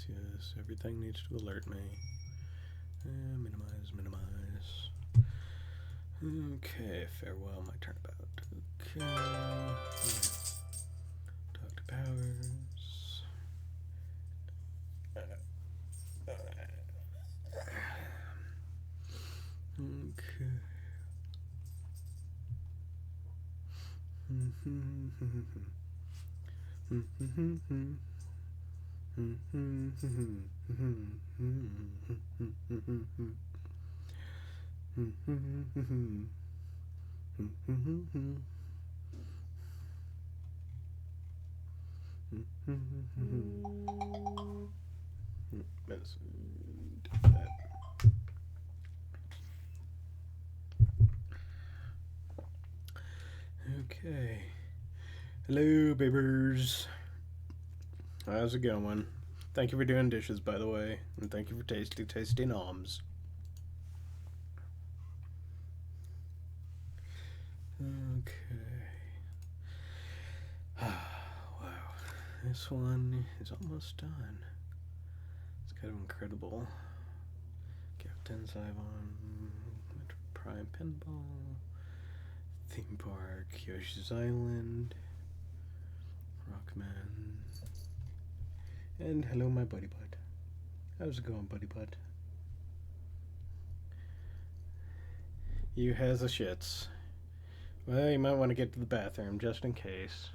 yes. Everything needs to alert me. Minimize. Okay, farewell, my turnabout. Okay. Talk to Powers. Okay. Okay. Hello, babies. How's it going? Thank you for doing dishes, by the way, and thank you for tasty noms. Okay. Wow. This one is almost done. It's kind of incredible. Captain Zivon, Prime Pinball, Theme Park, Yoshi's Island, Rockman, and hello, my buddy bud. How's it going, buddy bud? You has the shits. Well, you might want to get to the bathroom just in case.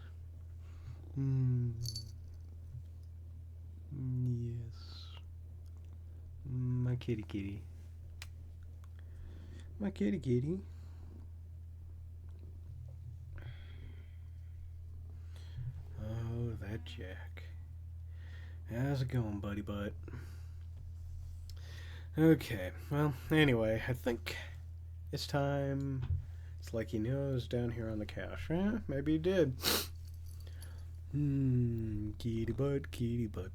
Yes. My kitty. My kitty. Oh, that Jack. How's it going, buddy butt? Okay, well, anyway, I think it's time. It's like he knows down here on the couch. Maybe he did. Kitty butt, kitty butt,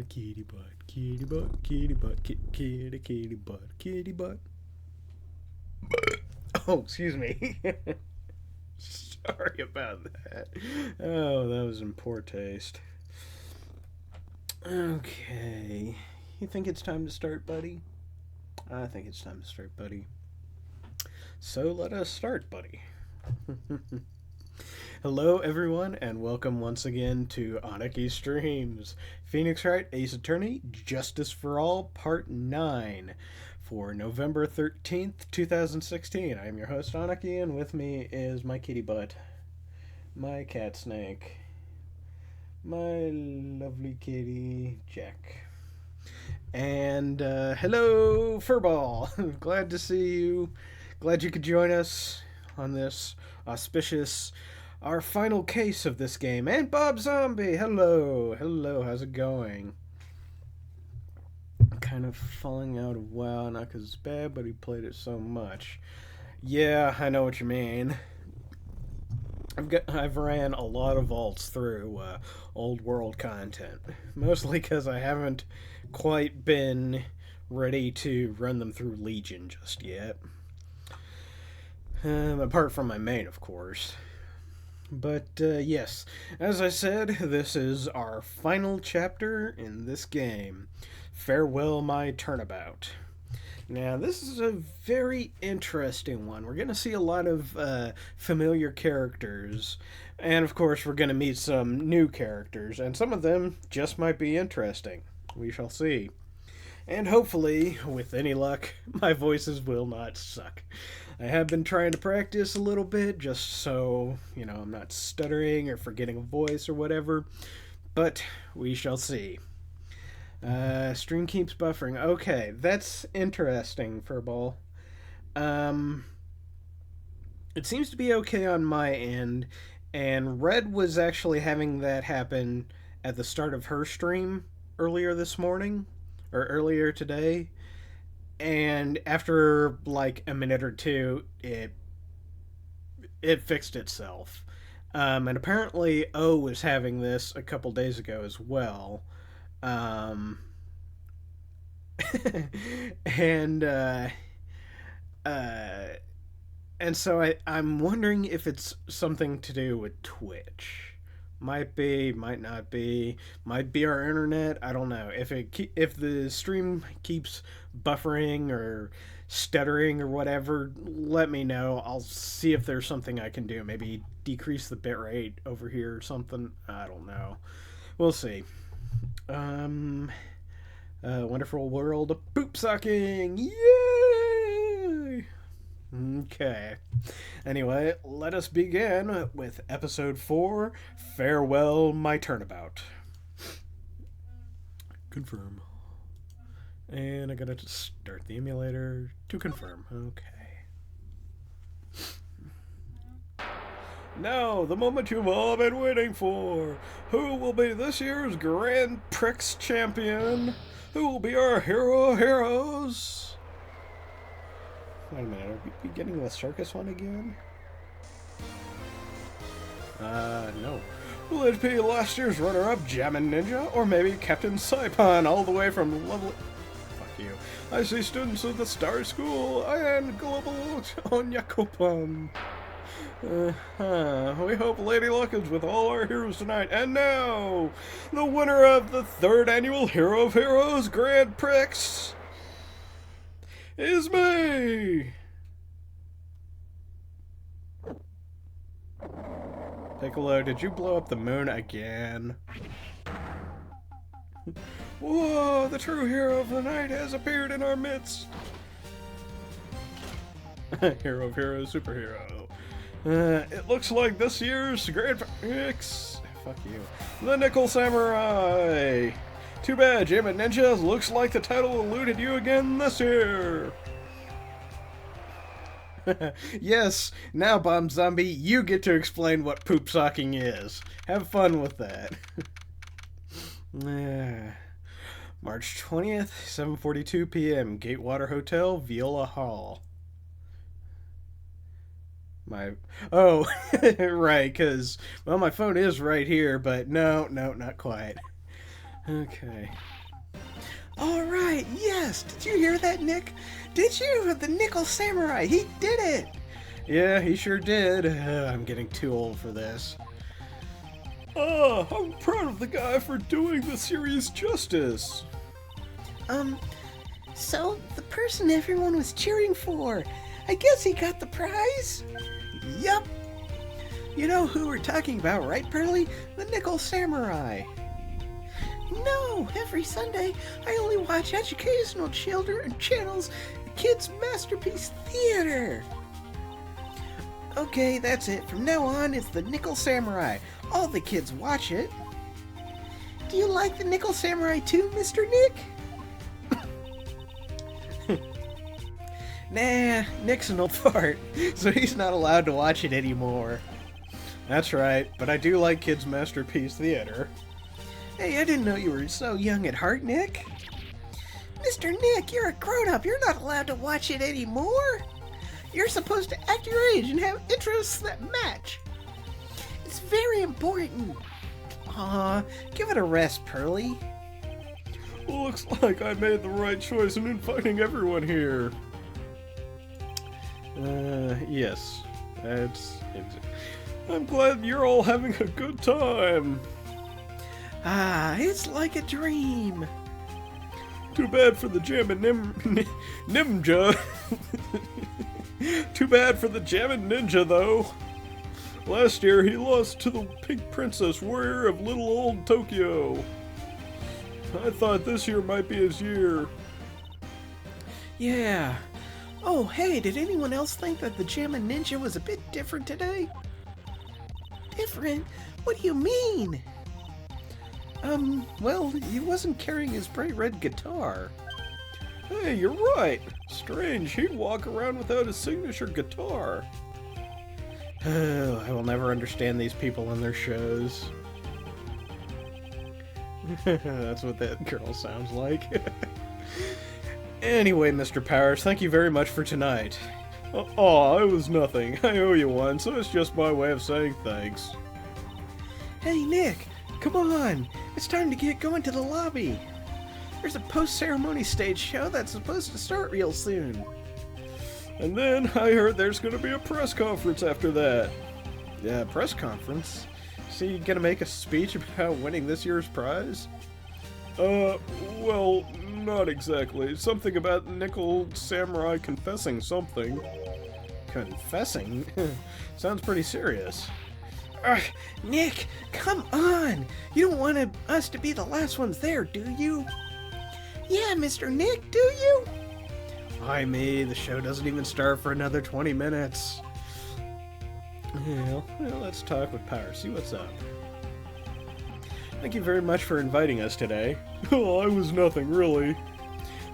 kitty butt, kitty butt, kitty butt, kitty butt, kitty butt. Oh, excuse me. Sorry about that. Oh, that was in poor taste. Okay. You think it's time to start, buddy? I think it's time to start, buddy. So let us start, buddy. Hello, everyone, and welcome once again to Aniki Streams. Phoenix Wright, Ace Attorney, Justice for All, Part 9, for November 13th, 2016. I am your host, Aniki, and with me is my kitty butt, my cat snake, my lovely kitty, Jack. And hello, Furball. Glad to see you. Glad you could join us on this auspicious, our final case of this game. And Bob Zombie, hello, how's it going? I'm kind of falling out of WoW, not because it's bad, but he played it so much. Yeah, I know what you mean. I've ran a lot of vaults through old world content, mostly because I haven't quite been ready to run them through Legion just yet. Apart from my main, of course. But yes, as I said, this is our final chapter in this game. Farewell, my turnabout. Now, this is a very interesting one. We're going to see a lot of familiar characters, and of course, we're going to meet some new characters, and some of them just might be interesting. We shall see. And hopefully, with any luck, my voices will not suck. I have been trying to practice a little bit, just so, I'm not stuttering or forgetting a voice or whatever, but we shall see. Stream keeps buffering. Okay, that's interesting, Furball. It seems to be okay on my end, and Red was actually having that happen at the start of her stream earlier this morning, or earlier today, and after like a minute or two, it fixed itself. And apparently O was having this a couple days ago as well. and and so I'm wondering if it's something to do with Twitch, Might be, might not be, might be our internet. I don't know. If the stream keeps buffering or stuttering or whatever, let me know. I'll see if there's something I can do. Maybe decrease the bitrate over here or something. I don't know. We'll see. Um, Wonderful world of poop sucking. Yay! Okay. Anyway, let us begin with episode 4, Farewell My Turnabout. Confirm. And I gotta start the emulator to confirm. Okay. Now, the moment you've all been waiting for. Who will be this year's Grand Prix champion? Who will be our hero of heroes? Wait a minute, are we getting the circus one again? No. Will it be last year's runner-up, Jammin' Ninja? Or maybe Captain Saipan, all the way from lovely... Fuck you. I see students of the Star School and Global Onyakopan. We hope Lady Luck is with all our heroes tonight. And now, the winner of the 3rd annual Hero of Heroes Grand Prix is me! Piccolo, did you blow up the moon again? Whoa, the true hero of the night has appeared in our midst! Hero of heroes, superhero. It looks like this year's Grand Prix... Fuck you. The Nickel Samurai! Too bad, Jammin' Ninja. Looks like the title eluded you again this year. Yes, now, Bomb Zombie, you get to explain what poop socking is. Have fun with that. March 20th, 7:42 p.m., Gatewater Hotel, Viola Hall. Oh, right, because, well, my phone is right here, but no, not quite. Okay. All right, yes. Did you hear that, Nick? Did you? The Nickel Samurai. He did it. Yeah, he sure did. I'm getting too old for this. I'm proud of the guy for doing the series justice. So the person everyone was cheering for, I guess he got the prize? Yup. You know who we're talking about, right, Pearly? The Nickel Samurai. No, every Sunday I only watch educational children channels, Kids Masterpiece Theater. Okay, that's it. From now on, it's the Nickel Samurai. All the kids watch it. Do you like the Nickel Samurai too, Mr. Nick? Nah, Nick's an old fart, so he's not allowed to watch it anymore. That's right, but I do like Kids Masterpiece Theater. Hey, I didn't know you were so young at heart, Nick. Mr. Nick, you're a grown-up. You're not allowed to watch it anymore. You're supposed to act your age and have interests that match. It's very important. Aw, give it a rest, Pearly. Well, looks like I made the right choice in inviting everyone here. Yes. I'm glad you're all having a good time. It's like a dream. Too bad for the Jammin' Ninja. Too bad for the Jammin' Ninja, though. Last year, he lost to the Pink Princess, warrior of little old Tokyo. I thought this year might be his year. Yeah. Oh, hey, did anyone else think that the Jammin' Ninja was a bit different today? Different? What do you mean? Well, he wasn't carrying his bright red guitar. Hey, you're right. Strange, he'd walk around without his signature guitar. I will never understand these people and their shows. That's what that girl sounds like. Anyway, Mr. Powers, thank you very much for tonight. Aw, it was nothing. I owe you one, so it's just my way of saying thanks. Hey, Nick, come on. It's time to get going to the lobby. There's a post-ceremony stage show that's supposed to start real soon. And then I heard there's going to be a press conference after that. Yeah, press conference? So you gonna make a speech about winning this year's prize? Well, not exactly. Something about Nickel Samurai confessing something. Confessing? Sounds pretty serious. Nick, come on! You don't want us to be the last ones there, do you? Yeah, Mr. Nick, do you? Why me? The show doesn't even start for another 20 minutes. Well, let's talk with Power, see what's up. Thank you very much for inviting us today. Oh, I was nothing, really.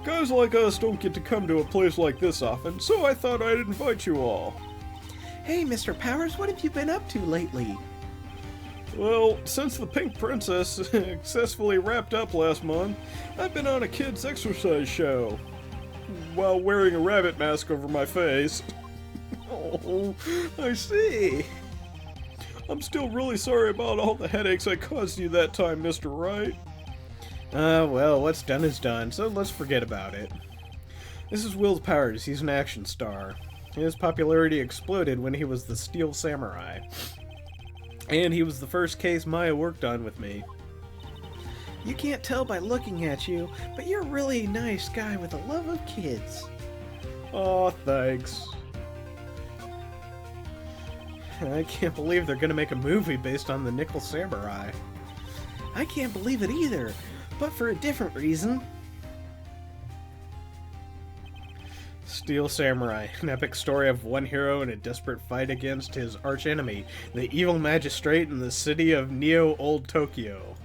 Guys like us don't get to come to a place like this often, so I thought I'd invite you all. Hey, Mr. Powers, what have you been up to lately? Well, since the Pink Princess successfully wrapped up last month, I've been on a kids' exercise show. While wearing a rabbit mask over my face. Oh, I see. I'm still really sorry about all the headaches I caused you that time, Mr. Wright. Well, what's done is done, so let's forget about it. This is Will Powers. He's an action star. His popularity exploded when he was the Steel Samurai. And he was the first case Maya worked on with me. You can't tell by looking at you, but you're a really nice guy with a love of kids. Aw, thanks. I can't believe they're gonna make a movie based on the Nickel Samurai. I can't believe it either, but for a different reason. Steel Samurai, an epic story of one hero in a desperate fight against his archenemy, the evil magistrate in the city of Neo-Old Tokyo.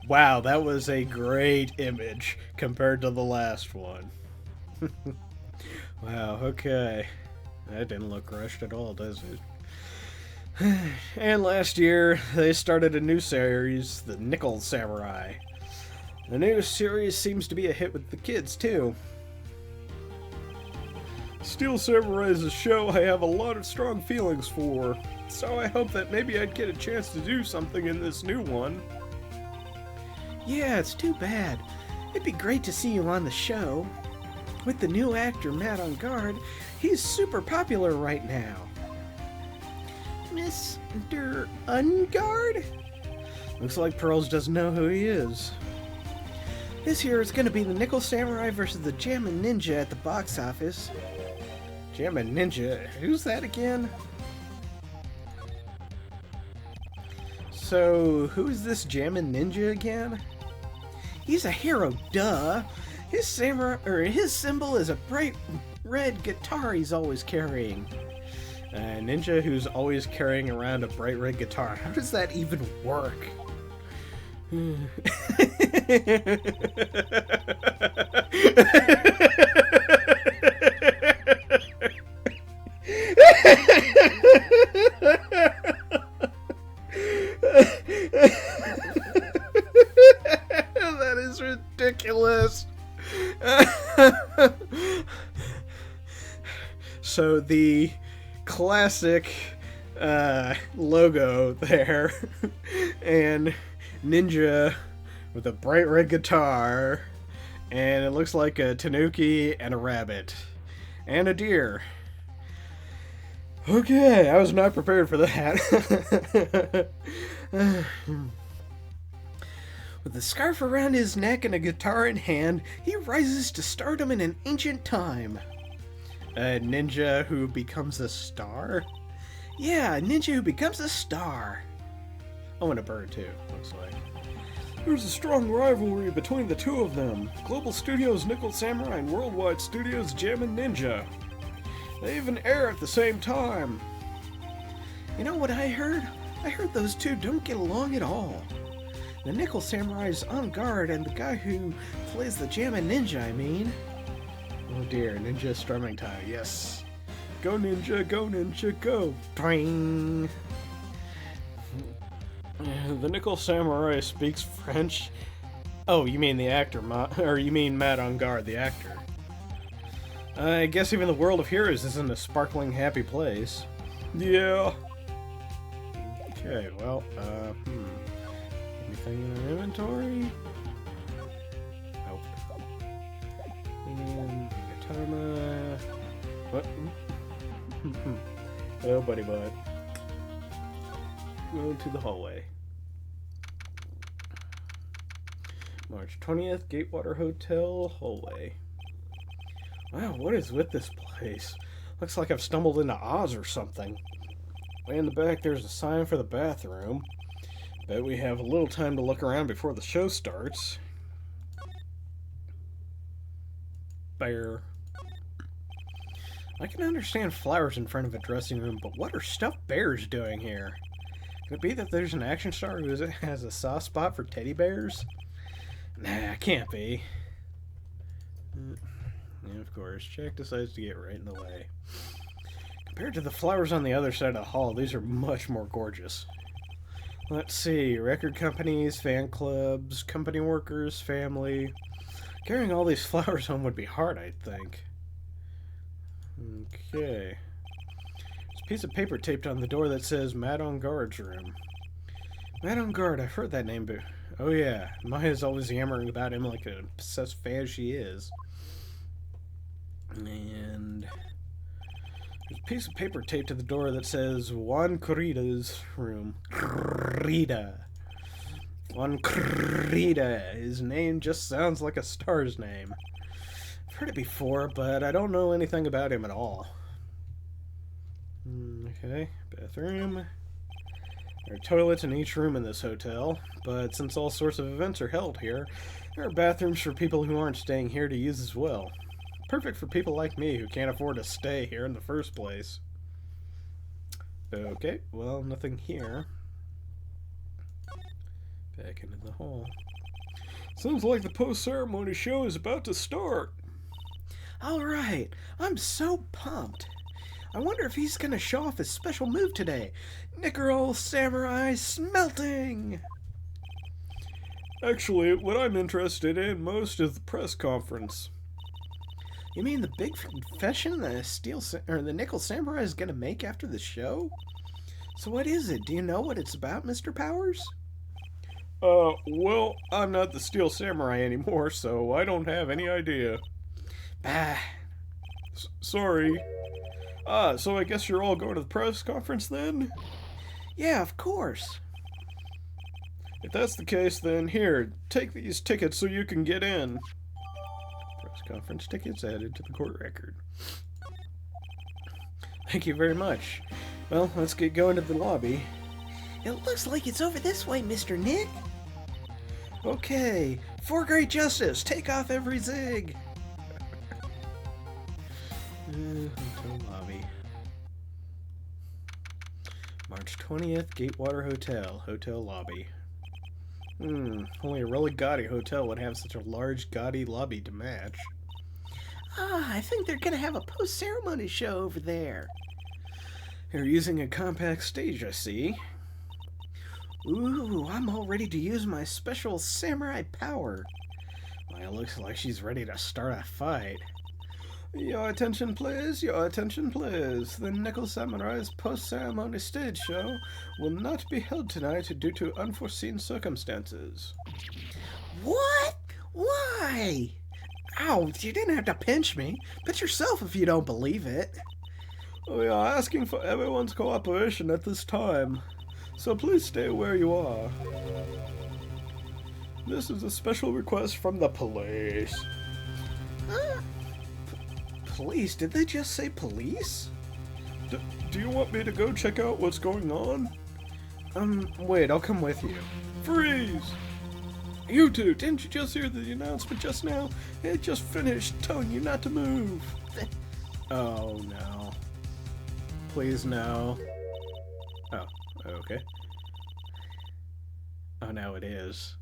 Wow, that was a great image compared to the last one. Wow, okay. That didn't look rushed at all, does it? And last year, they started a new series, the Nickel Samurai. The new series seems to be a hit with the kids, too. Steel Samurai is a show I have a lot of strong feelings for, so I hope that maybe I'd get a chance to do something in this new one. Yeah, it's too bad. It'd be great to see you on the show. With the new actor Matt on guard, he's super popular right now. Mr. Ungard? Looks like Pearls doesn't know who he is. This year it's going to be the Nickel Samurai versus the Jammin' Ninja at the box office. Jammin' Ninja? Who's that again? So, who's this Jammin' Ninja again? He's a hero, duh. His symbol is a bright red guitar he's always carrying. A ninja who's always carrying around a bright red guitar. How does that even work? That is ridiculous. So the classic logo there, and ninja with a bright red guitar, and it looks like a tanuki and a rabbit and a deer. Okay, I was not prepared for that. With a scarf around his neck and a guitar in hand, he rises to stardom in an ancient time. A ninja who becomes a star? Yeah, a ninja who becomes a star. Oh, and a bird too, looks like. There's a strong rivalry between the two of them. Global Studios Nickel Samurai and Worldwide Studios Jammin' Ninja. They even air at the same time. You know what I heard? I heard those two don't get along at all. The Nickel Samurai's on guard, and the guy who plays the Jammin' Ninja, I mean. Oh dear, ninja strumming time, yes. Go ninja, go! Boing! The Nickel Samurai speaks French. Oh, you mean the actor, or you mean Matt on guard, the actor. I guess even the world of heroes isn't a sparkling, happy place. Yeah. Okay, well, anything in our inventory? Nope. And Katana. What? Hello, buddy bud. go to the hallway. March 20th, Gatewater Hotel, hallway. Wow, what is with this place? Looks like I've stumbled into Oz or something. Way in the back, there's a sign for the bathroom. Bet we have a little time to look around before the show starts. Bear. I can understand flowers in front of a dressing room, but what are stuffed bears doing here? Could it be that there's an action star who has a soft spot for teddy bears? Nah, can't be. And of course, Jack decides to get right in the way. Compared to the flowers on the other side of the hall, these are much more gorgeous. Let's see, record companies, fan clubs, company workers, family. Carrying all these flowers home would be hard, I think. Okay. There's a piece of paper taped on the door that says Madame Guard's room. Madame Guard, I've heard that name, but... Oh yeah, Maya's always yammering about him like a obsessed fan she is. And... There's a piece of paper taped to the door that says Juan Corrida's room. Corrida. Juan Corrida. His name just sounds like a star's name. I've heard it before, but I don't know anything about him at all. Okay, bathroom. There are toilets in each room in this hotel, but since all sorts of events are held here, there are bathrooms for people who aren't staying here to use as well. Perfect for people like me who can't afford to stay here in the first place. Okay, well, nothing here. Back into the hall. Sounds like the post-ceremony show is about to start. Alright, I'm so pumped. I wonder if he's gonna show off his special move today. Nickel Samurai Smelting! Actually, what I'm interested in most is the press conference. You mean the big confession the Nickel Samurai is gonna make after the show? So what is it? Do you know what it's about, Mr. Powers? Well, I'm not the Steel Samurai anymore, so I don't have any idea. Bah. Sorry. So I guess you're all going to the press conference then? Yeah, of course. If that's the case, then here, take these tickets so you can get in. Press conference tickets added to the court record. Thank you very much. Well, let's get going to the lobby. It looks like it's over this way, Mr. Nick. Okay, for great justice, take off every zig. Hotel lobby. March 20th, Gatewater Hotel, hotel lobby. Only a really gaudy hotel would have such a large, gaudy lobby to match. I think they're gonna have a post-ceremony show over there. They're using a compact stage, I see. Ooh, I'm all ready to use my special samurai power. Well, it looks like she's ready to start a fight. Your attention, please. Your attention, please. The Nickel Samurai's post-ceremony stage show will not be held tonight due to unforeseen circumstances. What? Why? Ow, you didn't have to pinch me. Pinch yourself if you don't believe it. We are asking for everyone's cooperation at this time, so please stay where you are. This is a special request from the police. Police? Did they just say police? Do you want me to go check out what's going on? Wait, I'll come with you. Freeze! You two, didn't you just hear the announcement just now? It just finished telling you not to move. Oh, no. Please, no. Oh, okay. Oh, now it is.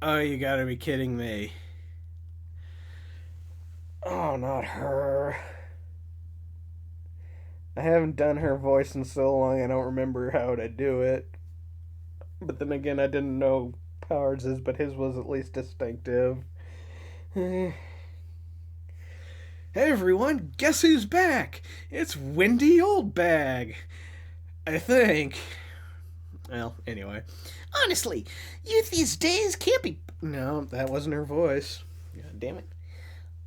Oh, you gotta be kidding me. Oh, not her. I haven't done her voice in so long I don't remember how to do it. But then again, I didn't know Powers', but his was at least distinctive. Hey everyone, guess who's back? It's Wendy Oldbag. I think. Well, anyway. Honestly, youth these days can't be... No, that wasn't her voice. God damn it.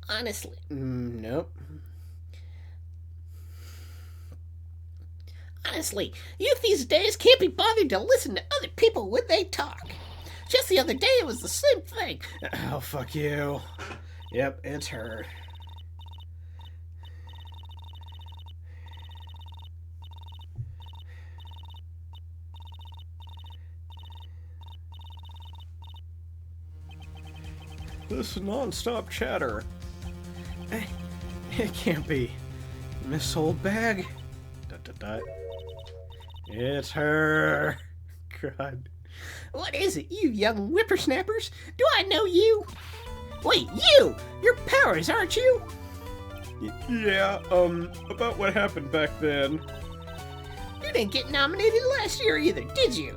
Honestly. Nope. Honestly, youth these days can't be bothered to listen to other people when they talk. Just the other day, it was the same thing. Oh, fuck you. Yep, it's her. This non-stop chatter. It can't be. Miss Oldbag? Dot, dot, dot. It's her. God. What is it, you young whippersnappers? Do I know you? Wait, you! You're Powers, aren't you? Yeah, about what happened back then. You didn't get nominated last year either, did you?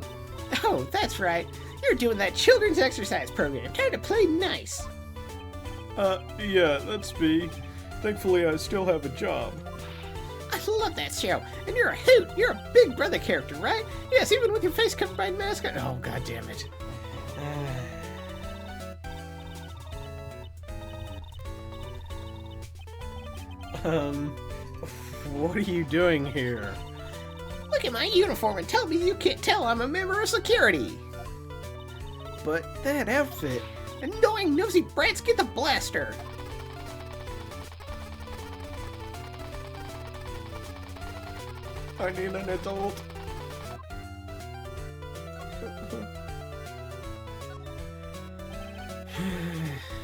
Oh, that's right. You're doing that children's exercise program, trying to play nice. Yeah, that's me. Thankfully, I still have a job. I love that show. And you're a hoot. You're a Big Brother character, right? Yes, even with your face covered by a mask. Oh, god damn it. What are you doing here? Look at my uniform and tell me you can't tell I'm a member of security. But that outfit... Annoying nosy brats, get the blaster. I need an adult.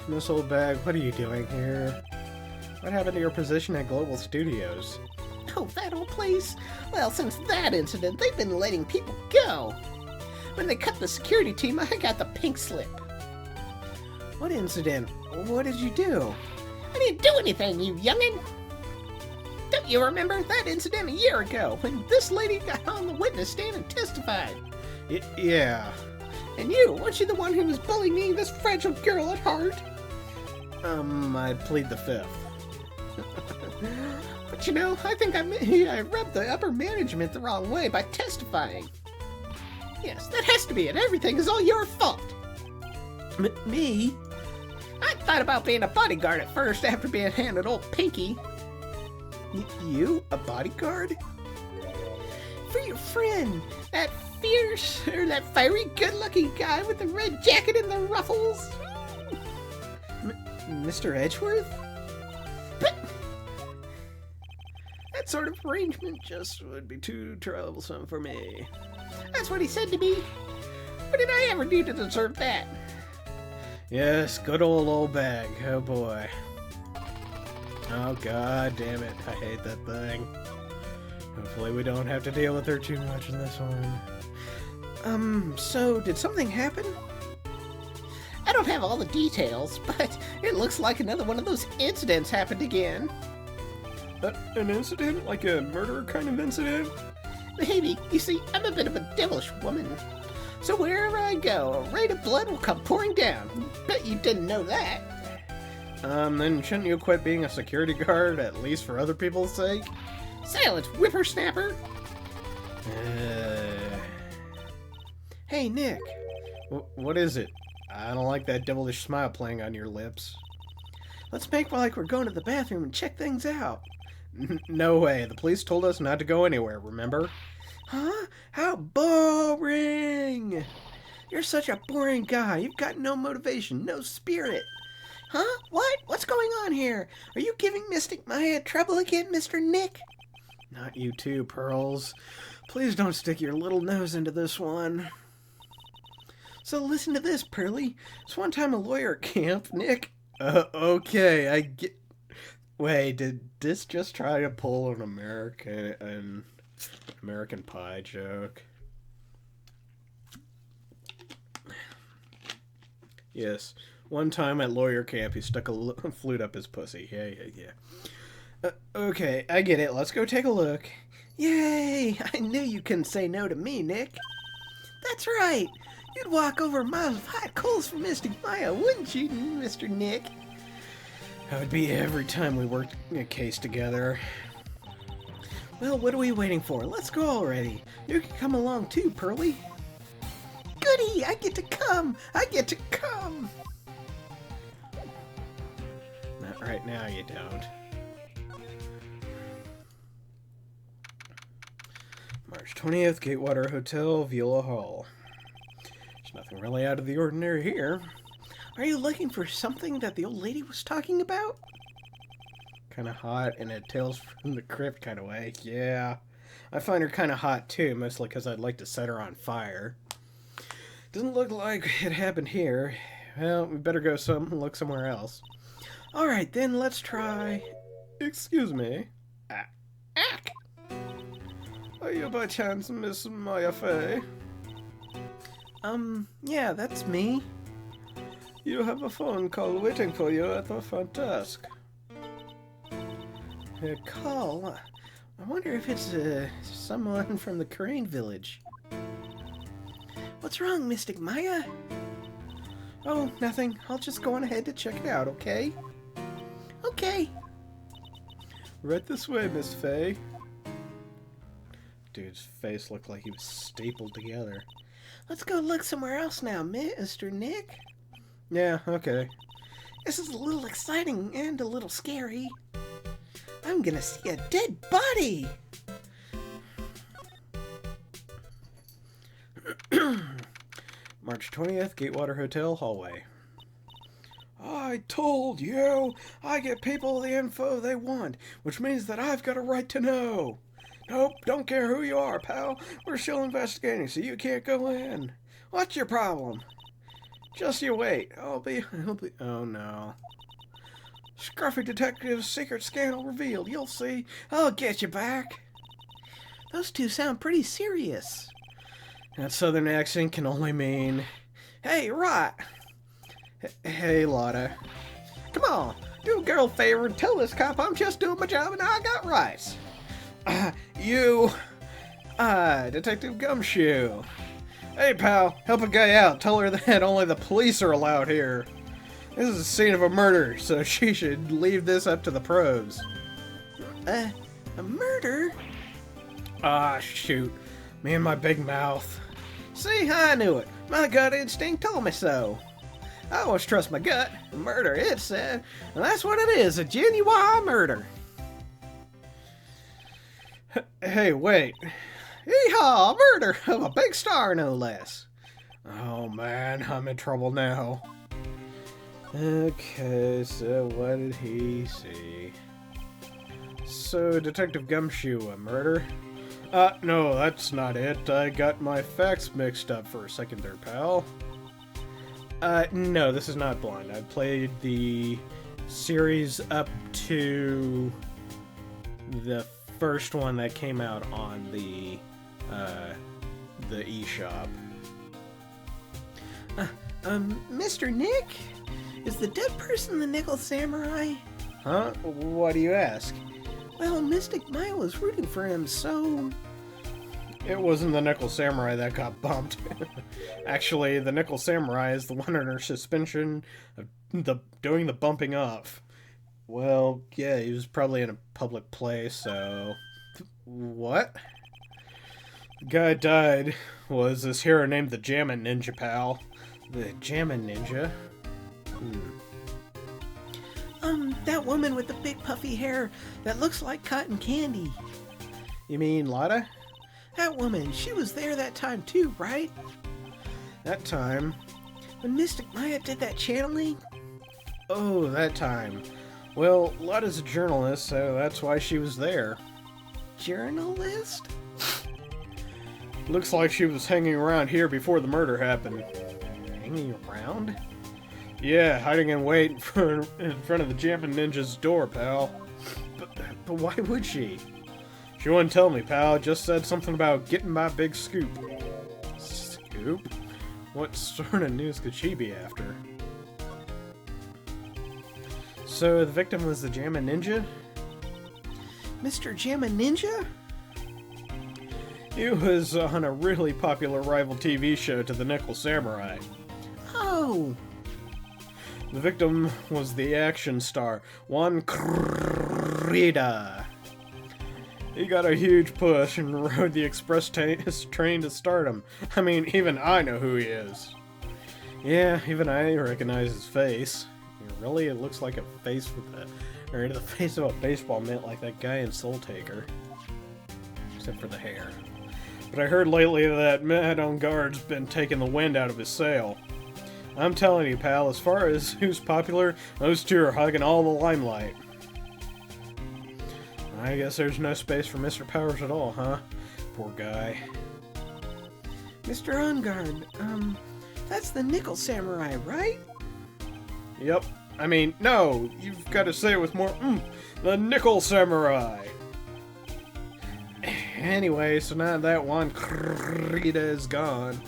Miss Oldbag, what are you doing here? What happened to your position at Global Studios? Oh, that old place? Well, since that incident, they've been letting people go. When they cut the security team, I got the pink slip. What incident? What did you do? I didn't do anything, you youngin'. Don't you remember that incident a year ago when this lady got on the witness stand and testified? Yeah. And you, weren't you the one who was bullying me, this fragile girl at heart? I plead the fifth. But you know, I think I rubbed the upper management the wrong way by testifying. Yes, that has to be it. Everything is all your fault. Me? I thought about being a bodyguard at first after being handed old Pinky. You? A bodyguard? For your friend, that fiery good-looking guy with the red jacket and the ruffles. Mr. Edgeworth? But that sort of arrangement just would be too troublesome for me. That's what he said to me. What did I ever do to deserve that? Yes, good old bag. Oh boy. Oh god damn it. I hate that thing. Hopefully we don't have to deal with her too much in this one. So did something happen? I don't have all the details, but it looks like another one of those incidents happened again. An incident? Like a murder kind of incident? Maybe. You see, I'm a bit of a devilish woman. So wherever I go, a rain of blood will come pouring down. Bet you didn't know that. Then shouldn't you quit being a security guard, at least for other people's sake? Silence, whippersnapper! Hey, Nick. What is it? I don't like that devilish smile playing on your lips. Let's make like we're going to the bathroom and check things out. No way. The police told us not to go anywhere, remember? Huh? How boring! You're such a boring guy. You've got no motivation, no spirit. Huh? What? What's going on here? Are you giving Mystic Maya trouble again, Mr. Nick? Not you too, Pearls. Please don't stick your little nose into this one. So listen to this, Pearly. It's one time a lawyer at camp, Nick. Okay, I get... Wait, did this just try to pull an American Pie joke? Yes. One time at lawyer camp, he stuck a flute up his pussy. Yeah. Okay, I get it. Let's go take a look. Yay! I knew you couldn't say no to me, Nick. That's right. You'd walk over miles of hot coals for Mystic Maya, wouldn't you, Mr. Nick? That would be every time we worked a case together. Well, what are we waiting for? Let's go already. You can come along too, Pearly. Goody! I get to come! I get to come! Not right now, you don't. March 20th, Gatewater Hotel, Viola Hall. There's nothing really out of the ordinary here. Are you looking for something that the old lady was talking about? Kind of hot in a Tales from the Crypt kind of way. Yeah. I find her kind of hot too, mostly because I'd like to set her on fire. Doesn't look like it happened here. Well, we better go look somewhere else. Alright then, let's try... Excuse me. Ack! Are you by chance Miss Maya Fey? Yeah, that's me. You have a phone call waiting for you at the front desk. A call? I wonder if it's, someone from the Crane Village. What's wrong, Mystic Maya? Oh, nothing. I'll just go on ahead to check it out, okay? Okay. Right this way, Miss Fey. Dude's face looked like he was stapled together. Let's go look somewhere else now, Mr. Nick. Yeah, okay. This is a little exciting and a little scary. I'm gonna see a dead body! March 20th, Gatewater Hotel, hallway. I told you! I get people the info they want, which means that I've got a right to know! Nope, don't care who you are, pal. We're still investigating, so you can't go in. What's your problem? Just you wait. I'll be... Oh, no. Scruffy detective's secret scandal revealed. You'll see. I'll get you back. Those two sound pretty serious. That southern accent can only mean... Hey, Wright. Hey, Lotta. Come on, do a girl a favor and tell this cop I'm just doing my job and I got rights. Detective Gumshoe. Hey, pal, help a guy out. Tell her that only the police are allowed here. This is a scene of a murder, so she should leave this up to the pros. A murder? Ah, shoot. Me and my big mouth. See, I knew it. My gut instinct told me so. I always trust my gut. Murder, it said. And that's what it is, a genuine murder. Hey, wait. Yeehaw, murder of a big star, no less. Oh, man, I'm in trouble now. Okay, so what did he see? So, Detective Gumshoe, a murder? No, that's not it. I got my facts mixed up for a second there, pal. No, this is not Blind. I played the series up to the first one that came out on the eShop. Mr. Nick? Is the dead person the Nickel Samurai? Huh? Why do you ask? Well, Mystic Maya was rooting for him, so... It wasn't the Nickel Samurai that got bumped. Actually, the Nickel Samurai is the one under suspension of doing the bumping off. Well, yeah, he was probably in a public place, so... What? The guy died was this hero named the Jammin' Ninja, pal. The Jammin' Ninja? That woman with the big puffy hair that looks like cotton candy. You mean Lotta? That woman, she was there that time too, right? That time? When Mystic Maya did that channeling? Oh, that time. Well, Lotta's a journalist, so that's why she was there. Journalist? Looks like she was hanging around here before the murder happened. Hanging around? Yeah, hiding in wait in front of the Jammin' Ninja's door, pal. But why would she? She wouldn't tell me, pal. Just said something about getting my big scoop. Scoop? What sort of news could she be after? So the victim was the Jammin' Ninja? Mr. Jammin' Ninja? He was on a really popular rival TV show to the Nickel Samurai. Oh! The victim was the action star, Juan Crida. He got a huge push and rode the express train to stardom. I mean, even I know who he is. Yeah, even I recognize his face. Really, it looks like a face or the face of a baseball mitt like that guy in Soul Taker. Except for the hair. But I heard lately that Matt on guard's been taking the wind out of his sail. I'm telling you, pal, as far as who's popular, those two are hugging all the limelight. I guess there's no space for Mr. Powers at all, huh? Poor guy. Mr. On-Guard, that's the Nickel Samurai, right? Yep. I mean, no, you've got to say it with more the Nickel Samurai. Anyway, so now that Juan Crita is gone,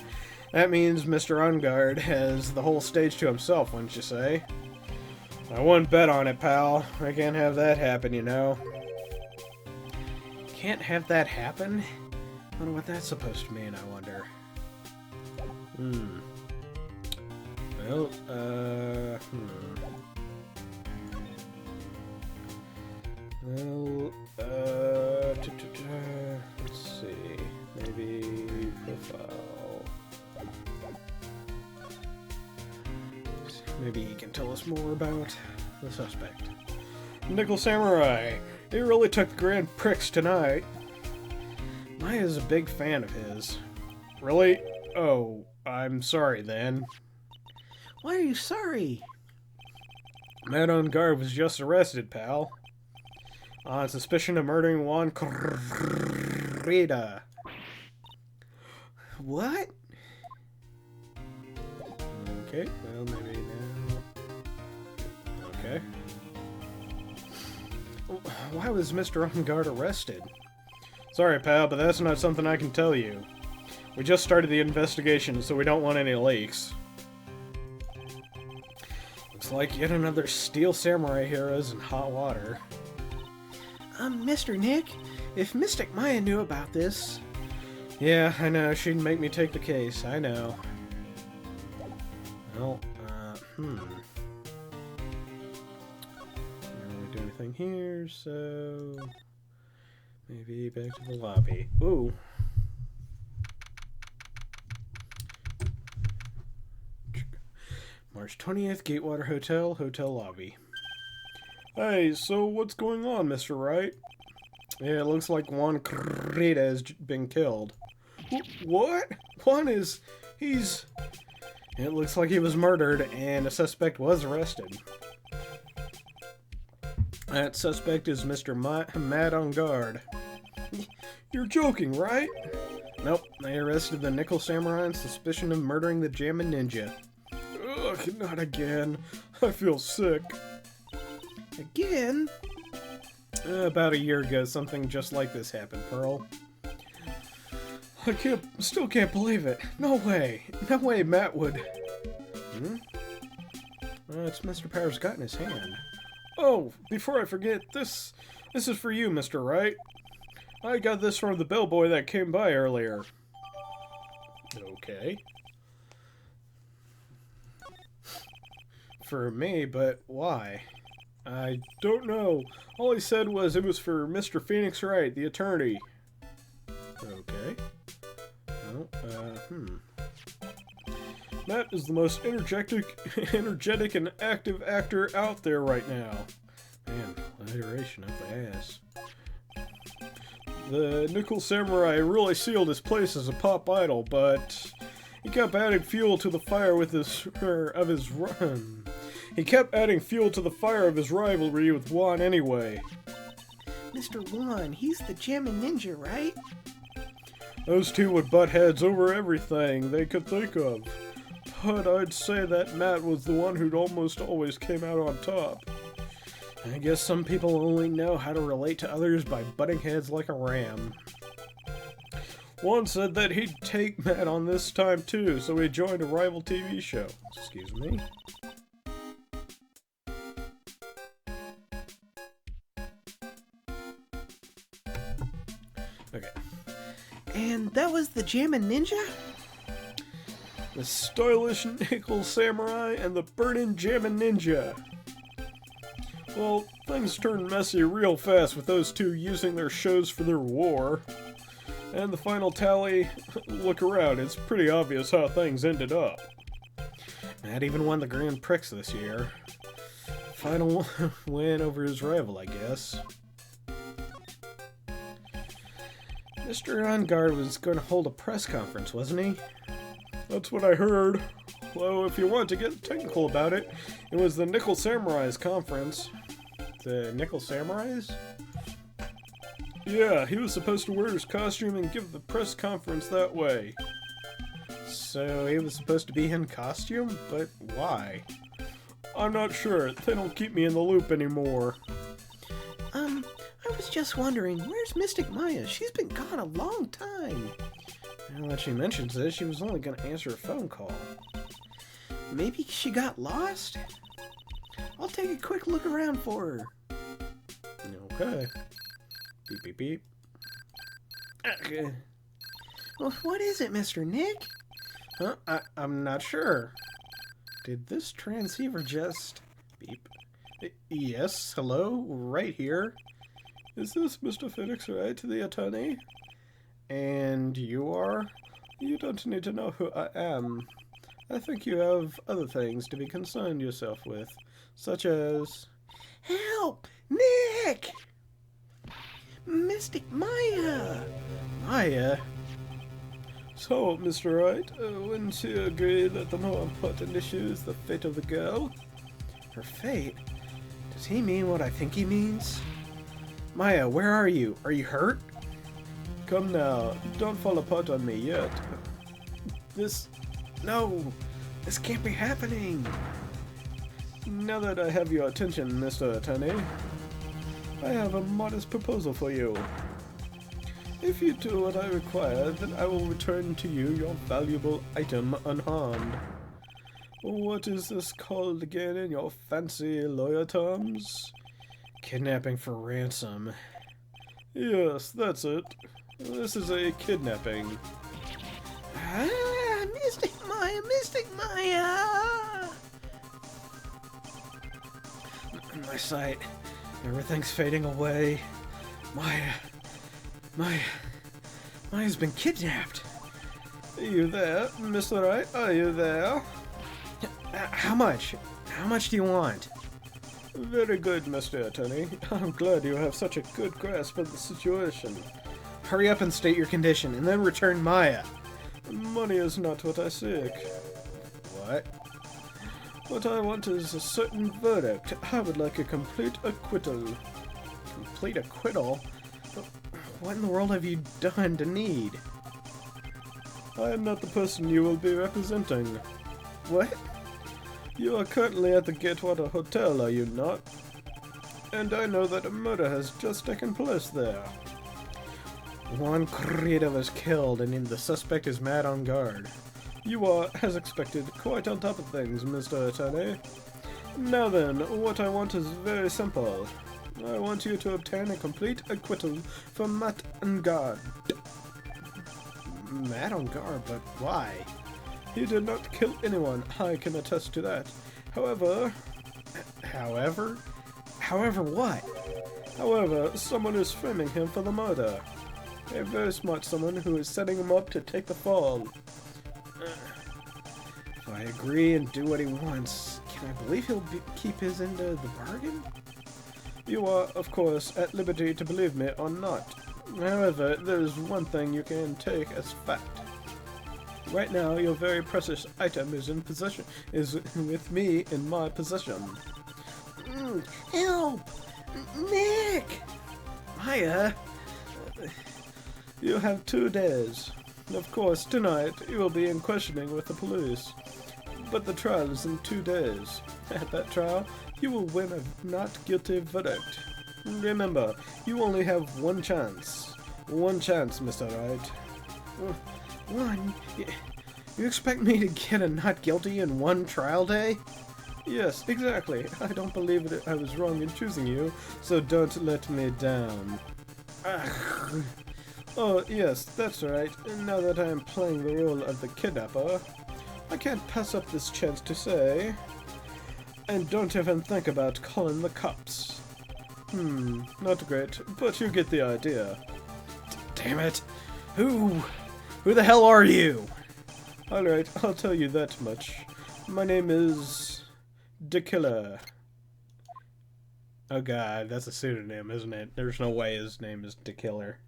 that means Mr. On-Guard has the whole stage to himself, wouldn't you say? I wouldn't bet on it, pal. I can't have that happen, you know. Can't have that happen? I wonder what that's supposed to mean, I wonder. Well, Well, let's see. Maybe profile. Maybe he can tell us more about the suspect. Nickel Samurai. He really took the grand pricks tonight. Maya's a big fan of his. Really? Oh, I'm sorry then. Why are you sorry? Man on guard was just arrested, pal. On suspicion of murdering Juan Crita. What? Okay, well, maybe now. Okay. Why was Mr. On Guard arrested? Sorry, pal, but that's not something I can tell you. We just started the investigation, so we don't want any leaks. Looks like yet another Steel Samurai hero's in hot water. Mr. Nick, if Mystic Maya knew about this... Yeah, I know, she'd make me take the case, I know. Well, Can't really do anything here, so... Maybe back to the lobby. Ooh. March 20th, Gatewater Hotel, hotel lobby. Hey, so what's going on, Mr. Wright? Yeah, it looks like Juan Crita has been killed. What? Juan is... he's... It looks like he was murdered, and a suspect was arrested. That suspect is Mr. Mad on Guard. You're joking, right? Nope, they arrested the Nickel Samurai on suspicion of murdering the Jammin' Ninja. Ugh, not again. I feel sick. Again? About a year ago, something just like this happened, Pearl. I still can't believe it. No way. No way Matt would... It's Mr. Powers' got in his hand. Oh, before I forget, this is for you, Mr. Wright. I got this from the bellboy that came by earlier. Okay. For me, but why? I don't know. All he said was it was for Mr. Phoenix Wright, the attorney. Okay. Well, Matt is the most energetic and active actor out there right now. Man, alliteration up the ass. The Nickel Samurai really sealed his place as a pop idol, but he kept adding fuel to the fire with He kept adding fuel to the fire of his rivalry with Juan anyway. Mr. Juan, he's the Jammin' Ninja, right? Those two would butt heads over everything they could think of. But I'd say that Matt was the one who'd almost always came out on top. I guess some people only know how to relate to others by butting heads like a ram. Juan said that he'd take Matt on this time too, so he joined a rival TV show. Excuse me? Okay. And that was the Jammin' Ninja? The stylish Nickel Samurai and the burning Jammin' Ninja. Well, things turned messy real fast with those two using their shows for their war. And the final tally, look around, it's pretty obvious how things ended up. Matt even won the Grand Prix this year. Final win over his rival, I guess. Mr. Onguard was going to hold a press conference, wasn't he? That's what I heard. Well, if you want to get technical about it, it was the Nickel Samurais conference. The Nickel Samurais? Yeah, he was supposed to wear his costume and give the press conference that way. So he was supposed to be in costume? But why? I'm not sure. They don't keep me in the loop anymore. I was just wondering, where's Mystic Maya? She's been gone a long time. Now that she mentions this, she was only going to answer a phone call. Maybe she got lost? I'll take a quick look around for her. Okay. Beep, beep, beep. Okay. Well, what is it, Mr. Nick? Huh? I'm not sure. Did this transceiver just... Beep. Yes, hello? Right here. Is this Mr. Phoenix Wright, the attorney? And you are? You don't need to know who I am. I think you have other things to be concerned yourself with, such as... Help! Nick! Mystic Maya! Maya? So, Mr. Wright, wouldn't you agree that the more important issue is the fate of the girl? Her fate? Does he mean what I think he means? Maya, where are you? Are you hurt? Come now, don't fall apart on me yet. No! This can't be happening! Now that I have your attention, Mr. Attorney, I have a modest proposal for you. If you do what I require, then I will return to you your valuable item unharmed. What is this called again in your fancy lawyer terms? Kidnapping for ransom. Yes, that's it. This is a kidnapping. Ah, Mystic Maya, Mystic Maya! My sight. Everything's fading away. Maya's been kidnapped. Are you there, Mr. Wright? Are you there? How much? How much do you want? Very good, Mr. Attorney. I'm glad you have such a good grasp of the situation. Hurry up and state your condition, and then return Maya. Money is not what I seek. What? What I want is a certain verdict. I would like a complete acquittal. Complete acquittal? What in the world have you done to need? I am not the person you will be representing. What? You are currently at the Gatewater Hotel, are you not? And I know that a murder has just taken place there. One creator was killed, and the suspect is mad on guard. You are, as expected, quite on top of things, Mr. Attorney. Now then, what I want is very simple. I want you to obtain a complete acquittal from Matt on guard. Matt on guard, but why? He did not kill anyone, I can attest to that. However, what? However, someone is framing him for the murder. A very smart someone who is setting him up to take the fall. If I agree and do what he wants, can I believe he'll keep his end of the bargain? You are, of course, at liberty to believe me or not. However, there is one thing you can take as fact. Right now, your very precious item is with me in my possession. Help! Nick! Maya! You have 2 days. Of course, tonight you will be in questioning with the police. But the trial is in 2 days. At that trial, you will win a not guilty verdict. Remember, you only have one chance. One chance, Mr. Wright. One? You expect me to get a not guilty in one trial day? Yes, exactly. I don't believe that I was wrong in choosing you, so don't let me down. Oh, yes, that's right. Now that I am playing the role of the kidnapper, I can't pass up this chance to say... And don't even think about calling the cops. Not great, but you get the idea. Damn it! Who the hell are you? Alright, I'll tell you that much. My name is... The Killer. Oh god, that's a pseudonym, isn't it? There's no way his name is The Killer.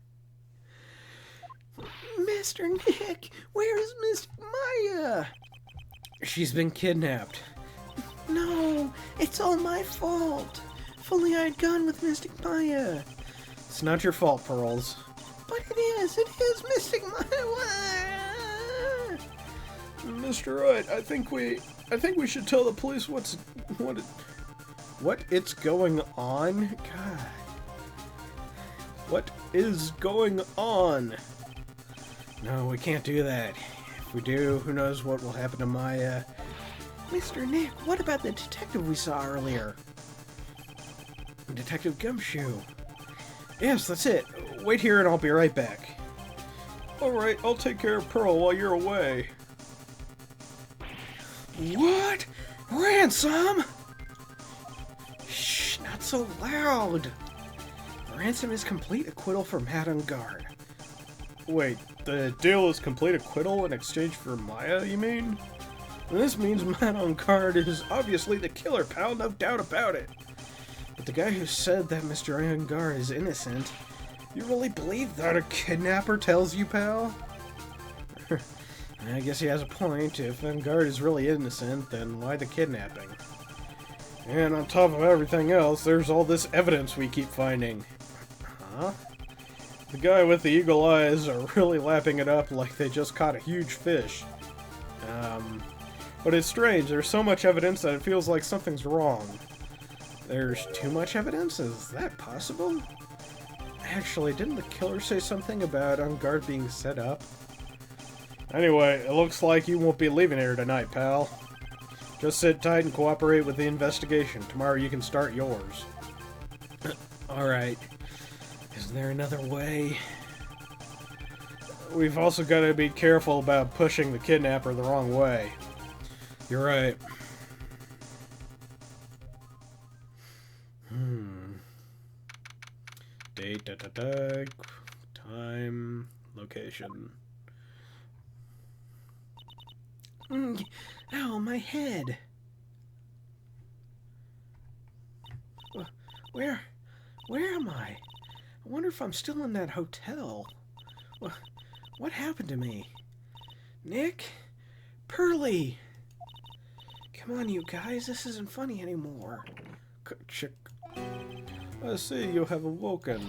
Mr. Nick, where is Miss Maya? She's been kidnapped. No, it's all my fault. If only I had gone with Mystic Maya. It's not your fault, Pearls. But it is Mystic Maya. Mr. Wright, I think we should tell the police what it's going on. God. What is going on? No, we can't do that. If we do, who knows what will happen to Maya. Mr. Nick, what about the detective we saw earlier? Detective Gumshoe. Yes, that's it. Wait here and I'll be right back. Alright, I'll take care of Pearl while you're away. What? Ransom? Shh, not so loud. Ransom is complete acquittal for Madame Guard. Wait, the deal is complete acquittal in exchange for Maya, you mean? This means Madame Guard is obviously the killer, pal, no doubt about it. But the guy who said that Mr. Angar is innocent, you really believe that a kidnapper tells you, pal? I guess he has a point. If Vanguard is really innocent, then why the kidnapping? And on top of everything else, there's all this evidence we keep finding. Huh? The guy with the eagle eyes are really lapping it up like they just caught a huge fish. But it's strange, there's so much evidence that it feels like something's wrong. There's too much evidence? Is that possible? Actually, didn't the killer say something about On Guard being set up? Anyway, it looks like you won't be leaving here tonight, pal. Just sit tight and cooperate with the investigation. Tomorrow you can start yours. Alright. Is there another way? We've also got to be careful about pushing the kidnapper the wrong way. You're right. Date, time, location. Ow, my head. Where am I? I wonder if I'm still in that hotel. What happened to me? Nick? Pearly! Come on, you guys, this isn't funny anymore. Chick. I see you have awoken.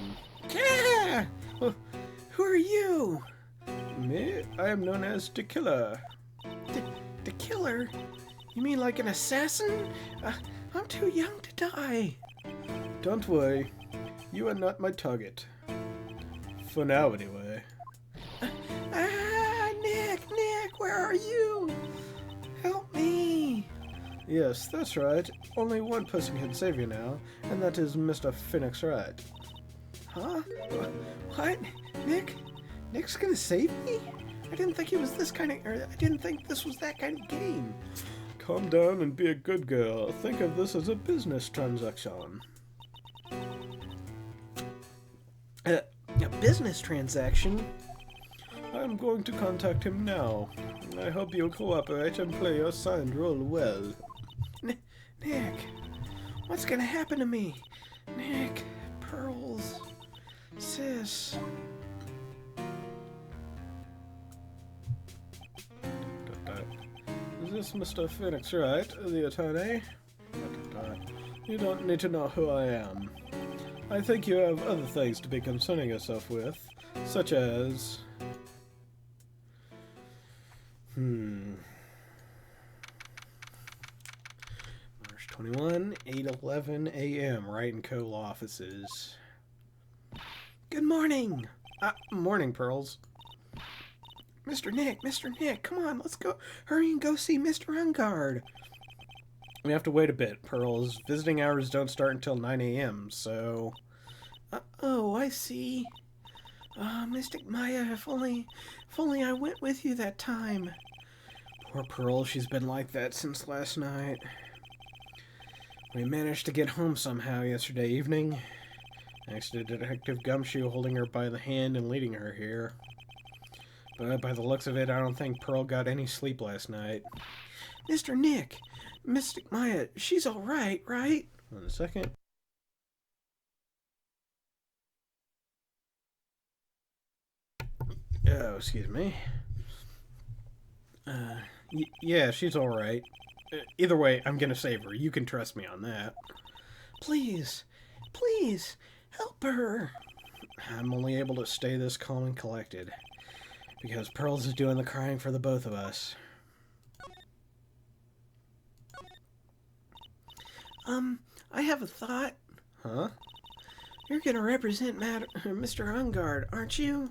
Yeah! Who are you? Me? I am known as the Killer. The killer? You mean like an assassin? I'm too young to die. Don't worry. You are not my target. For now, anyway. Nick, where are you? Help me. Yes, that's right. Only one person can save you now, and that is Mr. Phoenix Wright. Huh? What? Nick's gonna save me? I didn't think it was this kind of... I didn't think this was that kind of game. Calm down and be a good girl. Think of this as a business transaction. A business transaction? I'm going to contact him now. I hope you'll cooperate and play your signed role well. Nick, what's gonna happen to me? Nick, Pearls, sis... Is this Mr. Phoenix Wright, the attorney? You don't need to know who I am. I think you have other things to be concerning yourself with, such as... March 21, 8:11 a.m., Wright & Co. offices. Good morning! Morning, Pearls. Mr. Nick, come on, let's go. Hurry and go see Mr. Ungard. We have to wait a bit, Pearls. Visiting hours don't start until 9 a.m., so... Oh, I see. Mystic Maya, if only I went with you that time. Poor Pearl, she's been like that since last night. We managed to get home somehow yesterday evening, thanks to Detective Gumshoe holding her by the hand and leading her here. But by the looks of it, I don't think Pearl got any sleep last night. Mr. Nick, Mystic Maya, she's alright, right? 1 second. Oh, excuse me. Yeah, she's all right. Either way, I'm gonna save her. You can trust me on that. Please, please, help her. I'm only able to stay this calm and collected because Pearls is doing the crying for the both of us. I have a thought. Huh? You're gonna represent Mr. Ungard, aren't you?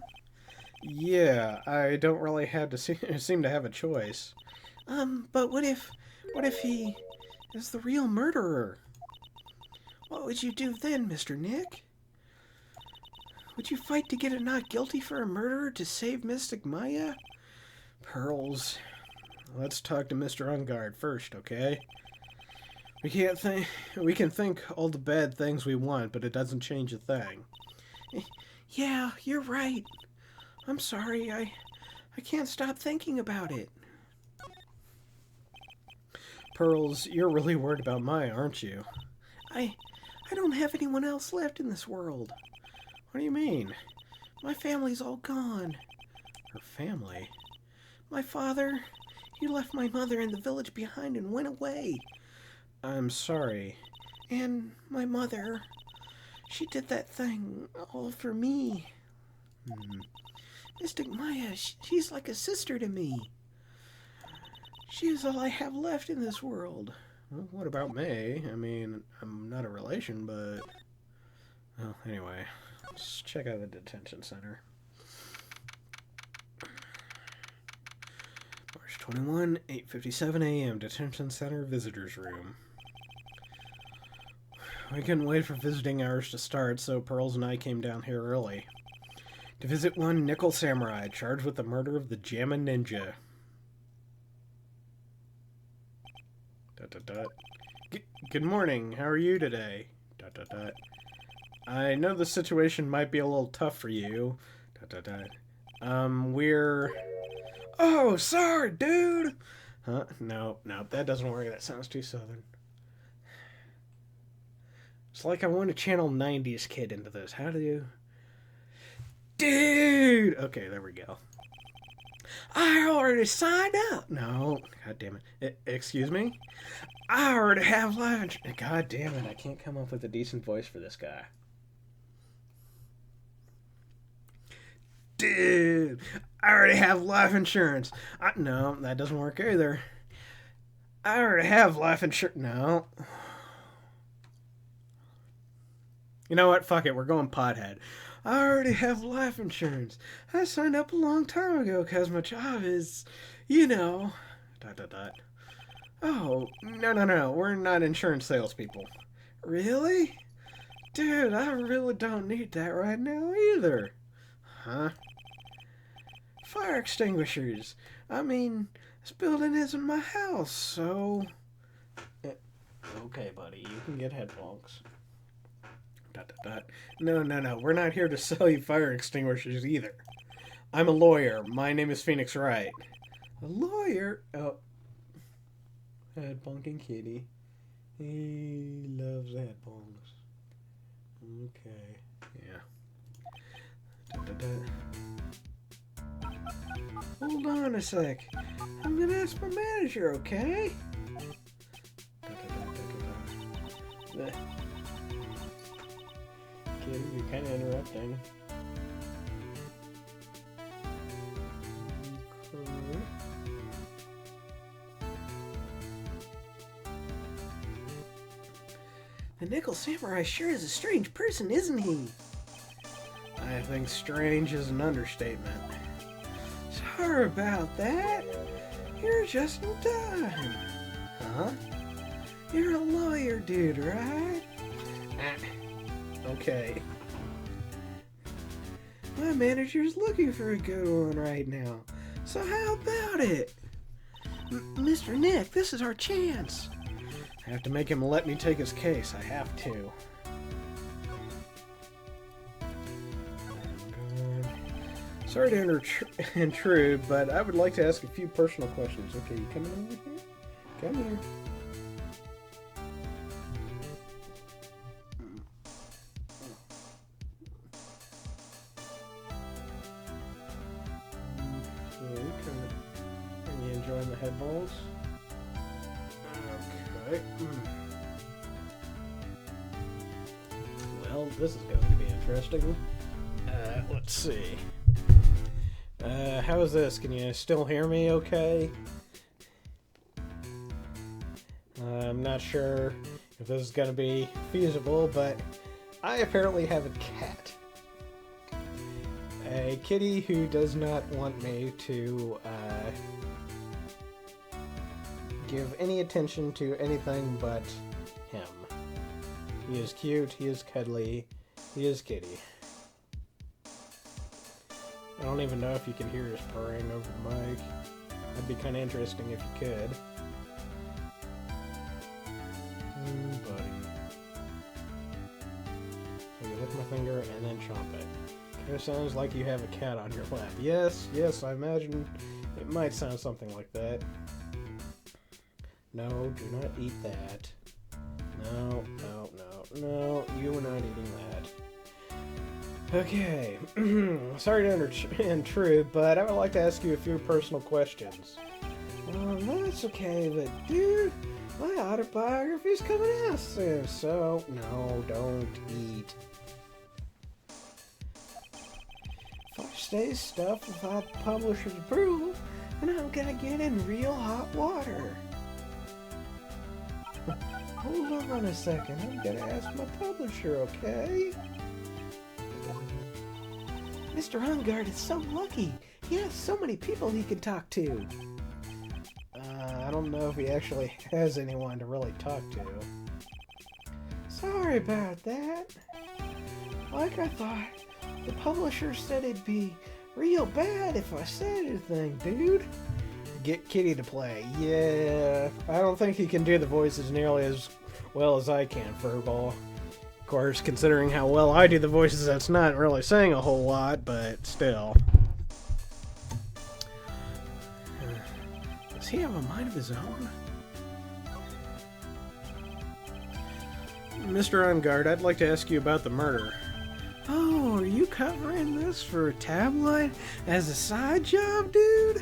Yeah, I don't really have to seem to have a choice. But what if he is the real murderer? What would you do then, Mr. Nick? Would you fight to get a not guilty for a murderer to save Mystic Maya? Pearls, let's talk to Mr. Ungard first, okay? We can think all the bad things we want, but it doesn't change a thing. Yeah, you're right. I'm sorry. I can't stop thinking about it. Pearls, you're really worried about Maya, aren't you? I don't have anyone else left in this world. What do you mean? My family's all gone. Her family? My father, he left my mother in the village behind and went away. I'm sorry. And my mother, she did that thing all for me. Mystic Maya, she's like a sister to me. She is all I have left in this world. Well, what about me? I mean, I'm not a relation, but... Well, anyway, let's check out the detention center. March 21, 8:57 a.m. Detention Center Visitors Room. We couldn't wait for visiting hours to start, so Pearls and I came down here early to visit one Nickel Samurai charged with the murder of the Jamma Ninja. Good morning. How are you today? I know the situation might be a little tough for you. We're... Oh, sorry, dude! Huh? No, that doesn't work. That sounds too southern. It's like I want to channel 90s kid into this. How do you... Dude! Okay, there we go. I already signed up. No, god damn it. Excuse me? I already have life insurance. God damn it, I can't come up with a decent voice for this guy. Dude, I already have life insurance. No, that doesn't work either. I already have life insurance. No. You know what? Fuck it. We're going pothead. I already have life insurance. I signed up a long time ago because my job is, you know... ... Oh, no. We're not insurance salespeople. Really? Dude, I really don't need that right now either. Huh? Fire extinguishers. I mean, this building isn't my house, so... Okay, buddy. You can get headphones. No. We're not here to sell you fire extinguishers either. I'm a lawyer. My name is Phoenix Wright. A lawyer? Oh. Head bonking kitty. He loves head bongs. Okay. Yeah. Hold on a sec. I'm gonna ask my manager, okay? You're kind of interrupting. Okay. The Nickel Samurai sure is a strange person, isn't he? I think strange is an understatement. Sorry about that. You're just in time. Huh? You're a lawyer dude, right? Okay. My manager's looking for a good one right now. So how about it? Mr. Nick, this is our chance. I have to make him let me take his case. I have to. Sorry to intrude, but I would like to ask a few personal questions. Okay, you coming over here? Come here. enjoying the head molds? Okay. Well, this is going to be interesting. Let's see. How is this? Can you still hear me okay? I'm not sure if this is going to be feasible, but I apparently have a cat. A kitty who does not want me to give any attention to anything but him. He is cute, he is cuddly, he is kitty. I don't even know if you can hear his purring over the mic. That'd be kind of interesting if you could. Buddy. So you lick my finger and then chomp it. Kind of sounds like you have a cat on your lap. Yes, I imagine it might sound something like that. No, do not eat that. No, you are not eating that. Okay, sorry to intrude, but I would like to ask you a few personal questions. That's okay, but dude, my autobiography's coming out soon, so no, don't eat. If I say stuff without the publisher's approval, then I'm gonna get in real hot water. Hold on a second, I'm gonna ask my publisher, okay? Mr. Hungard is so lucky. He has so many people he can talk to. I don't know if he actually has anyone to really talk to. Sorry about that. Like I thought, the publisher said it'd be real bad if I said anything, dude. Get Kitty to play. Yeah, I don't think he can do the voices nearly as well as I can, Furball. Of course, considering how well I do the voices, that's not really saying a whole lot, but still. Does he have a mind of his own? Mr. Ungard, I'd like to ask you about the murder. Oh, are you covering this for a tabloid as a side job, dude?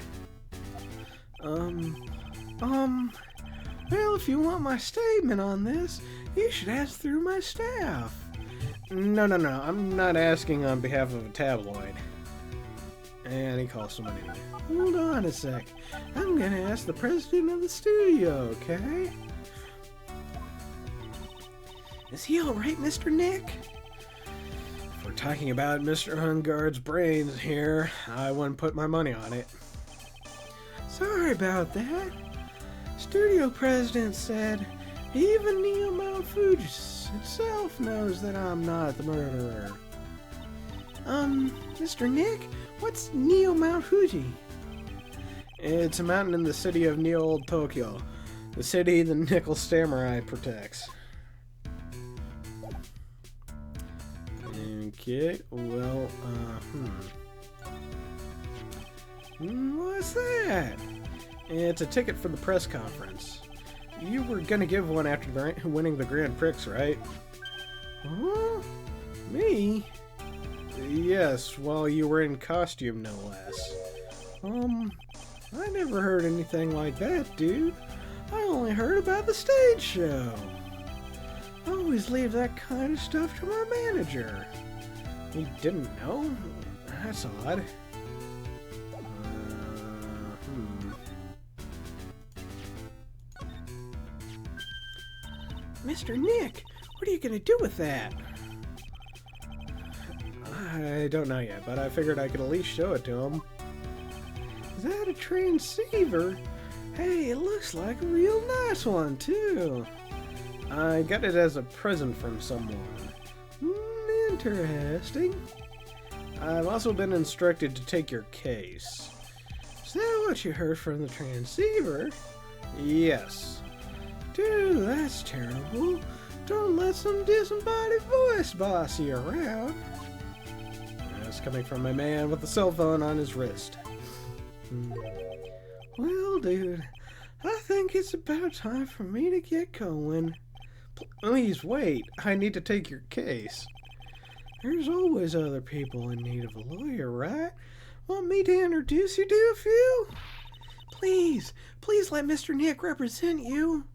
Well, if you want my statement on this, you should ask through my staff. No, I'm not asking on behalf of a tabloid. And he calls somebody. Hold on a sec. I'm gonna ask the president of the studio, okay? Is he alright, Mr. Nick? If we're talking about Mr. Hungard's brains here, I wouldn't put my money on it. Sorry about that. Studio president said even Neo Mount Fuji itself knows that I'm not the murderer. Mr. Nick, what's Neo Mount Fuji? It's a mountain in the city of Neo Old Tokyo, the city the Nickel Samurai protects. Okay, well, What's that? It's a ticket for the press conference. You were gonna give one after winning the Grand Prix, right? Huh? Me? Yes, while you were in costume, no less. I never heard anything like that, dude. I only heard about the stage show. I always leave that kind of stuff to my manager. You didn't know? That's odd. Mr. Nick, what are you gonna do with that? I don't know yet, but I figured I could at least show it to him. Is that a transceiver? Hey, it looks like a real nice one, too. I got it as a present from someone. Interesting. I've also been instructed to take your case. Is that what you heard from the transceiver? Yes. Dude, that's terrible. Don't let some disembodied voice boss you around. That's coming from a man with a cell phone on his wrist. Well, dude, I think it's about time for me to get going. Please wait, I need to take your case. There's always other people in need of a lawyer, right? Want me to introduce you to a few? Please, please let Mr. Nick represent you.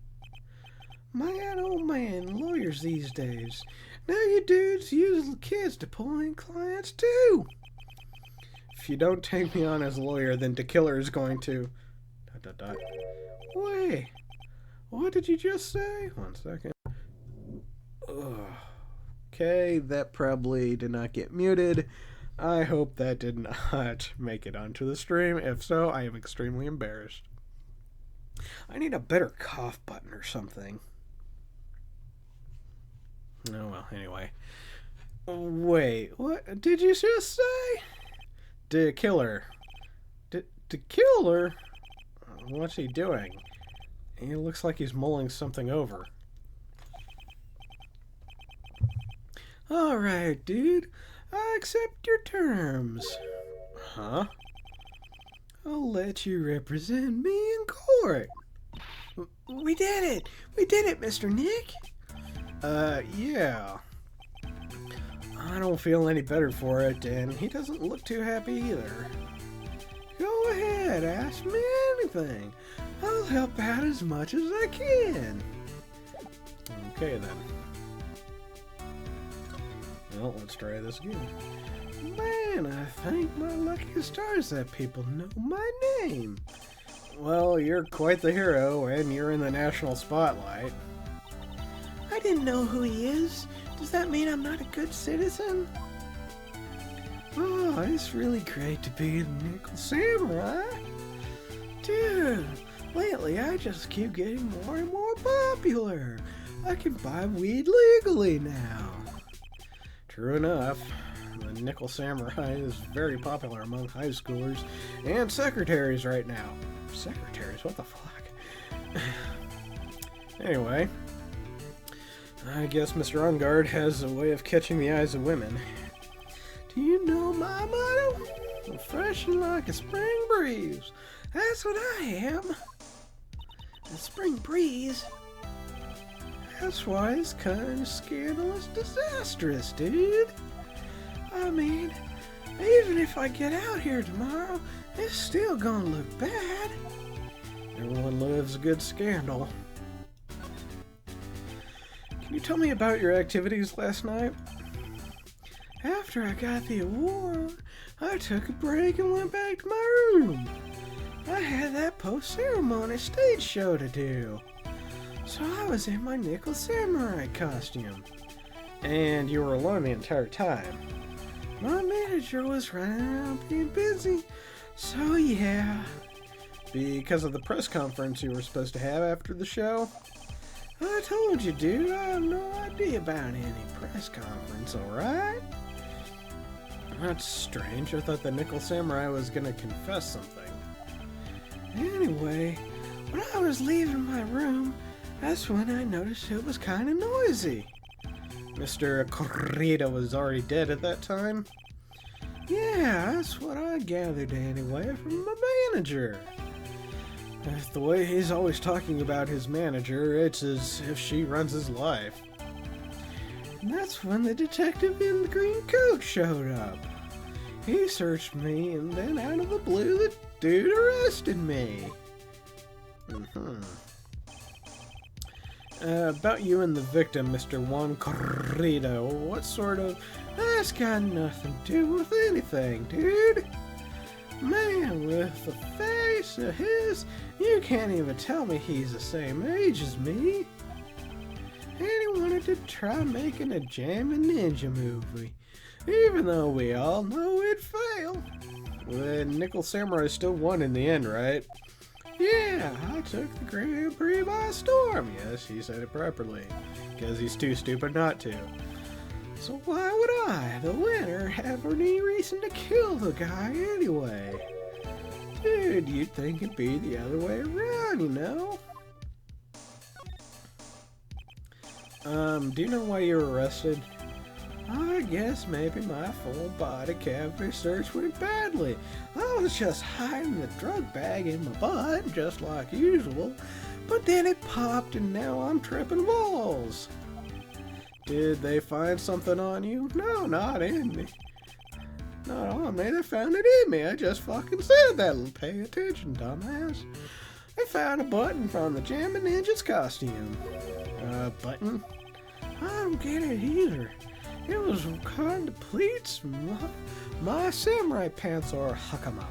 Man, oh man, lawyers these days. Now you dudes use kids to pull in clients too. If you don't take me on as a lawyer, then the killer is going to... ... Wait, what did you just say? 1 second. Ugh. Okay, that probably did not get muted. I hope that did not make it onto the stream. If so, I am extremely embarrassed. I need a better cough button or something. Oh, well, anyway. Wait, what did you just say? The killer. The killer? What's he doing? He looks like he's mulling something over. Alright, dude. I accept your terms. Huh? I'll let you represent me in court. We did it! We did it, Mr. Nick! Yeah. I don't feel any better for it, and he doesn't look too happy either. Go ahead, ask me anything. I'll help out as much as I can. Okay, then. Well, let's try this again. Man, I thank my lucky stars that people know my name. Well, you're quite the hero, and you're in the national spotlight. I didn't know who he is. Does that mean I'm not a good citizen? Oh, it's really great to be the Nickel Samurai. Dude, lately I just keep getting more and more popular. I can buy weed legally now. True enough. The Nickel Samurai is very popular among high schoolers and secretaries right now. Secretaries? What the fuck? Anyway, I guess Mr. Ungard has a way of catching the eyes of women. Do you know my motto? Refreshing like a spring breeze. That's what I am. A spring breeze? That's why it's kind of scandalous, disastrous, dude. I mean, even if I get out here tomorrow, it's still gonna look bad. Everyone loves a good scandal. Can you tell me about your activities last night? After I got the award, I took a break and went back to my room. I had that post-ceremony stage show to do. So I was in my Nickel Samurai costume. And you were alone the entire time. My manager was running around being busy, so yeah. Because of the press conference you were supposed to have after the show? I told you, dude, I have no idea about any press conference, alright? That's strange. I thought the Nickel Samurai was gonna confess something. Anyway, when I was leaving my room, that's when I noticed it was kind of noisy. Mr. Corrida was already dead at that time? Yeah, that's what I gathered anyway from my manager. The way he's always talking about his manager, it's as if she runs his life. And that's when the detective in the green coat showed up. He searched me, and then out of the blue, the dude arrested me. About you and the victim, Mr. Juan Corrida, what sort of... That's got nothing to do with anything, dude. Man, with the face of his, you can't even tell me he's the same age as me. And he wanted to try making a Jammin' Ninja movie, even though we all know it'd fail. The Nickel Samurai still won in the end, right? Yeah, I took the Grand Prix by storm. Yes, he said it properly, because he's too stupid not to. So why would I, the winner, have any reason to kill the guy anyway? Dude, you'd think it'd be the other way around, you know? Do you know why you were arrested? I guess maybe my full body cavity search went badly. I was just hiding the drug bag in my butt, just like usual, but then it popped and now I'm tripping balls. Did they find something on you? No, not in me. Not on me, they found it in me. I just fucking said that. Pay attention, dumbass. They found a button from the Jammin' Ninja's costume. Button? I don't get it either. It was kind of pleats. My samurai pants are hakama.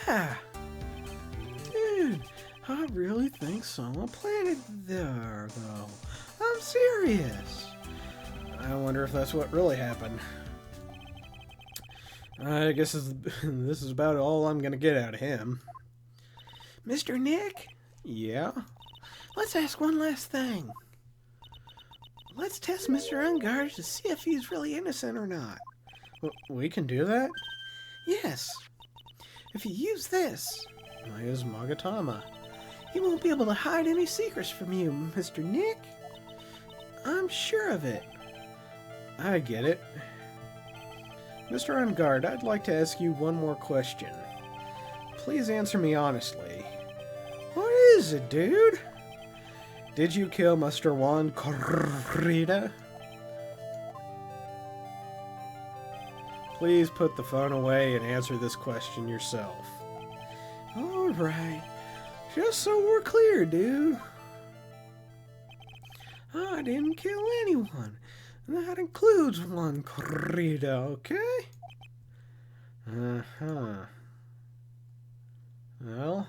Ah! Dude, I really think someone planted there, though. I'm serious. I wonder if that's what really happened. I guess this is about all I'm gonna get out of him. Mr. Nick? Yeah? Let's ask one last thing. Let's test Mr. Ungard to see if he's really innocent or not. We can do that? Yes. If you use this, I use Magatama. he won't be able to hide any secrets from you, Mr. Nick. I'm sure of it. I get it. Mr. Ungard, I'd like to ask you one more question. Please answer me honestly. What is it, dude? Did you kill Mr. Juan Corrida? Please put the phone away and answer this question yourself. Alright. Just so we're clear, dude. I didn't kill anyone. That includes Juan Corrida, okay? Uh-huh. Well,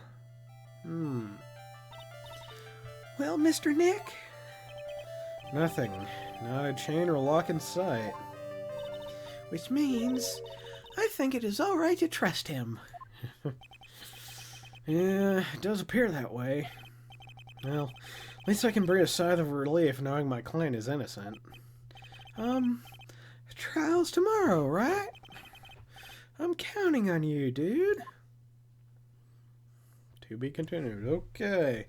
Well, Mr. Nick? Nothing. Not a chain or lock in sight. Which means I think it is all right to trust him. Yeah, it does appear that way. Well, at least I can breathe a sigh of relief knowing my client is innocent. Trial's tomorrow, right? I'm counting on you, dude. To be continued. Okay.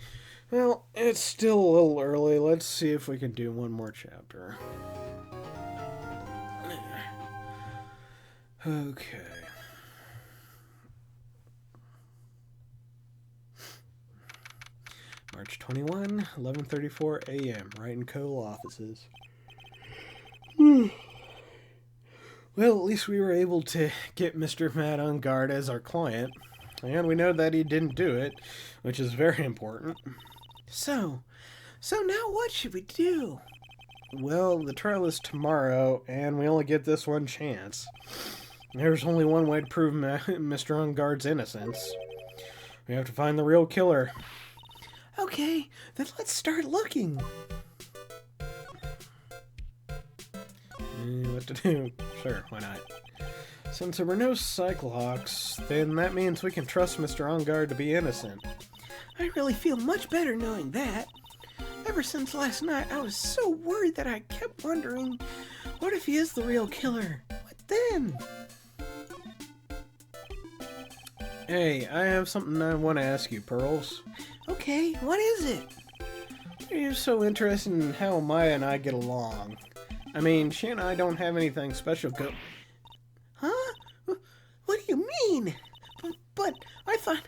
Well, it's still a little early. Let's see if we can do one more chapter. Okay. March 21, 11:34 a.m. Wright & Co. offices. Well, at least we were able to get Mr. Matt on guard as our client. And we know that he didn't do it, which is very important. So now what should we do? Well, the trial is tomorrow, and we only get this one chance. There's only one way to prove Mr. Ungard's innocence. We have to find the real killer. Okay, then let's start looking. What to do? Sure, why not? Since there were no Cyclohawks, then that means we can trust Mr. Ungard to be innocent. I really feel much better knowing that. Ever since last night, I was so worried that I kept wondering, what if he is the real killer? What then? Hey, I have something I want to ask you, Pearls. Okay, what is it? You're so interested in how Maya and I get along. I mean, she and I don't have anything special Huh? What do you mean? But I thought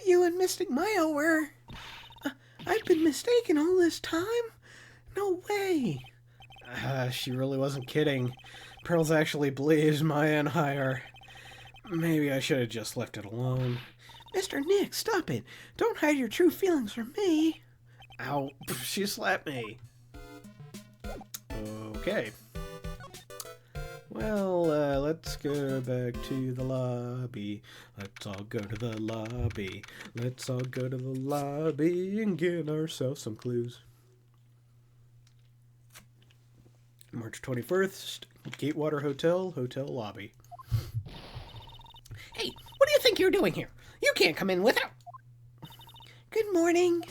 you and Mystic Maya were... I've been mistaken all this time? No way. She really wasn't kidding. Pearls actually believes Maya and I are... Maybe I should have just left it alone. Mr. Nick, stop it. Don't hide your true feelings from me. Ow, she slapped me. Okay. Well, let's go back to the lobby. Let's all go to the lobby. Let's all go to the lobby and get ourselves some clues. March 21st, Gatewater Hotel lobby. Hey, what do you think you're doing here? You can't come in without... Good morning.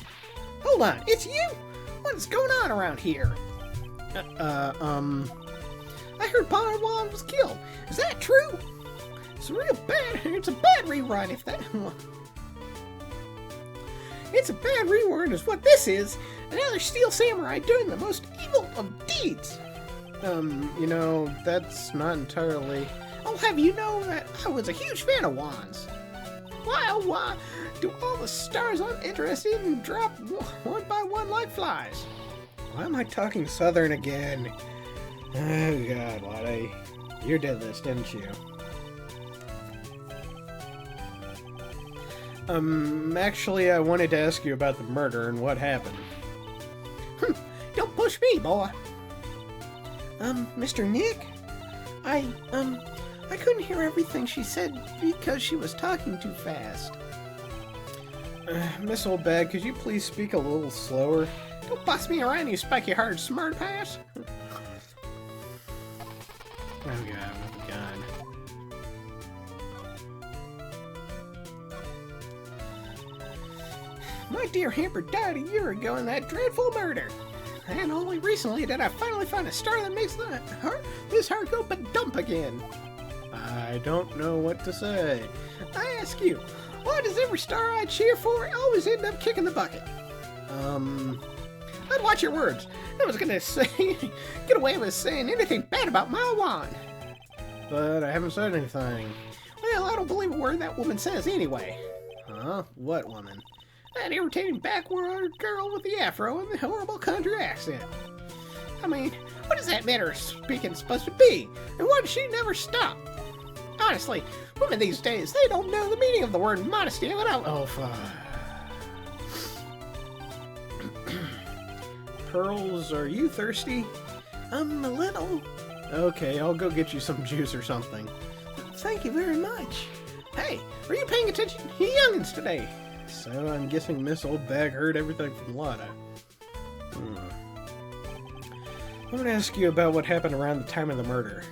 Hold on, It's you? What's going on around here? I heard Padawan was killed. Is that true? It's a bad rerun if that... It's a bad rerun is what this is. Another Steel Samurai doing the most evil of deeds. That's not entirely... I'll have you know that I was a huge fan of Wan's. Why do all the stars I'm interested in drop one by one like flies? Why am I talking Southern again? Oh God, Lottie. You did this, didn't you? Actually, I wanted to ask you about the murder and what happened. Don't push me, boy. Mr. Nick? I couldn't hear everything she said because she was talking too fast. Miss Oldbag, could you please speak a little slower? Don't boss me around, you spiky hard smart ass. Oh God, oh God. My dear hamper died a year ago in that dreadful murder. And only recently did I finally find a star that makes this heart go ba-dump again. I don't know what to say. I ask you, why does every star I cheer for always end up kicking the bucket? I'd watch your words. I was gonna say, get away with saying anything bad about my wand. But I haven't said anything. Well, I don't believe a word that woman says anyway. Huh? What woman? That irritating backward girl with the afro and the horrible country accent. I mean, what is that manner of speaking supposed to be? And why does she never stop? Honestly, women these days, they don't know the meaning of the word modesty without... Oh, fuck. Pearls, are you thirsty? A little. Okay, I'll go get you some juice or something. Thank you very much. Hey, are you paying attention to youngins today? So I'm guessing Miss Oldbag heard everything from Lotta. I'm gonna ask you about what happened around the time of the murder.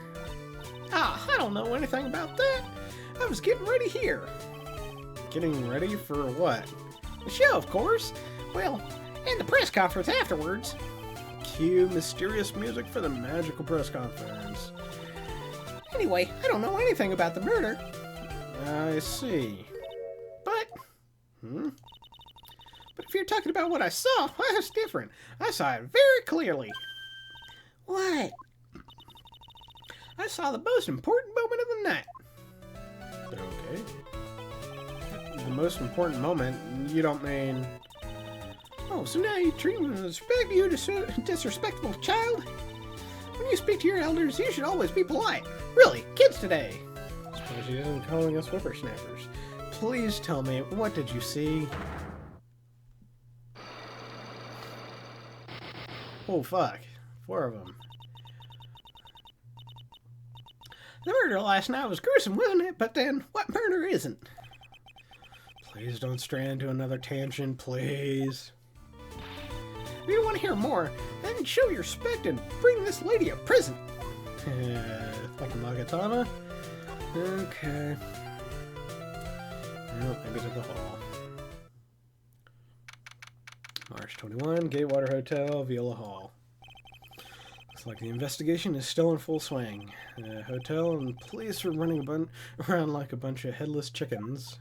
Ah, I don't know anything about that. I was getting ready here. Getting ready for what? The show, of course. Well, and the press conference afterwards. Cue mysterious music for the magical press conference. Anyway, I don't know anything about the murder. I see. But But if you're talking about what I saw, that's different. I saw it very clearly. What? I saw the most important moment of the night. Okay. The most important moment? You don't mean... Oh, so now you treat me with respect, you disrespectful child? When you speak to your elders, you should always be polite. Really, kids today. Suppose she isn't calling us whippersnappers. Please tell me, what did you see? Oh, fuck. 4 of them. The murder last night was gruesome, wasn't it? But then, what murder isn't? Please don't stray into another tangent, please. If you want to hear more, then show your respect and bring this lady a present. Like a Magatama? Okay. Well, maybe to the hall. March 21, Gatewater Hotel, Viola Hall. Looks like the investigation is still in full swing. Hotel and police are running around like a bunch of headless chickens.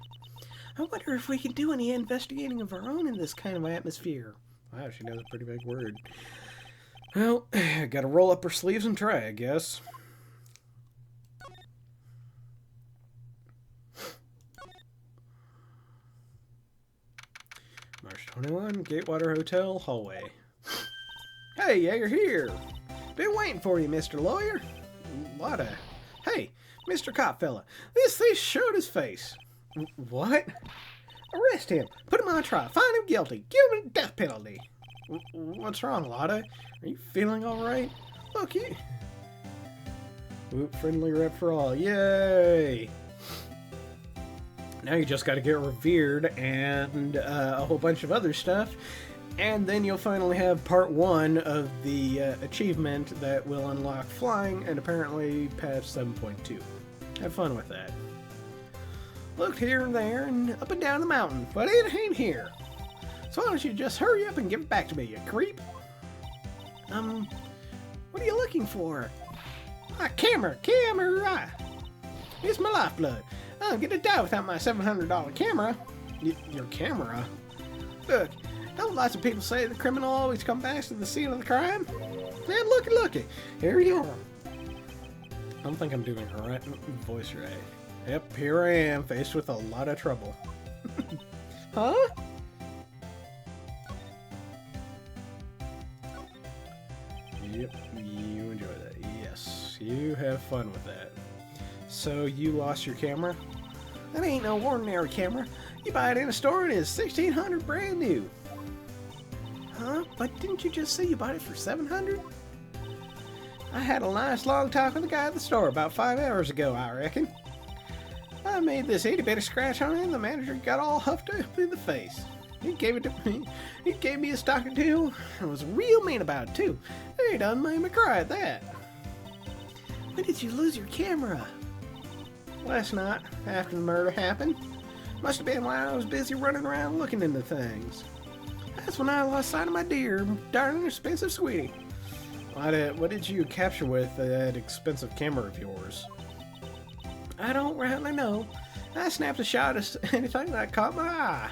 I wonder if we can do any investigating of our own in this kind of atmosphere. Wow, she knows a pretty big word. Well, gotta roll up her sleeves and try, I guess. March 21, Gatewater Hotel, hallway. Hey, yeah, you're here. Been waiting for you, Mr. Lawyer. Lotta. Hey, Mr. Cop fella, this thief showed his face. What? Arrest him. Put him on trial. Find him guilty. Give him a death penalty. What's wrong, Lotta? Are you feeling alright? Look, you... Whoop, friendly rep for all. Yay! Now you just gotta get revered and a whole bunch of other stuff. And then you'll finally have part 1 of the achievement that will unlock flying and apparently past 7.2. Have fun with that. Looked here and there and up and down the mountain, but it ain't here. So why don't you just hurry up and give it back to me, you creep? What are you looking for? A camera! It's my lifeblood. I'm gonna die without my $700 camera. Your camera? Look, don't lots of people say the criminal always comes back to the scene of the crime? And looky, here you are. I don't think I'm doing her right voice right. Yep, here I am, faced with a lot of trouble. Huh? Yep, you enjoy that. You have fun with that. So you lost your camera? That ain't no ordinary camera. You buy it in a store and it's $1,600 brand new. Huh? But didn't you just say you bought it for $700? I had a nice long talk with the guy at the store about 5 hours ago, I reckon. I made this itty bitty scratch on it and the manager got all huffed up in the face. He gave it to me. He gave me a stocking too and was real mean about it too. He done made me cry at that. When did you lose your camera? Last night, after the murder happened. Must have been while I was busy running around looking into things. That's when I lost sight of my dear, darling, expensive sweetie. What did you capture with that expensive camera of yours? I don't rightly know. I snapped a shot at anything that caught my eye.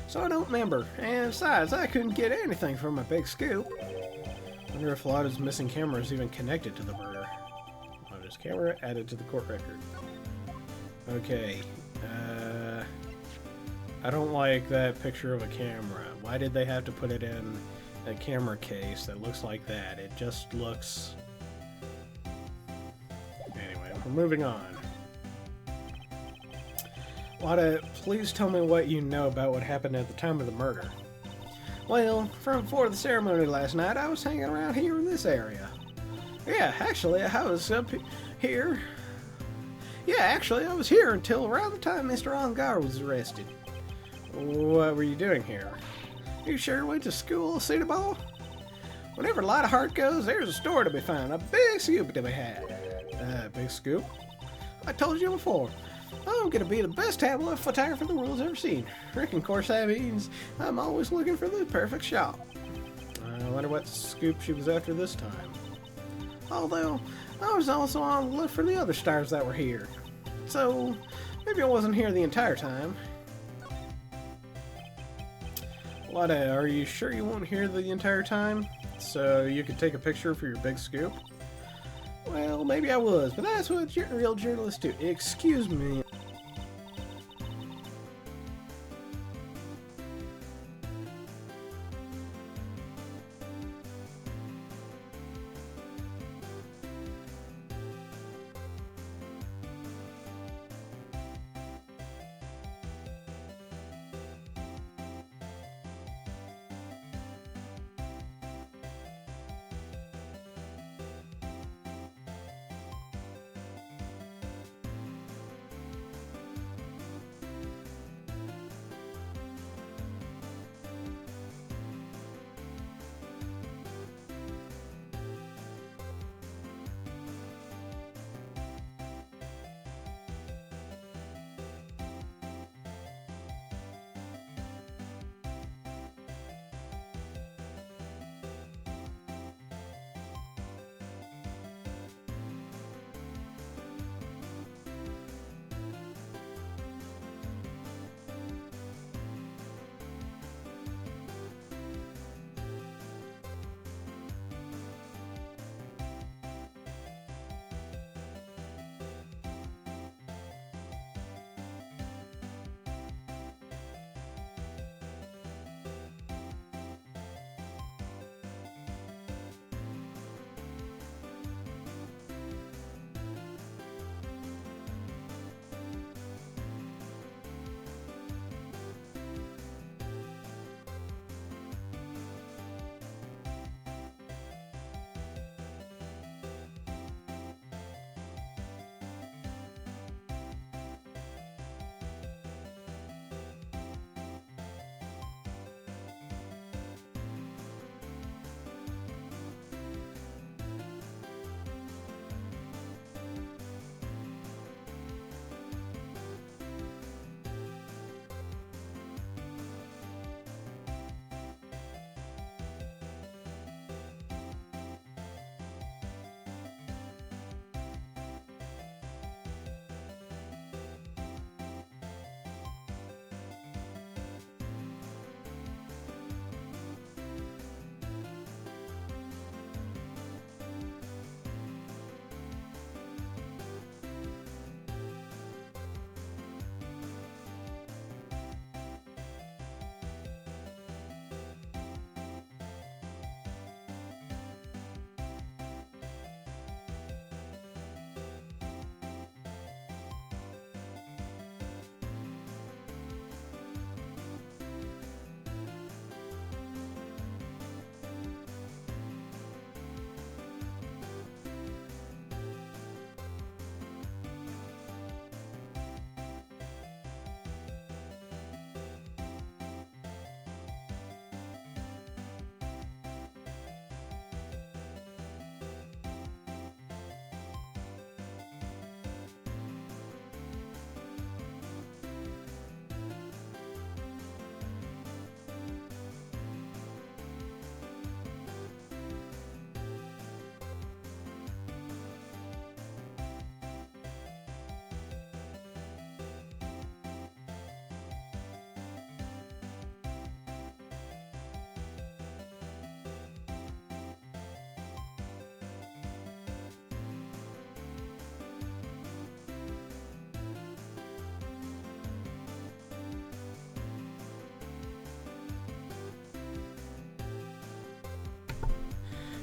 So I don't remember. And besides, I couldn't get anything from my big scoop. I wonder if Lotta's missing camera is even connected to the murder. Lotta's camera added to the court record. Okay. I don't like that picture of a camera. Why did they have to put it in a camera case that looks like that? It just looks... Anyway, we're moving on. Lotta, please tell me what you know about what happened at the time of the murder. Well, from before the ceremony last night, I was hanging around here in this area. Yeah, actually, I was up here. Yeah, actually, I was here until around the time Mr. Ongar was arrested. What were you doing here? You sure went to school, Cedar Ball? Whenever Light of Heart goes, there's a store to be found, a big scoop to be had. Big scoop? I told you before. I'm gonna be the best tabloid photographer the world's ever seen. Reckon, of course, that means I'm always looking for the perfect shot. I wonder what scoop she was after this time. Although, I was also on the look for the other stars that were here. So, maybe I wasn't here the entire time. Lotta, are you sure you weren't here the entire time? So you could take a picture for your big scoop? Well, maybe I was, but that's what real journalists do. Excuse me.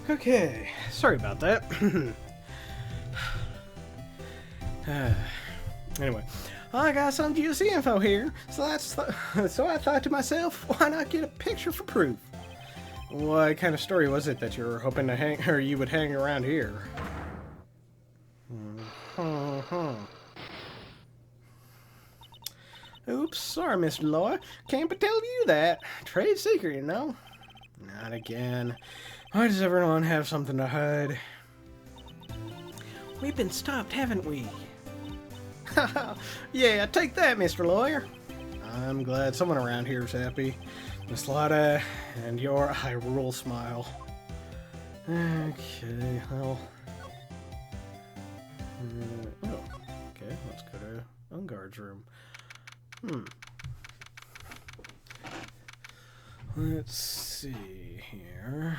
Okay, sorry about that. Anyway, I got some juicy info here, so I thought to myself, why not get a picture for proof? What kind of story was it that you were hoping to hang, or you would hang around here? Oops, sorry, Mr. Lawyer. Can't tell you that. Trade secret, you know. Not again. Why does everyone have something to hide? We've been stopped, haven't we? Yeah, take that, Mr. Lawyer. I'm glad someone around here is happy. Miss Lotta and your I rule smile. Okay, well. Okay, let's go to Ungard's room. Let's see here.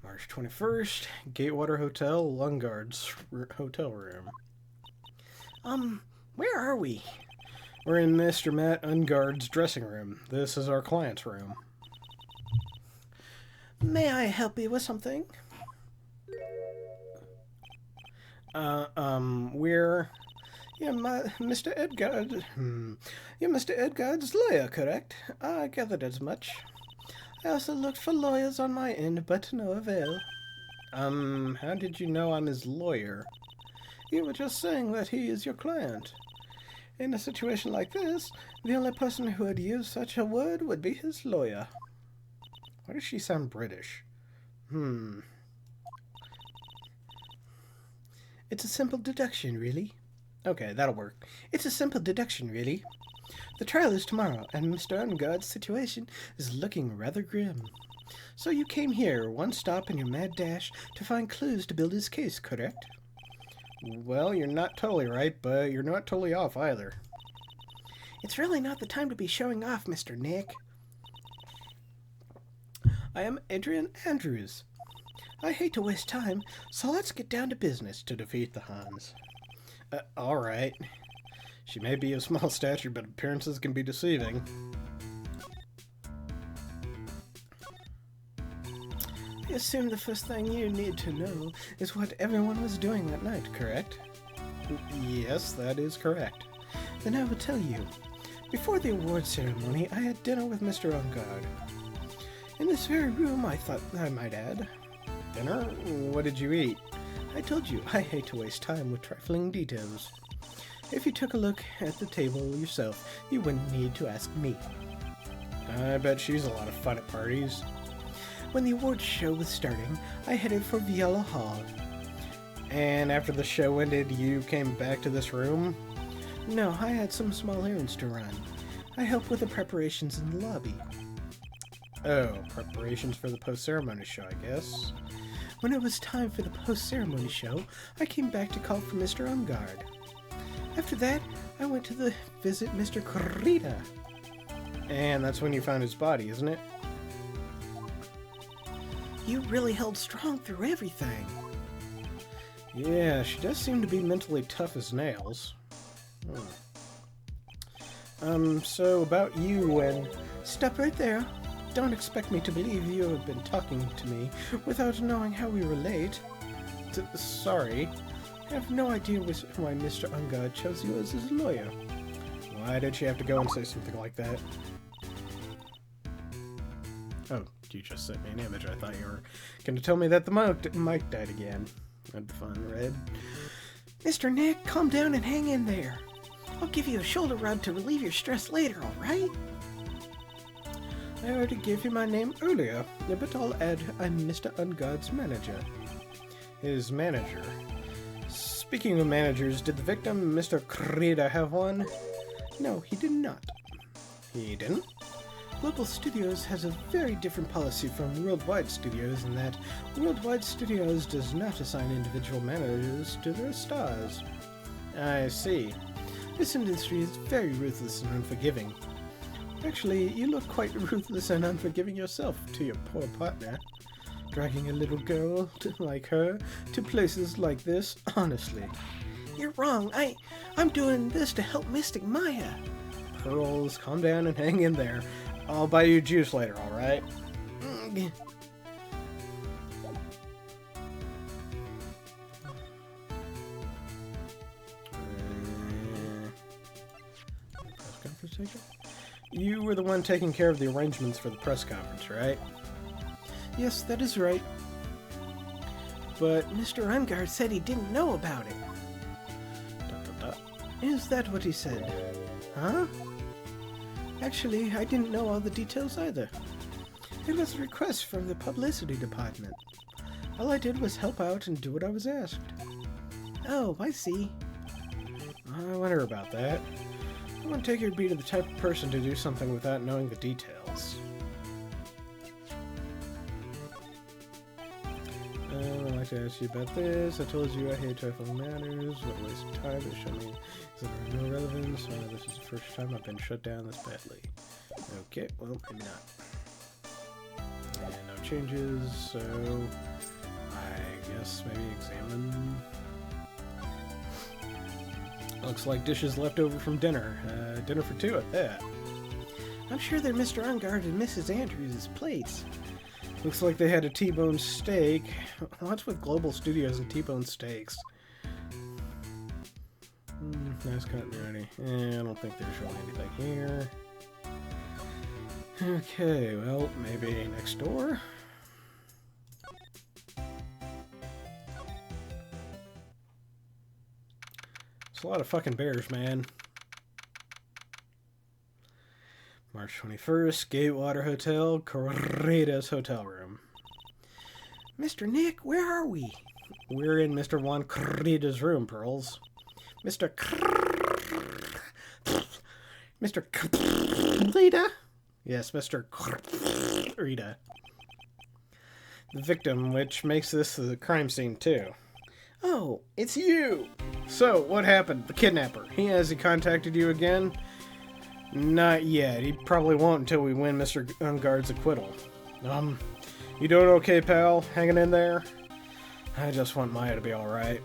March 21st, Gatewater Hotel, Lungard's hotel room. Where are we? We're in Mr. Matt Ungard's dressing room. This is our client's room. May I help you with something? We're... Mr. Edgard... You're Mr. Edgard's lawyer, correct? I gathered as much. I also looked for lawyers on my end, but to no avail. How did you know I'm his lawyer? You were just saying that he is your client. In a situation like this, the only person who would use such a word would be his lawyer. Why does she sound British? It's a simple deduction, really. Okay, that'll work. It's a simple deduction, really. The trial is tomorrow, and Mr. Ungard's situation is looking rather grim. So you came here, one stop in your mad dash, to find clues to build his case, correct? Well, you're not totally right, but you're not totally off either. It's really not the time to be showing off, Mr. Nick. I am Adrian Andrews. I hate to waste time, so let's get down to business to defeat the Hans. Alright. She may be of small stature, but appearances can be deceiving. I assume the first thing you need to know is what everyone was doing that night, correct? Yes, that is correct. Then I will tell you. Before the award ceremony, I had dinner with Mr. Ungard. In this very room, I thought I might add. Dinner? What did you eat? I told you, I hate to waste time with trifling details. If you took a look at the table yourself, you wouldn't need to ask me. I bet she's a lot of fun at parties. When the awards show was starting, I headed for Viola Hall. And after the show ended, you came back to this room? No, I had some small errands to run. I helped with the preparations in the lobby. Oh, preparations for the post-ceremony show, I guess. When it was time for the post-ceremony show, I came back to call for Mr. Ungard. After that, I went to visit Mr. Krita. And that's when you found his body, isn't it? You really held strong through everything. Yeah, she does seem to be mentally tough as nails. So about you and... Stop right there. Don't expect me to believe you have been talking to me without knowing how we relate. Sorry. I have no idea why Mr. Ungard chose you as his lawyer. Why did she have to go and say something like that? Oh, you just sent me an image. I thought you were going to tell me that the mic died again. That'd be fun, Red. Mr. Nick, calm down and hang in there. I'll give you a shoulder rub to relieve your stress later, alright? I already gave you my name earlier, but I'll add I'm Mr. Ungard's manager. His manager? Speaking of managers, did the victim, Mr. Krita, have one? No, he did not. He didn't? Global Studios has a very different policy from Worldwide Studios in that Worldwide Studios does not assign individual managers to their stars. I see. This industry is very ruthless and unforgiving. Actually, you look quite ruthless and unforgiving yourself to your poor partner. Dragging a little girl like her to places like this, honestly. You're wrong. I'm doing this to help Mystic Maya. Pearls, calm down and hang in there. I'll buy you juice later, alright? caretaker? You were the one taking care of the arrangements for the press conference, right? Yes, that is right. But Mr. Ungard said he didn't know about it. Is that what he said? Huh? Actually, I didn't know all the details either. It was a request from the publicity department. All I did was help out and do what I was asked. Oh, I see. I wonder about that. I wouldn't take your beat of the type of person to do something without knowing the details. I'd like to ask you about this. I told you I hate trifling matters. What a waste of time. They show me that there are no relevance. This is the first time I've been shut down this badly. Okay, well, maybe not. And no changes, so I guess maybe examine. Looks like dishes left over from dinner. Dinner for two at that. I'm sure they're Mr. Ungard and Mrs. Andrews' plates. Looks like they had a T-bone steak. What's with Global Studios and T-bone steaks? Nice continuity. I don't think they're showing anything here. Okay, well, maybe next door? It's a lot of fucking bears, man. March 21st, Gatewater Hotel, Correda's hotel room. Mr. Nick, where are we? We're in Mr. Juan Correda's room, Pearls. Mr. Correda? Yes, Mr. Correda. The victim, which makes this the crime scene, too. Oh, it's you! So, what happened? The kidnapper. Has he contacted you again? Not yet. He probably won't until we win Mr. Ungard's acquittal. You doing okay, pal? Hanging in there? I just want Maya to be alright.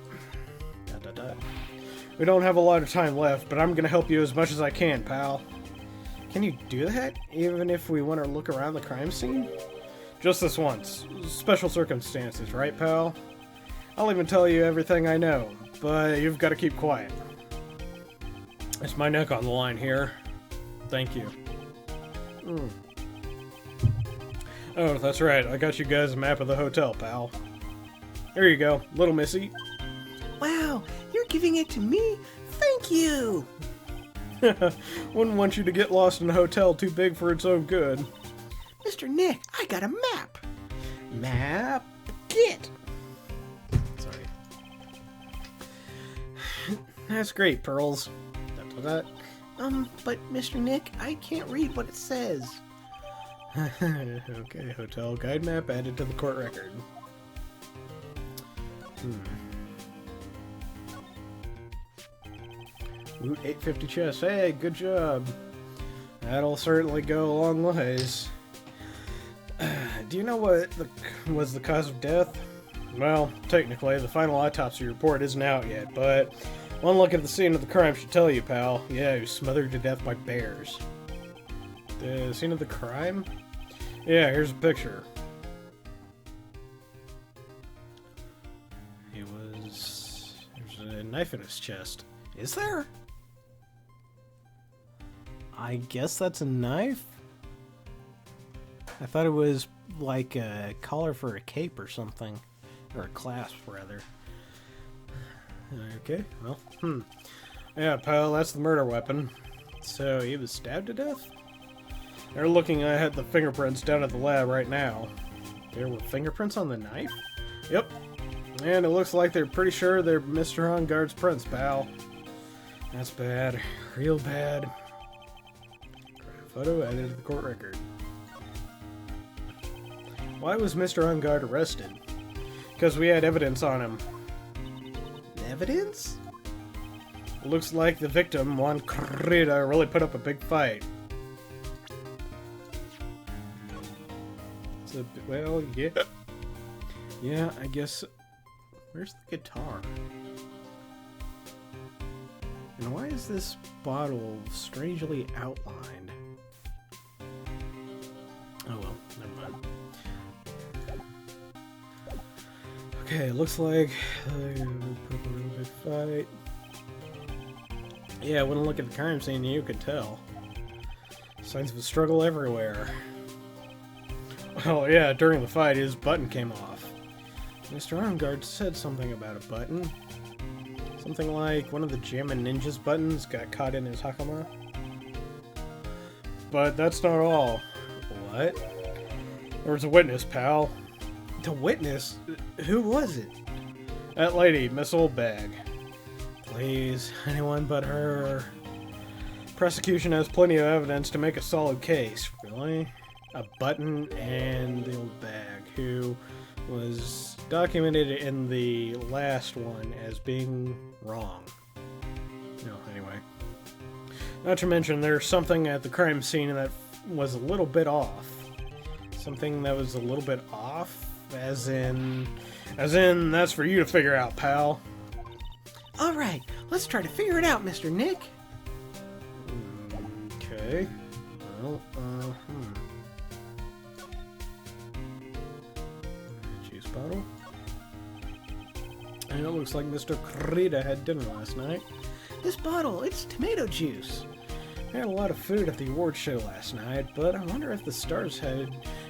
We don't have a lot of time left, but I'm gonna help you as much as I can, pal. Can you do that? Even if we want to look around the crime scene? Just this once. Special circumstances, right, pal? I'll even tell you everything I know, but you've got to keep quiet. It's my neck on the line here. Thank you. Oh, that's right. I got you guys a map of the hotel, pal. Here you go, little missy. Wow, you're giving it to me? Thank you! Wouldn't want you to get lost in a hotel too big for its own good. Mr. Nick, I got a map! Map? Get! Sorry. That's great, Pearls. But Mr. Nick, I can't read what it says. Okay, hotel guide map added to the court record. Route 850 chest. Hey, good job. That'll certainly go a long ways. Do you know what was the cause of death? Well, technically, the final autopsy report isn't out yet, but one look at the scene of the crime should tell you, pal. Yeah, he was smothered to death by bears. The scene of the crime? Yeah, here's a picture. There's a knife in his chest. Is there? I guess that's a knife? I thought it was like a collar for a cape or something. Or a clasp, rather. Okay, well, Yeah, pal, that's the murder weapon. So, he was stabbed to death? They're looking at the fingerprints down at the lab right now. There were fingerprints on the knife? Yep. And it looks like they're pretty sure they're Mr. Ungard's prints, pal. That's bad. Real bad. Photo added to the court record. Why was Mr. Ungard arrested? Because we had evidence on him. Evidence? It looks like the victim, Juan Correda, really put up a big fight. Well, yeah. Yeah, I guess... Where's the guitar? And why is this bottle strangely outlined? Oh well, never mind. Okay, looks like they put up a real big fight. Yeah, when I look at the crime scene, you could tell. Signs of a struggle everywhere. Oh yeah, during the fight his button came off. Mr. Armguard said something about a button. Something like one of the Jammin' Ninja's buttons got caught in his hakama. But that's not all. What? There was a witness, pal. The witness? Who was it? That lady, Miss Oldbag. Please, anyone but her. Prosecution has plenty of evidence to make a solid case. Really? A button and the old bag, who was Documented in the last one as being wrong. no, anyway. Not to mention, there's something at the crime scene that was a little bit off. Something that was a little bit off, as in, that's for you to figure out, pal. All right, let's try to figure it out, Mr. Nick. Okay. Well, Juice bottle. And it looks like Mr. Krita had dinner last night. This bottle, it's tomato juice. I had a lot of food at the award show last night, but I wonder if the stars had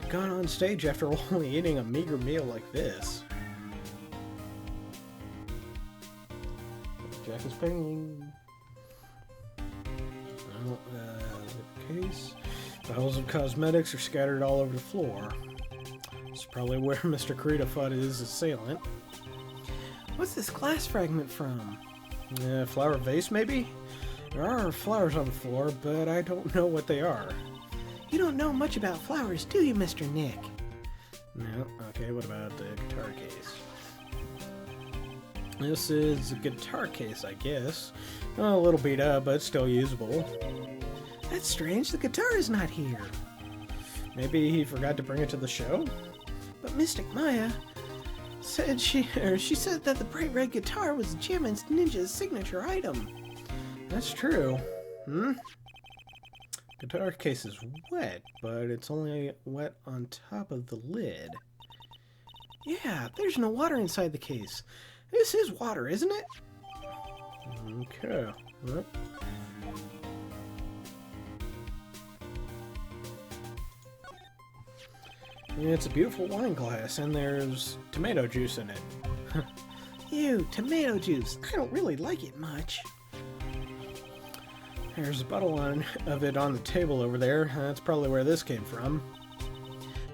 gone on stage after only eating a meager meal like this. Jack is pinging. Well, the case. Bottles of cosmetics are scattered all over the floor. It's probably where Mr. Krita fought his assailant. What's this glass fragment from? Flower vase, maybe? There are flowers on the floor, but I don't know what they are. You don't know much about flowers, do you, Mr. Nick? No. Okay, what about the guitar case? This is a guitar case, I guess. A little beat up, but still usable. That's strange. The guitar is not here. Maybe he forgot to bring it to the show? But Mystic Maya said she said that the bright red guitar was Jammin' Ninja's signature item. That's true. Guitar case is wet, but it's only wet on top of the lid. Yeah, there's no water inside the case. This is water, isn't it? Okay. What? It's a beautiful wine glass, and there's tomato juice in it. Ew, tomato juice. I don't really like it much. There's a bottle of it on the table over there. That's probably where this came from.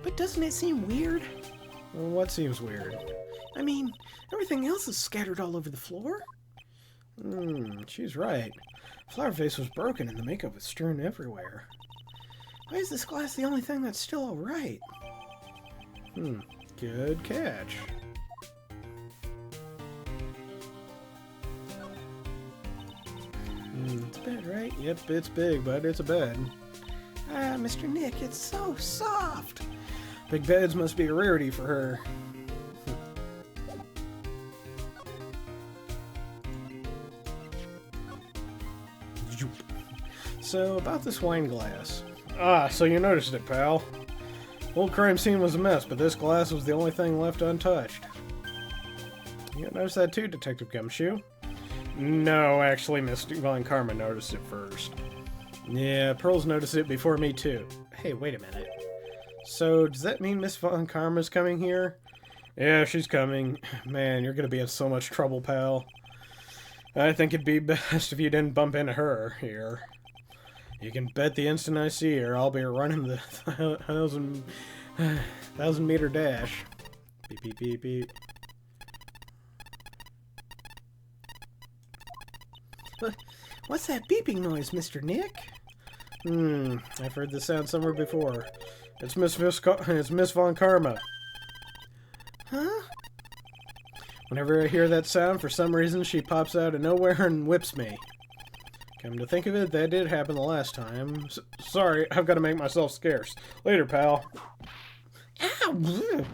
But doesn't it seem weird? Well, what seems weird? I mean, everything else is scattered all over the floor. She's right. Flower vase was broken and the makeup was strewn everywhere. Why is this glass the only thing that's still alright? Good catch. It's a bed, right? Yep, it's big, but it's a bed. Ah, Mr. Nick, it's so soft. Big beds must be a rarity for her. So, about this wine glass. So you noticed it, pal. Whole crime scene was a mess, but this glass was the only thing left untouched. You noticed that too, Detective Gumshoe? No, actually, Miss Von Karma noticed it first. Yeah, Pearl's noticed it before me too. Hey, wait a minute. So, does that mean Miss Von Karma's coming here? Yeah, she's coming. Man, you're gonna be in so much trouble, pal. I think it'd be best if you didn't bump into her here. You can bet the instant I see her, I'll be running the 1,000 meter dash. Beep, beep, beep, beep. What's that beeping noise, Mr. Nick? I've heard this sound somewhere before. It's Miss Von Karma. Huh? Whenever I hear that sound, for some reason, she pops out of nowhere and whips me. Come to think of it, that did happen the last time. Sorry, I've got to make myself scarce. Later, pal. Ow!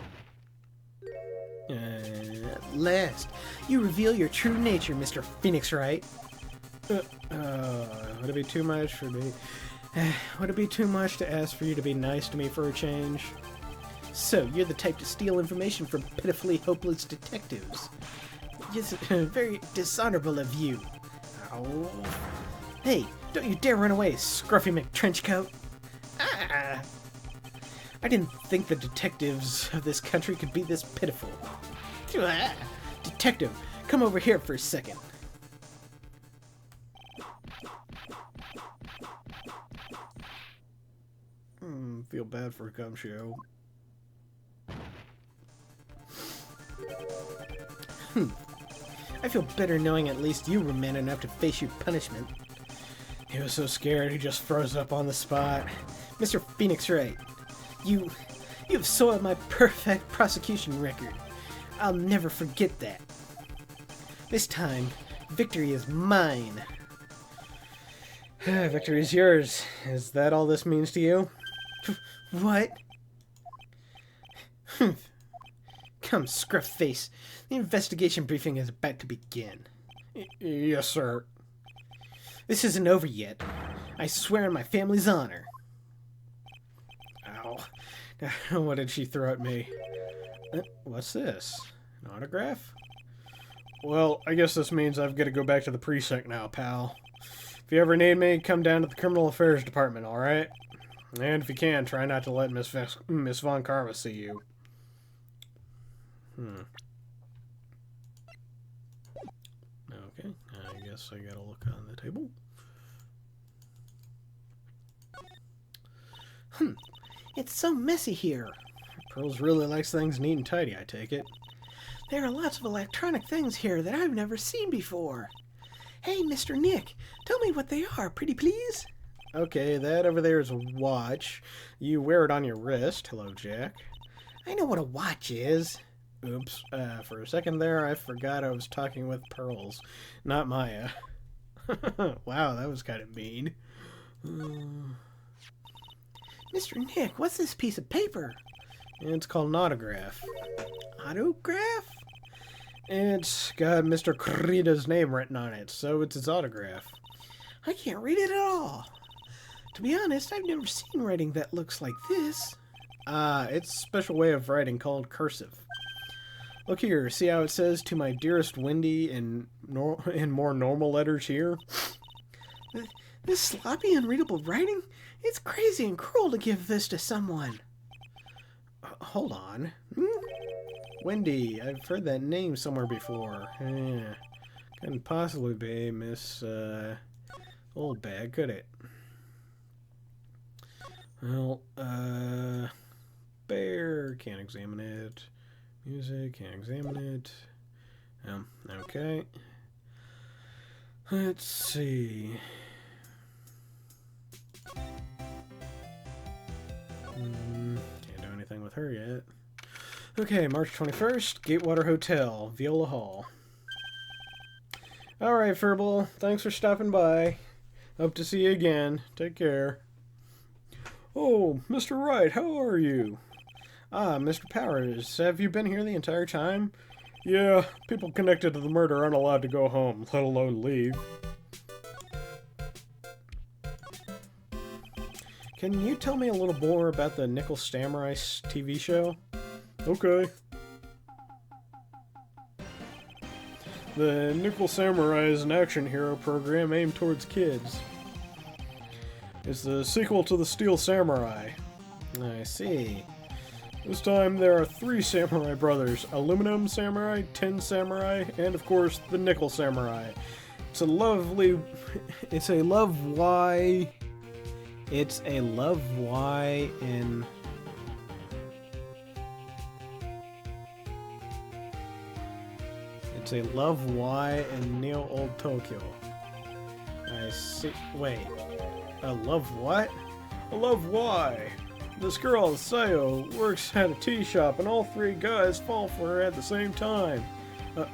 At last, you reveal your true nature, Mr. Phoenix Wright. Would it be too much for me? Would it be too much to ask for you to be nice to me for a change? So, you're the type to steal information from pitifully hopeless detectives. It's very dishonorable of you. Ow. Hey, don't you dare run away, Scruffy McTrenchcoat. I didn't think the detectives of this country could be this pitiful. Detective, come over here for a second. Feel bad for Gumshoe. I feel better knowing at least you were man enough to face your punishment. He was so scared he just froze up on the spot. Mr. Phoenix Wright, you've soiled my perfect prosecution record. I'll never forget that. This time, victory is mine. Victory is yours. Is that all this means to you? What? Come, scruff face. The investigation briefing is about to begin. Yes, sir. This isn't over yet. I swear on my family's honor. Ow. What did she throw at me? What's this? An autograph? Well, I guess this means I've got to go back to the precinct now, pal. If you ever need me, come down to the Criminal Affairs Department, alright? And if you can, try not to let Miss Von Karma see you. Okay, I guess I gotta look on the table. It's so messy here. Pearls really likes things neat and tidy, I take it. There are lots of electronic things here that I've never seen before. Hey, Mr. Nick, tell me what they are, pretty please. Okay, that over there is a watch. You wear it on your wrist. Hello, Jack. I know what a watch is. Oops. For a second there, I forgot I was talking with Pearls, not Maya. Wow, that was kind of mean. Mr. Nick, what's this piece of paper? It's called an autograph. Autograph? It's got Mr. Krita's name written on it, so it's his autograph. I can't read it at all. To be honest, I've never seen writing that looks like this. It's a special way of writing called cursive. Look here, see how it says "To my dearest Wendy" in more normal letters here? This sloppy, unreadable writing? It's crazy and cruel to give this to someone. Hold on. Wendy, I've heard that name somewhere before. Couldn't possibly be Miss, Oldbag, could it? Well, Bear, can't examine it. Music, can't examine it. Okay. Let's see. Can't do anything with her yet. Okay, March 21st, Gatewater Hotel, Viola Hall. Alright, Furball, thanks for stopping by. Hope to see you again. Take care. Oh, Mr. Wright, how are you? Ah, Mr. Powers, have you been here the entire time? Yeah, people connected to the murder aren't allowed to go home, let alone leave. Can you tell me a little more about the Nickel Samurai TV show? Okay. The Nickel Samurai is an action hero program aimed towards kids. It's the sequel to the Steel Samurai. I see. This time there are 3 samurai brothers: Aluminum Samurai, Tin Samurai, and of course the Nickel Samurai. It's a love why in It's a love why in Neo Old Tokyo. I see. Wait. A love what? A love why. This girl, Sayo, works at a tea shop and all 3 guys fall for her at the same time.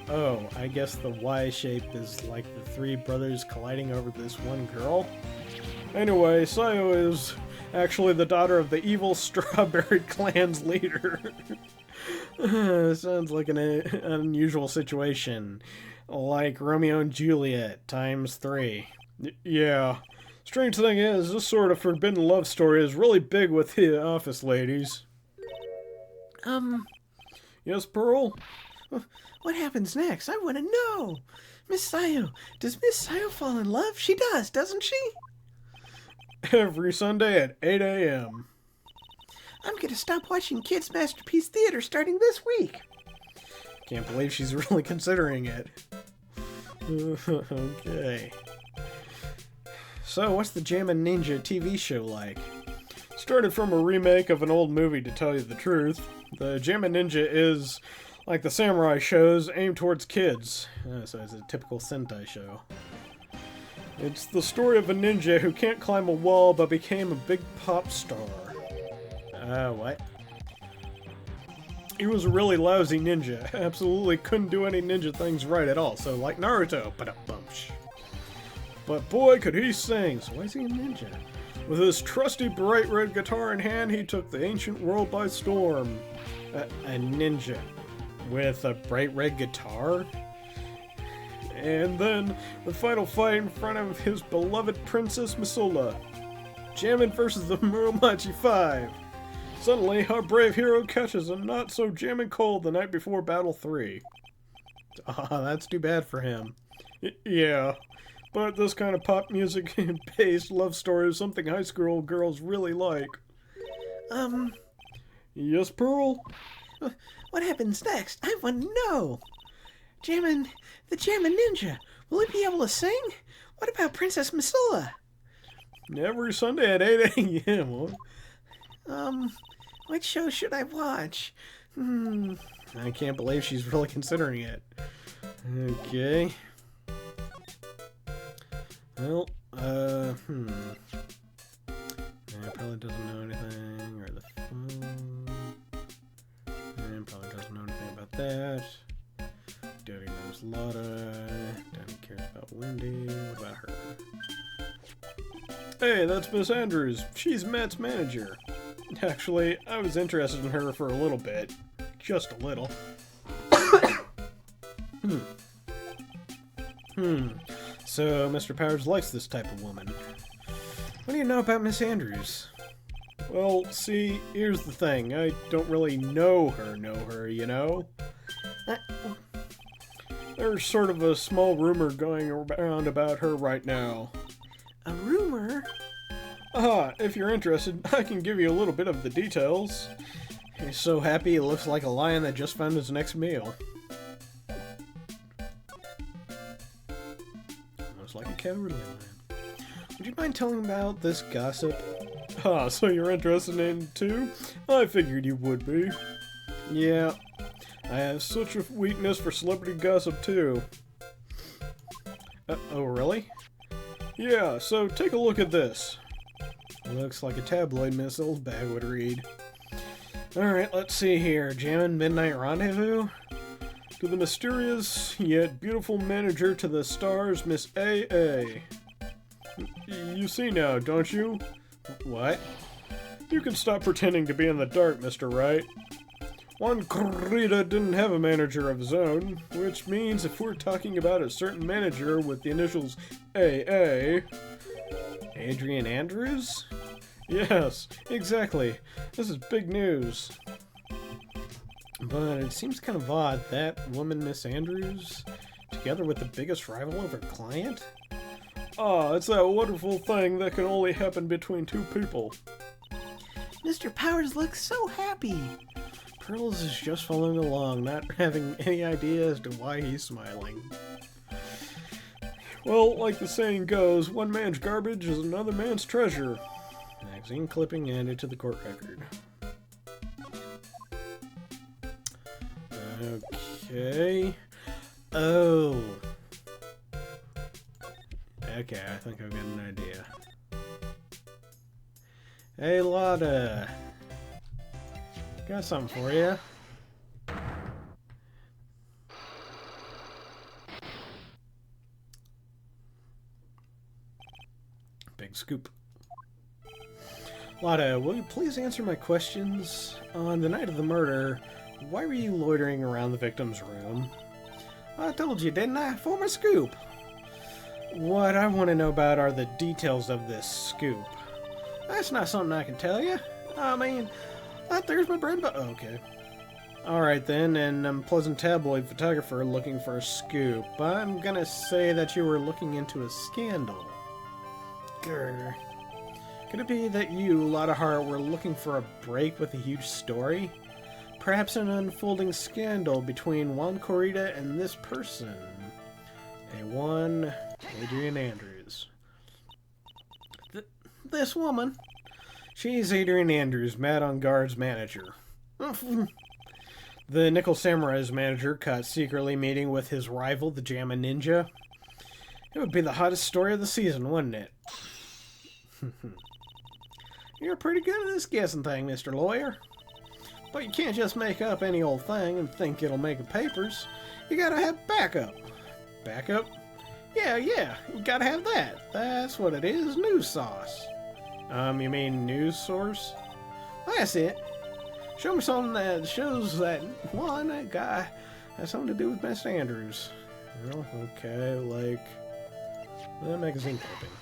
Oh, I guess the Y shape is like the 3 brothers colliding over this one girl? Anyway, Sayo is actually the daughter of the evil Strawberry Clan's leader. Sounds like an unusual situation. Like Romeo and Juliet times 3. Yeah. Strange thing is, this sort of forbidden love story is really big with the office ladies. Yes, Pearl? What happens next? I want to know. Miss Sayo. Does Miss Sayo fall in love? She does, doesn't she? Every Sunday at 8 a.m. I'm gonna stop watching Kids Masterpiece Theater starting this week. Can't believe she's really considering it. Okay. So, what's the Jammin' Ninja TV show like? Started from a remake of an old movie, to tell you the truth. The Jammin' Ninja is like the samurai shows aimed towards kids, so it's a typical Sentai show. It's the story of a ninja who can't climb a wall but became a big pop star. What? He was a really lousy ninja. Absolutely couldn't do any ninja things right at all, so like Naruto. But boy, could he sing, so why is he a ninja? With his trusty bright red guitar in hand, he took the ancient world by storm. A ninja with a bright red guitar? And then the final fight in front of his beloved Princess Missoula. Jammin' versus the Muromachi 5. Suddenly, our brave hero catches a not-so-jammin' cold the night before Battle 3. That's too bad for him. Yeah, but this kind of pop music-based love story is something high school girls really like. Yes, Pearl? What happens next? I want to know. The Jammin' Ninja, will he be able to sing? What about Princess Missoula? Every Sunday at 8 a.m. What show should I watch? I can't believe she's really considering it. Okay. Well, probably doesn't know anything, or the phone. And probably doesn't know anything about that. Daddy knows Lotta. Daddy cares about Wendy. What about her? Hey, that's Miss Andrews. She's Matt's manager. Actually, I was interested in her for a little bit. Just a little. So, Mr. Powers likes this type of woman. What do you know about Miss Andrews? Well, see, here's the thing. I don't really know her, you know? There's sort of a small rumor going around about her right now. A rumor? If you're interested, I can give you a little bit of the details. He's so happy he looks like a lion that just found his next meal. Almost like a cowardly lion. Would you mind telling about this gossip? So you're interested in it too? I figured you would be. Yeah, I have such a weakness for celebrity gossip too. Oh really? Yeah, so take a look at this. Looks like a tabloid Miss Oldbag would read. Alright, let's see here. Jammin' Midnight Rendezvous? To the mysterious yet beautiful manager to the stars, Miss A.A. You see now, don't you? What? You can stop pretending to be in the dark, Mr. Wright. Juan Corrida didn't have a manager of his own, which means if we're talking about a certain manager with the initials AA... Adrian Andrews? Yes, exactly. This is big news. But it seems kind of odd, that woman, Miss Andrews, together with the biggest rival of her client? It's that wonderful thing that can only happen between two people. Mr. Powers looks so happy. Pearls is just following along, not having any idea as to why he's smiling. Well, like the saying goes, one man's garbage is another man's treasure. Magazine clipping added to the court record. Okay. Oh. Okay, I think I've got an idea. Hey, Lotta. Got something for you. Big scoop. Lotta, will you please answer my questions? On the night of the murder, why were you loitering around the victim's room? I told you, didn't I? For my scoop. What I want to know about are the details of this scoop. That's not something I can tell you. I mean, there's my bread and butter. Okay. Alright then, and I'm a pleasant tabloid photographer looking for a scoop. I'm gonna say that you were looking into a scandal. Grr. Could it be that you, Lotta Hart, were looking for a break with a huge story? Perhaps an unfolding scandal between Juan Corrida and this person. A1, Adrian Andrews. This woman? She's Adrian Andrews, Mad on Guard's manager. The Nickel Samurai's manager caught secretly meeting with his rival, the Jamma Ninja. It would be the hottest story of the season, wouldn't it? You're pretty good at this guessing thing, Mr. Lawyer. But you can't just make up any old thing and think it'll make the papers. You gotta have backup. Backup? Yeah, you gotta have that. That's what it is, news sauce. You mean news source? That's it. Show me something that shows that that guy has something to do with Mr. Andrews. Well, okay, like the magazine clipping.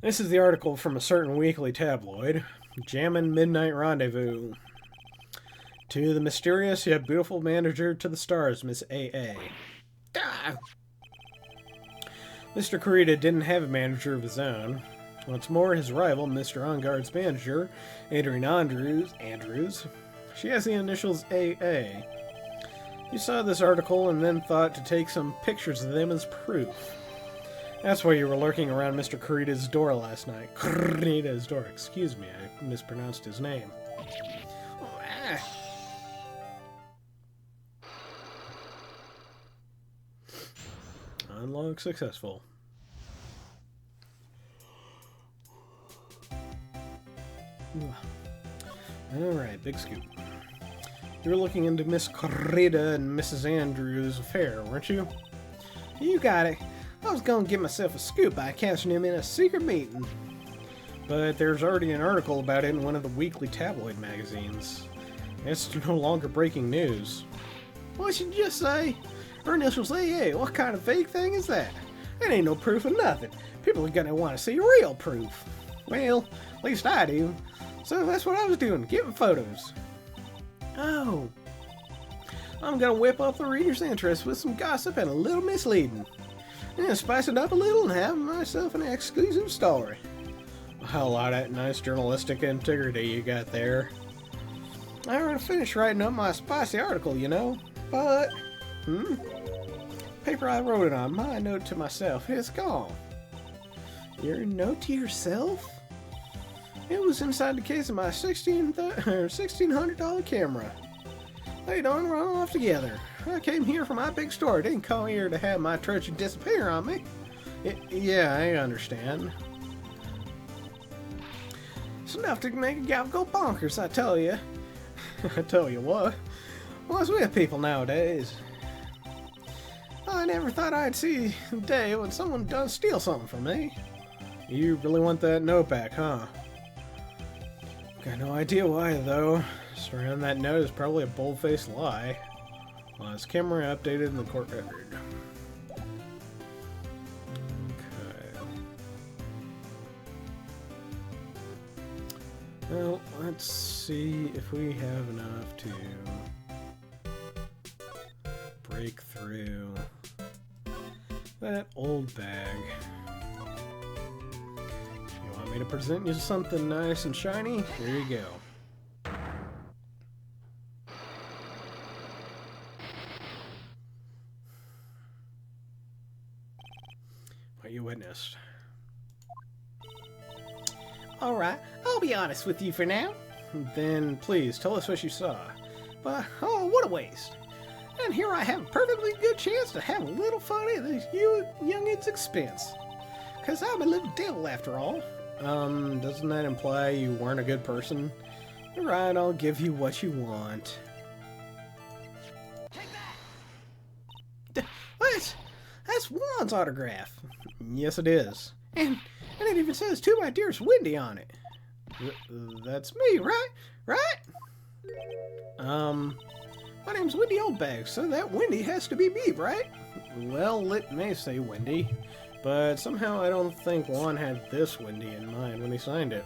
This is the article from a certain weekly tabloid. Jammin' Midnight Rendezvous. To the mysterious yet beautiful manager to the stars, Miss A.A. Ah! Mr. Corrida didn't have a manager of his own. What's more, his rival, Mr. On-Guard's manager, Adrian Andrews, she has the initials A.A. You saw this article and then thought to take some pictures of them as proof. That's why you were lurking around Mr. Corrida's door last night. Corrida's door, excuse me, I mispronounced his name. Unlock successful. Alright, big scoop. You were looking into Miss Corrida and Mrs. Andrews' affair, weren't you? You got it. I was gonna give myself a scoop by catching him in a secret meeting. But there's already an article about it in one of the weekly tabloid magazines. It's no longer breaking news. What should you just say? Her initials AA. What kind of fake thing is that? It ain't no proof of nothing. People are gonna want to see real proof. Well, at least I do. So that's what I was doing, getting photos. Oh. I'm gonna whip up the reader's interest with some gossip and a little misleading. And spice it up a little and have myself an exclusive story. A lot of that nice journalistic integrity you got there. I already finished writing up my spicy article, you know. But, paper I wrote it on, my note to myself, is gone. Your note to yourself? It was inside the case of my $1,600 camera. They done run off together. I came here for my big story. Didn't come here to have my treasure disappear on me. Yeah, I understand. It's enough to make a gal go bonkers, I tell you. I tell you what. What's with people nowadays? I never thought I'd see the day when someone does steal something from me. You really want that note back, huh? Got no idea why, though. Story on that note is probably a bold-faced lie. Well, his camera updated in the court record. Okay. Well, let's see if we have enough to break through that old bag. You want me to present you something nice and shiny? Here you go. What you witnessed. Alright, I'll be honest with you for now. Then please tell us what you saw. But, oh, what a waste. And here I have a perfectly good chance to have a little fun at this youngin's expense. 'Cause I'm a little devil after all. Doesn't that imply you weren't a good person? Alright, I'll give you what you want. What? That's Juan's autograph. Yes, it is. And it even says, "To my dearest Wendy" on it. That's me, right? Right? My name's Wendy Oldbag, so that Wendy has to be me, right? Well, it may say Wendy, but somehow I don't think Juan had this Wendy in mind when he signed it.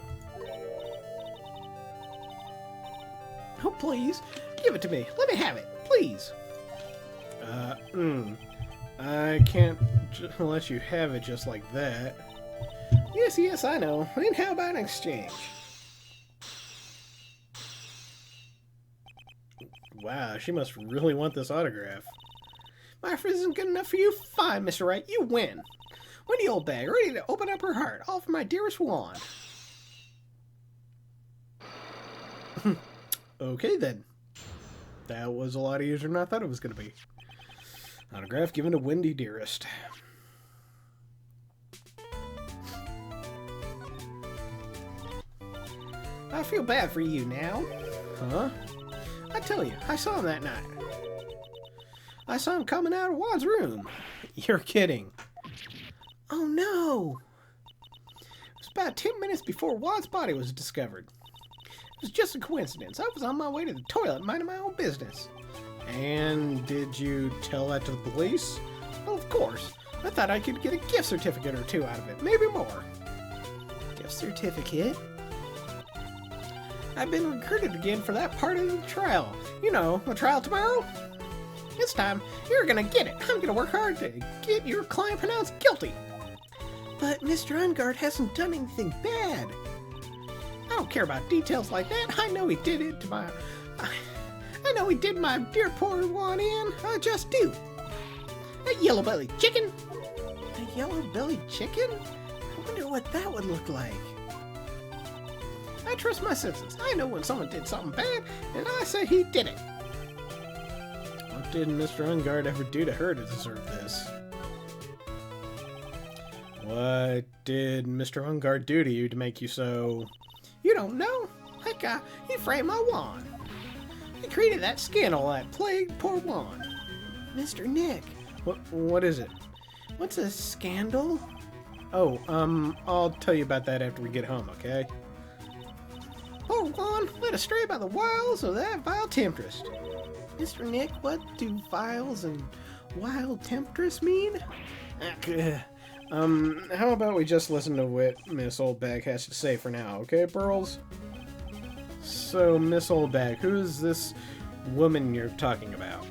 Oh, please, give it to me. Let me have it, please. I can't let you have it just like that. Yes, I know. And how about an exchange? Wow, she must really want this autograph. My offer isn't good enough for you? Fine, Mr. Wright, you win. Wendy Old Bag, ready to open up her heart, all for my dearest wand. Okay, then. That was a lot easier than I thought it was going to be. Autograph given to Wendy Dearest. I feel bad for you now. Huh? I tell you, I saw him that night. I saw him coming out of Juan's room. You're kidding. Oh no! It was about 10 minutes before Juan's body was discovered. It was just a coincidence. I was on my way to the toilet minding my own business. And did you tell that to the police? Well, of course. I thought I could get a gift certificate or two out of it, maybe more. Gift certificate? I've been recruited again for that part of the trial. You know, the trial tomorrow? This time, you're gonna get it. I'm gonna work hard to get your client pronounced guilty. But Mr. Ungard hasn't done anything bad. I don't care about details like that. I know he did it to my... I know he did my dear poor one in. I just do. That yellow-bellied chicken. A yellow-bellied chicken? I wonder what that would look like. I trust my senses. I know when someone did something bad, and I say he did it. What did Mr. Ungard ever do to her to deserve this? What did Mr. Ungard do to you to make you so... You don't know? That guy, he framed my wand. He created that scandal that plagued poor wand. Mr. Nick, what is it? What's a scandal? Oh, I'll tell you about that after we get home, okay? Poor wand, led astray by the wiles of that vile temptress. Mr. Nick, what do vials and wild temptress mean? How about we just listen to what Miss Oldbag has to say for now, okay, Pearls? So, Miss Oldbag, who is this woman you're talking about?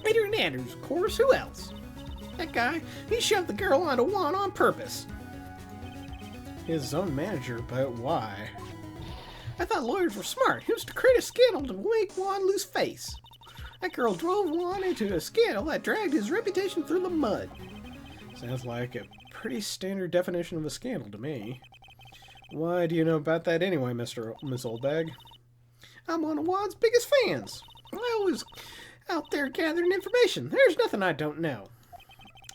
Adrian Andrews, of course. Who else? That guy, he shoved the girl onto Juan on purpose. His own manager, but why? I thought lawyers were smart. It was to create a scandal to make Juan lose face. That girl drove Juan into a scandal that dragged his reputation through the mud. Sounds like a pretty standard definition of a scandal to me. Why do you know about that anyway, Miss Oldbag? I'm one of Juan's biggest fans. I was out there gathering information. There's nothing I don't know.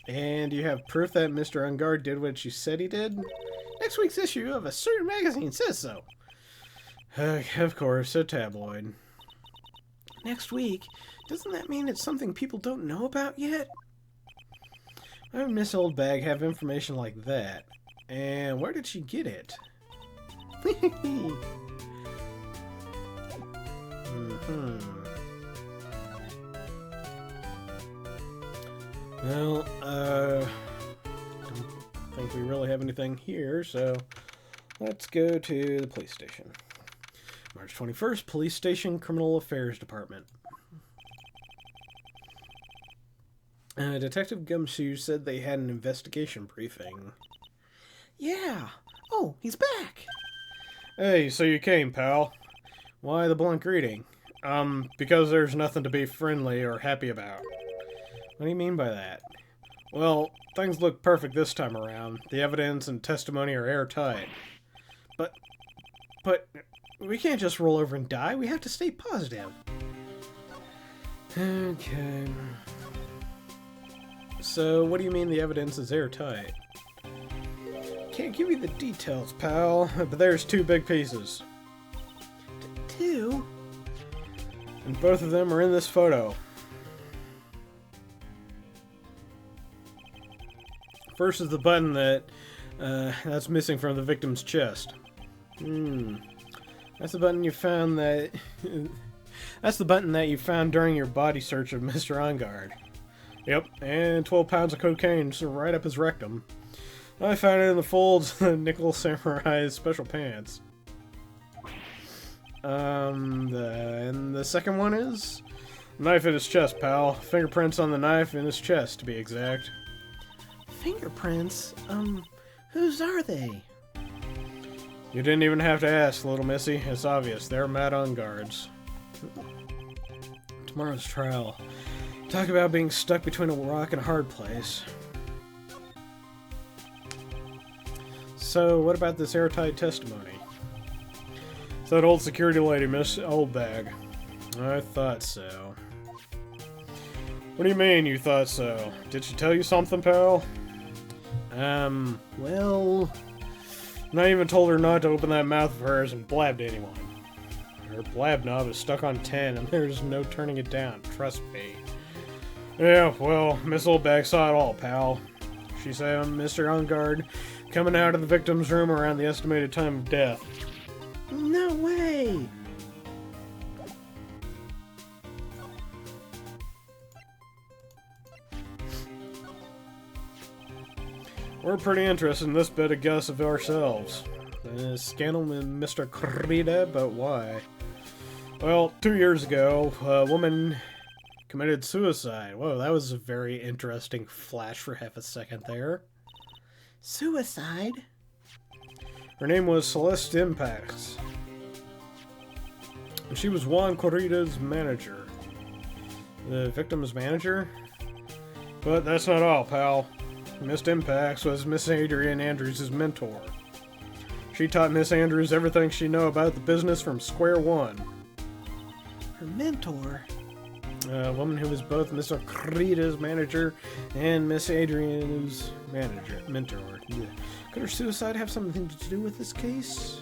And you have proof that Mr. Ungard did what she said he did? Next week's issue of a certain magazine says so. Of course, so tabloid. Next week? Doesn't that mean it's something people don't know about yet? Why would Miss Oldbag have information like that? And where did she get it? Well, don't think we really have anything here, so let's go to the police station. March 21st, Police Station, Criminal Affairs Department. Detective Gumshoe said they had an investigation briefing. Yeah. Oh, he's back. Hey, so you came, pal. Why the blunt greeting? Because there's nothing to be friendly or happy about. What do you mean by that? Well, things look perfect this time around. The evidence and testimony are airtight. But, we can't just roll over and die. We have to stay positive. Okay. So, what do you mean the evidence is airtight? Can't give you the details, pal, but there's two big pieces. Two? And both of them are in this photo. First is the button that's missing from the victim's chest. That's the button you found that... that's the button that you found during your body search of Mr. Ungard. Yep, and 12 pounds of cocaine right up his rectum. I found it in the folds of the Nickel Samurai's special pants. And the second one is... Knife in his chest, pal. Fingerprints on the knife in his chest, to be exact. Fingerprints? Whose are they? You didn't even have to ask, little missy. It's obvious. They're Mad on guards. Tomorrow's trial. Talk about being stuck between a rock and a hard place. So, what about this airtight testimony? It's that old security lady, Miss Oldbag. I thought so. What do you mean, you thought so? Did she tell you something, pal? Well... And I even told her not to open that mouth of hers and blab to anyone. Her blab knob is stuck on 10, and there's no turning it down, trust me. Yeah, well, Miss Oldbag saw it all, pal. She saw Mr. On Guard coming out of the victim's room around the estimated time of death. No way! We're pretty interested in this bit of guess of ourselves. Scandal in Mr. Krita, but why? Well, 2 years ago, a woman committed suicide. Whoa, that was a very interesting flash for half a second there. Suicide? Her name was Celeste Impacts. And she was Juan Corrida's manager. The victim's manager? But that's not all, pal. Miss Impacts was Miss Adrian Andrews' mentor. She taught Miss Andrews everything she knew about the business from square one. Her mentor? A woman who was both Mr. Krita's manager and Miss Adrian's mentor. Yeah. Could her suicide have something to do with this case?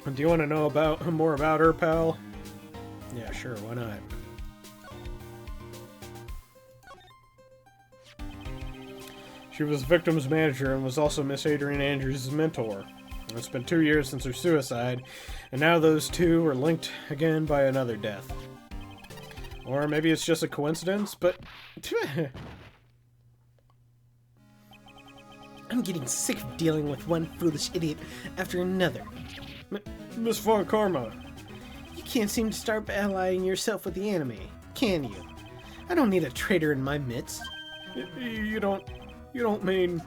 Do you want to know more about her, pal? Yeah, sure, why not? She was the victim's manager and was also Miss Adrian Andrews' mentor. It's been 2 years since her suicide, and now those two are linked again by another death. Or maybe it's just a coincidence, but... I'm getting sick of dealing with one foolish idiot after another. Miss Von Karma. You can't seem to start allying yourself with the enemy, can you? I don't need a traitor in my midst. You don't mean...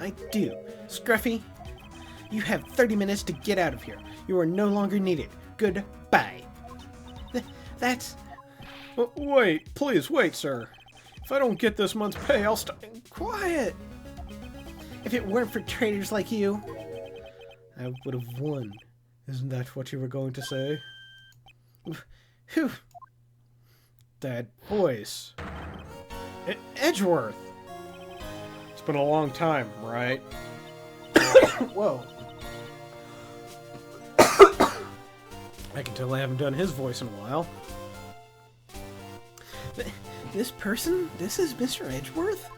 I do. Scruffy, you have 30 minutes to get out of here. You are no longer needed. Goodbye. That's... Wait, please, wait, sir. If I don't get this month's pay, I'll stop... Quiet! If it weren't for traitors like you, I would have won. Isn't that what you were going to say? Whew. That voice. Edgeworth! It's been a long time, right? Whoa. I can tell I haven't done his voice in a while. This person? This is Mr. Edgeworth?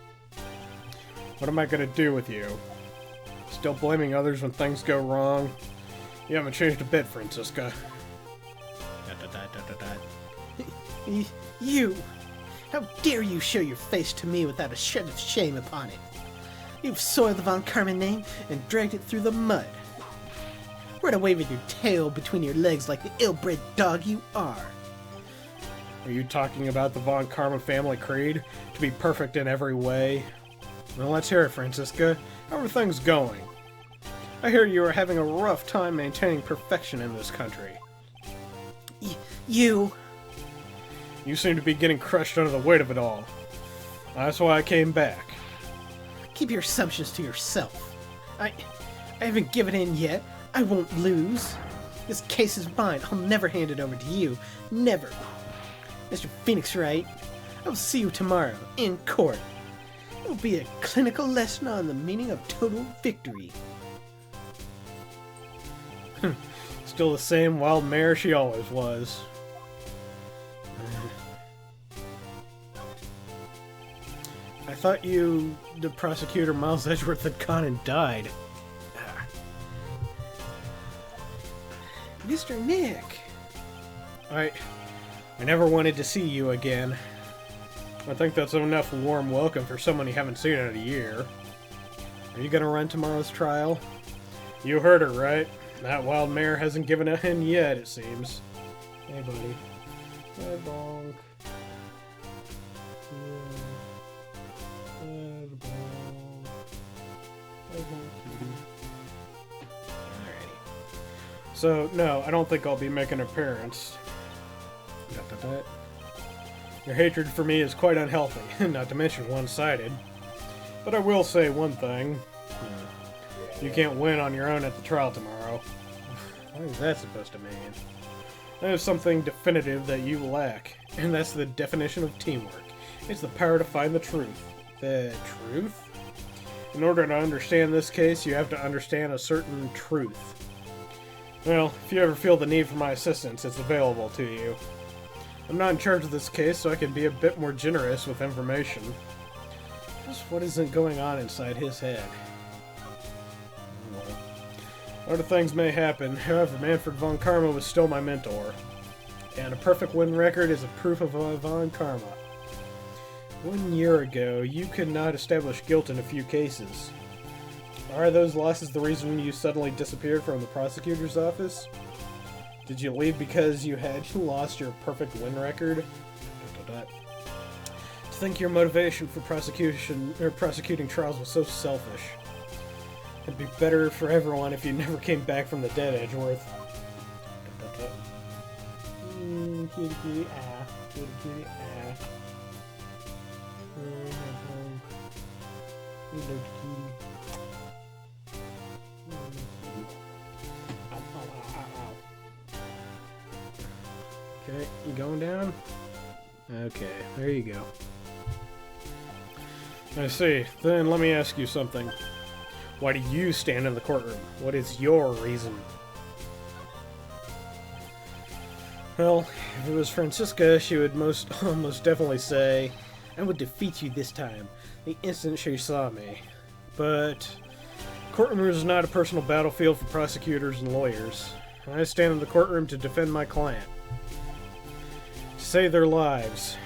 What am I gonna do with you? Still blaming others when things go wrong? You haven't changed a bit, Francisca. You! How dare you show your face to me without a shred of shame upon it? You've soiled the Von Karman name and dragged it through the mud. Run away with your tail between your legs like the ill-bred dog you are. Are you talking about the Von Karma family creed? To be perfect in every way? Well, let's hear it, Francisca. How are things going? I hear you are having a rough time maintaining perfection in this country. You seem to be getting crushed under the weight of it all. That's why I came back. Keep your assumptions to yourself. I haven't given in yet. I won't lose. This case is mine. I'll never hand it over to you. Never. Mr. Phoenix Wright, I will see you tomorrow, in court. It will be a clinical lesson on the meaning of total victory. Still the same wild mare she always was. I thought the prosecutor Miles Edgeworth, had gone and died. Mr. Nick! I never wanted to see you again. I think that's enough warm welcome for someone you haven't seen in a year. Are you gonna run tomorrow's trial? You heard her, right? That wild mare hasn't given in yet, it seems. Hey, buddy. Hey, bonk. Yeah. Hey, bonk. So, no, I don't think I'll be making an appearance. Your hatred for me is quite unhealthy, not to mention one-sided. But I will say one thing. You can't win on your own at the trial tomorrow. What is that supposed to mean? There's something definitive that you lack, and that's the definition of teamwork. It's the power to find the truth. The truth? In order to understand this case, you have to understand a certain truth. Well, if you ever feel the need for my assistance, it's available to you. I'm not in charge of this case, so I can be a bit more generous with information. Just what isn't going on inside his head? Other things may happen, however, Manfred von Karma was still my mentor. And a perfect win record is a proof of von Karma. 1 year ago, you could not establish guilt in a few cases. Are those losses the reason you suddenly disappeared from the prosecutor's office? Did you leave because you had lost your perfect win record? To think your motivation for prosecuting trials was so selfish. It'd be better for everyone if you never came back from the dead, Edgeworth. Kitty kitty ah. Kitty kitty ah. Hello, kitty. Okay, you going down? Okay, there you go. I see. Then let me ask you something. Why do you stand in the courtroom? What is your reason? Well, if it was Francisca, she would most definitely say, I would defeat you this time, the instant she saw me. But courtroom is not a personal battlefield for prosecutors and lawyers. I stand in the courtroom to defend my client. To save their lives.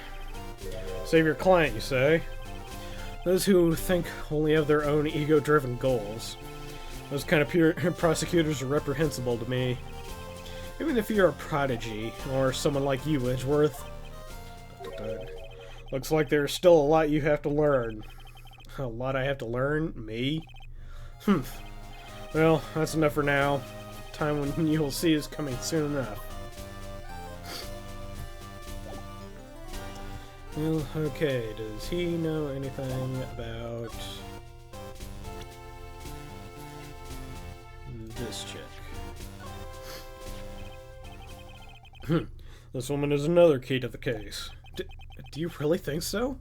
Save your client, you say? Those who think only of their own ego-driven goals. Those kind of prosecutors are reprehensible to me. Even if you're a prodigy, or someone like you, Edgeworth. Looks like there's still a lot you have to learn. A lot I have to learn? Me? Humph. Well, that's enough for now. Time when you'll see is coming soon enough. Well, okay, does he know anything about this chick? This woman is another key to the case. Do you really think so?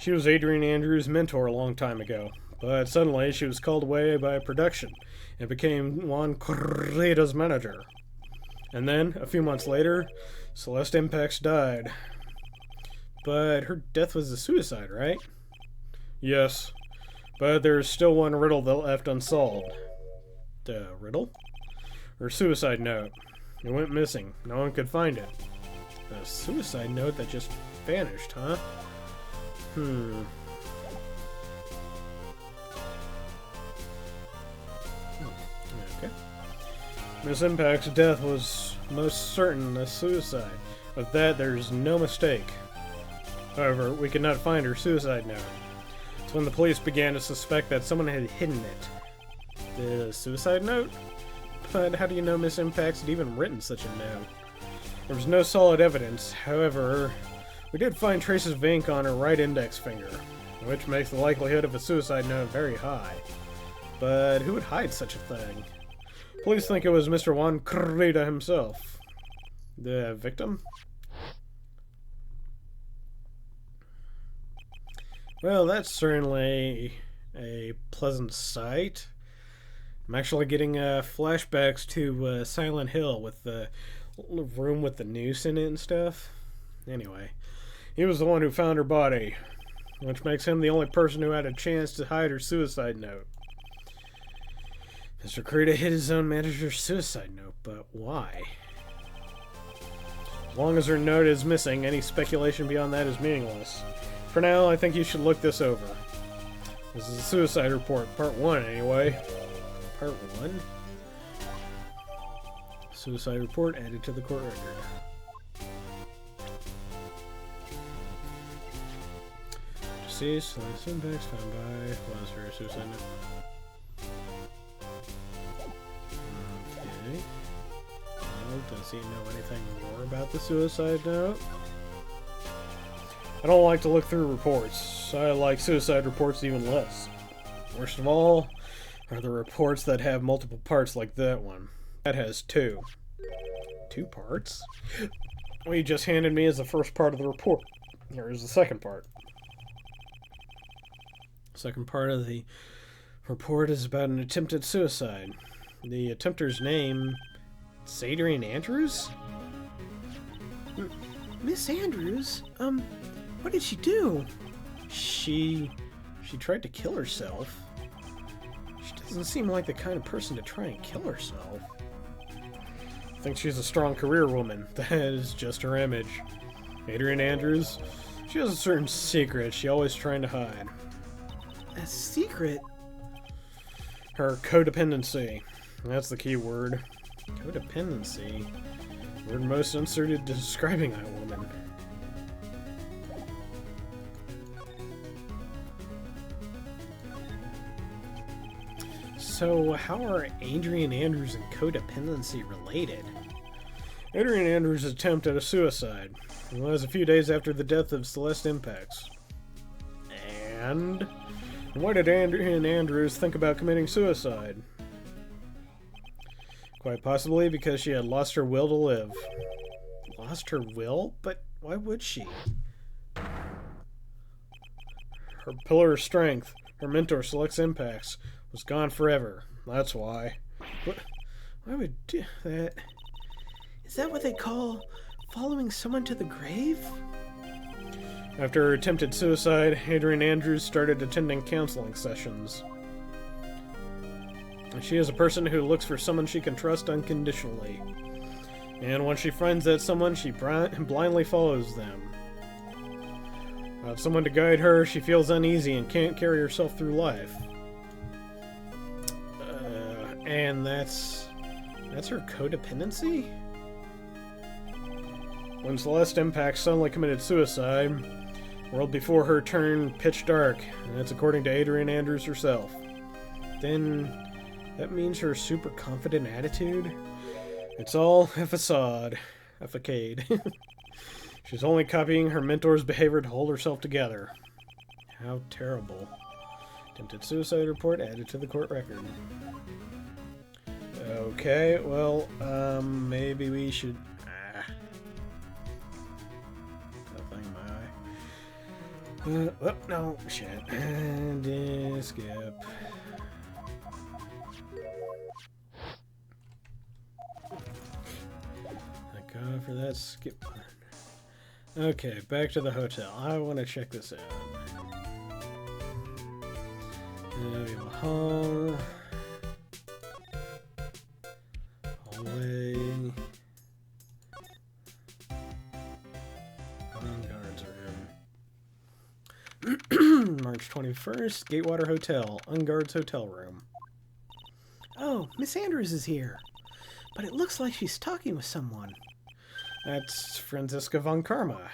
She was Adrian Andrews' mentor a long time ago, but suddenly she was called away by production and became Juan Correda's manager. And then, a few months later, Celeste Impax died. But her death was a suicide, right? Yes, but there's still one riddle that left unsolved. The riddle? Her suicide note. It went missing. No one could find it. A suicide note that just vanished, huh? Okay. Miss Impact's death was most certain a suicide. Of that, there's no mistake. However, we could not find her suicide note. It's when the police began to suspect that someone had hidden it. The suicide note? But how do you know Miss Impax had even written such a note? There was no solid evidence. However, we did find traces of ink on her right index finger, which makes the likelihood of a suicide note very high. But who would hide such a thing? Police think it was Mr. Juan Correda himself. The victim? Well, that's certainly a pleasant sight. I'm actually getting flashbacks to Silent Hill with the room with the noose in it and stuff. Anyway, he was the one who found her body, which makes him the only person who had a chance to hide her suicide note. Mr. Correda hid his own manager's suicide note, but why? As long as her note is missing, any speculation beyond that is meaningless. For now, I think you should look this over. This is a suicide report, part 1 anyway. Part 1? Suicide report added to the court record. Deceased, last impacts found by was her suicide note. Okay. Does he know anything more about the suicide note? I don't like to look through reports. I like suicide reports even less. Worst of all are the reports that have multiple parts like that one. That has two. 2 parts? What you just handed me is the first part of the report. Here is the second part. Second part of the report is about an attempted suicide. The attempter's name... It's Adrian Andrews? Miss Andrews? What did she do? She tried to kill herself. She doesn't seem like the kind of person to try and kill herself. I think she's a strong career woman. That is just her image. Adrian Andrews, she has a certain secret she's always trying to hide. A secret? Her codependency. That's the key word. Codependency. Word most unsuited to describing that woman. So, how are Adrian Andrews and codependency related? Adrian Andrews' attempt at a suicide was a few days after the death of Celeste Impax. And why did Adrian Andrews think about committing suicide? Quite possibly because she had lost her will to live. Lost her will? But why would she? Her pillar of strength, her mentor Celeste Impax, was gone forever. That's why. Why would do that? Is that what they call following someone to the grave? After her attempted suicide, Adrian Andrews started attending counseling sessions. She is a person who looks for someone she can trust unconditionally. And when she finds that someone, she blindly follows them. Without someone to guide her, she feels uneasy and can't carry herself through life. And that's her codependency? When Celeste Impax suddenly committed suicide, the world before her turned pitch dark, and that's according to Adrian Andrews herself. Then that means her super confident attitude? It's all a facade. A facade. She's only copying her mentor's behavior to hold herself together. How terrible. Attempted suicide report added to the court record. Okay, well, maybe we should... Nothing, my eye. Oh, no, shit. And skip. Thank God for that skip button. Okay, back to the hotel. I want to check this out. We have a hall. Hallway. Unguards room. March 21st, Gatewater Hotel. Unguards hotel room. Oh, Miss Andrews is here. But it looks like she's talking with someone. That's Franziska von Karma.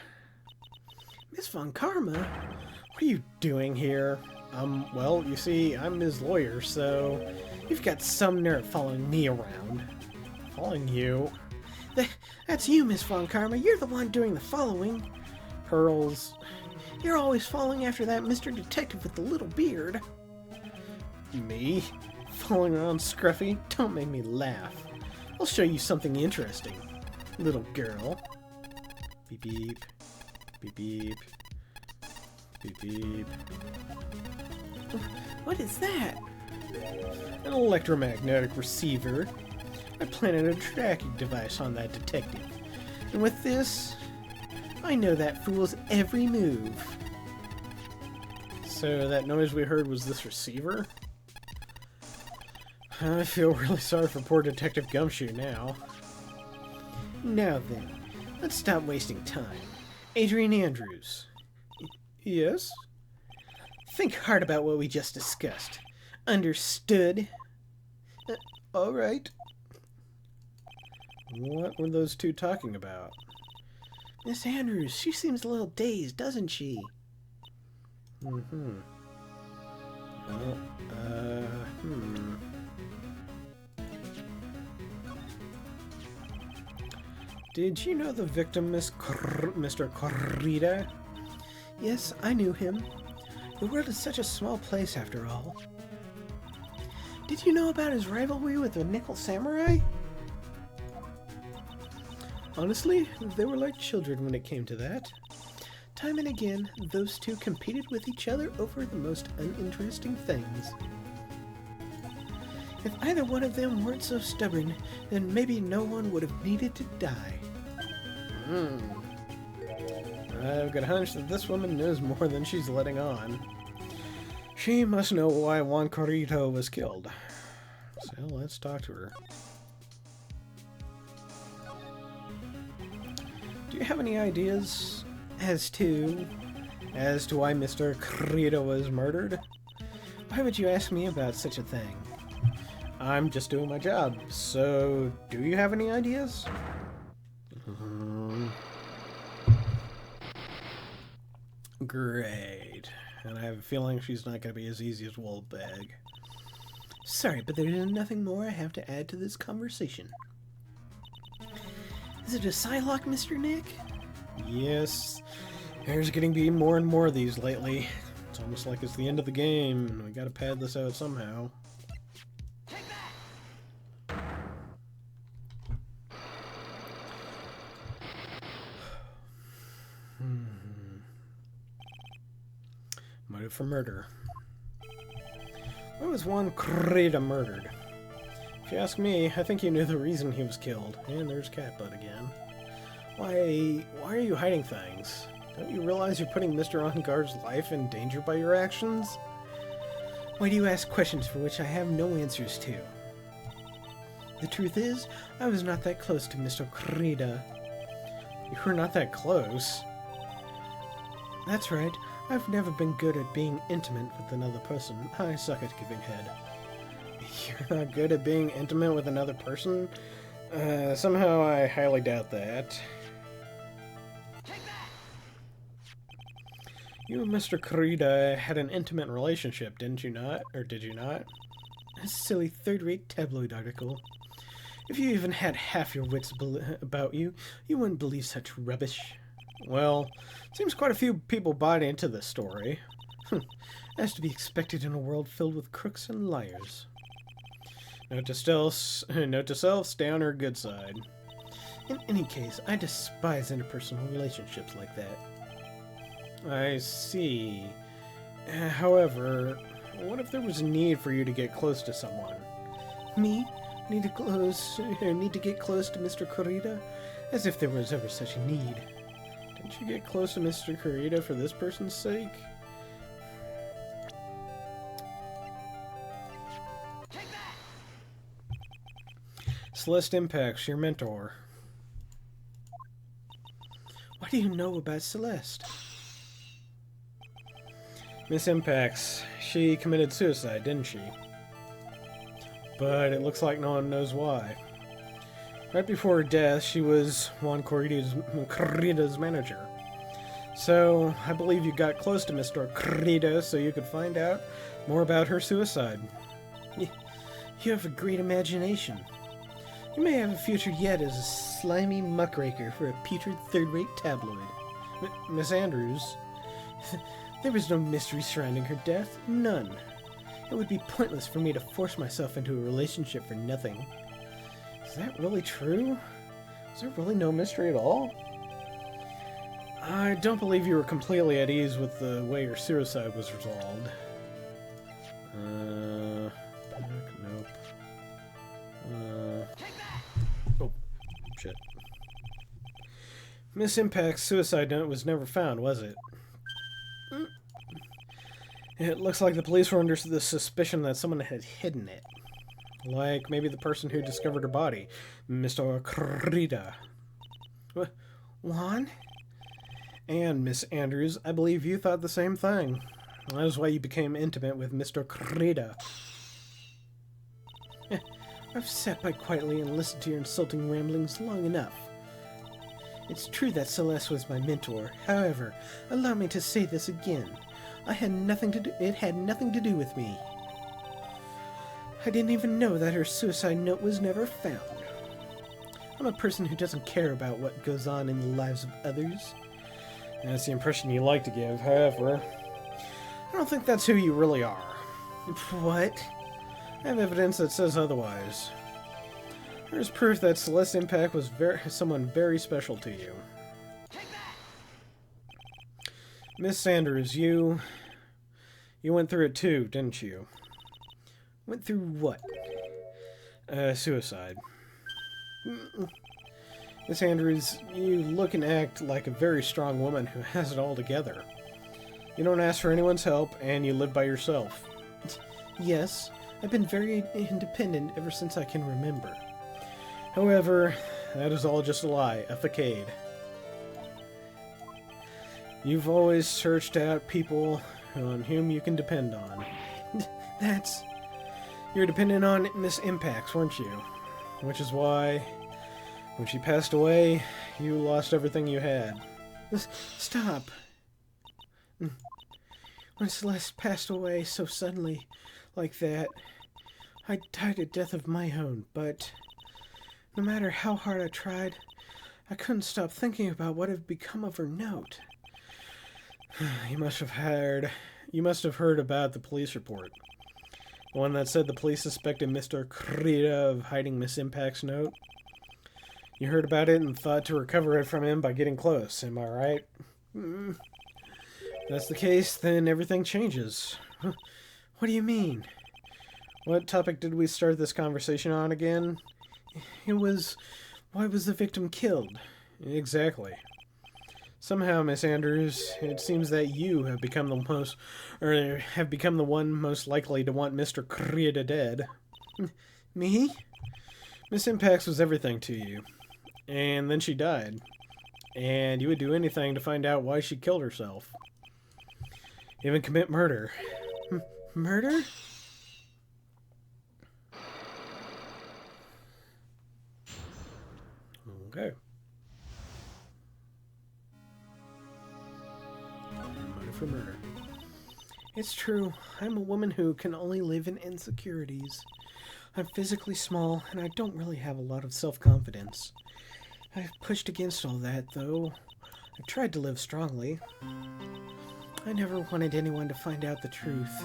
Miss von Karma? What are you doing here? Well, you see, I'm his lawyer, so... You've got some nerve following me around. Following you? That's you, Miss von Karma. You're the one doing the following. Pearls. You're always following after that Mr. Detective with the little beard. Me? Following around Scruffy? Don't make me laugh. I'll show you something interesting. Little girl. Beep beep. Beep beep. Beep beep. What is that? An electromagnetic receiver. I planted a tracking device on that detective. And with this, I know that fool's every move. So that noise we heard was this receiver? I feel really sorry for poor Detective Gumshoe now. Now then, let's stop wasting time. Adrian Andrews. Yes? Think hard about what we just discussed. Understood? All right. What were those two talking about? Miss Andrews, she seems a little dazed, doesn't she? Mm-hmm. Well, Did you know the victim, Mr. Corrida? Yes, I knew him. The world is such a small place after all. Did you know about his rivalry with the Nickel Samurai? Honestly, they were like children when it came to that. Time and again, those two competed with each other over the most uninteresting things. If either one of them weren't so stubborn, then maybe no one would have needed to die. I've got a hunch that this woman knows more than she's letting on. She must know why Juan Corrito was killed. So let's talk to her. Do you have any ideas as to why Mr. Corrito was murdered? Why would you ask me about such a thing? I'm just doing my job, so do you have any ideas? Great. And I have a feeling she's not going to be as easy as we'll beg. Sorry, but there's nothing more I have to add to this conversation. Is it a Psylocke, Mr. Nick? Yes. There's getting to be more and more of these lately. It's almost like it's the end of the game, and we gotta pad this out somehow. Motive for murder. Why was Juan Corrida murdered? If you ask me, I think you knew the reason he was killed. And there's Catbutt again. Why are you hiding things? Don't you realize you're putting Mr. Engar's life in danger by your actions? Why do you ask questions for which I have no answers to? The truth is, I was not that close to Mr. Corrida. You were not that close? That's right. I've never been good at being intimate with another person. I suck at giving head. You're not good at being intimate with another person? Somehow I highly doubt that. You and Mr. Corrida had an intimate relationship, didn't you not? Or did you not? A silly third-rate tabloid article. If you even had half your wits about you, you wouldn't believe such rubbish. Well, seems quite a few people bought into this story. As to be expected in a world filled with crooks and liars. Note to self, stay on her good side. In any case, I despise interpersonal relationships like that. I see. However, what if there was a need for you to get close to someone? Me? Need to get close to Mr. Corrida? As if there was ever such a need. Didn't you get close to Mr. Corrida for this person's sake? Celeste Impacts, your mentor. What do you know about Celeste? Miss Impacts, she committed suicide, didn't she? But it looks like no one knows why. Right before her death, she was Juan Corrida's manager. So, I believe you got close to Mr. Corrida so you could find out more about her suicide. You have a great imagination. You may have a future yet as a slimy muckraker for a putrid third-rate tabloid. Miss Andrews? There was no mystery surrounding her death. None. It would be pointless for me to force myself into a relationship for nothing. Is that really true? Is there really no mystery at all? I don't believe you were completely at ease with the way your suicide was resolved. Nope. Oh, shit. Miss Impact's suicide note was never found, was it? It looks like the police were under the suspicion that someone had hidden it. Like maybe the person who discovered her body, Mr. Corrida. Juan? And, Miss Andrews, I believe you thought the same thing. That is why you became intimate with Mr. Corrida. I've sat by quietly and listened to your insulting ramblings long enough. It's true that Celeste was my mentor. However, allow me to say this again. It had nothing to do with me. I didn't even know that her suicide note was never found. I'm a person who doesn't care about what goes on in the lives of others. That's the impression you like to give, however. I don't think that's who you really are. What? I have evidence that says otherwise. There's proof that Celeste Impact was someone very special to you. Miss Sanders, you went through it too, didn't you? Went through what? Suicide. Miss Andrews, you look and act like a very strong woman who has it all together. You don't ask for anyone's help, and you live by yourself. Yes, I've been very independent ever since I can remember. However, that is all just a lie, a facade. You've always searched out people on whom you can depend on. That's... You're dependent on Miss Impacts, weren't you? Which is why, when she passed away, you lost everything you had. Stop. When Celeste passed away so suddenly, like that, I died a death of my own, but no matter how hard I tried, I couldn't stop thinking about what had become of her note. You must have heard about the police report. The one that said the police suspected Mr. Krita of hiding Miss Impact's note. You heard about it and thought to recover it from him by getting close, am I right? Mm. If that's the case, then everything changes. What do you mean? What topic did we start this conversation on again? It was, why was the victim killed? Exactly. Somehow, Miss Andrews, it seems that you have become the one most likely to want Mr. Krita dead. Me? Miss Impacts was everything to you. And then she died. And you would do anything to find out why she killed herself. Even commit murder. Murder? Okay. Murder for murder. It's true. I'm a woman who can only live in insecurities. I'm physically small, and I don't really have a lot of self-confidence. I've pushed against all that, though. I've tried to live strongly. I never wanted anyone to find out the truth.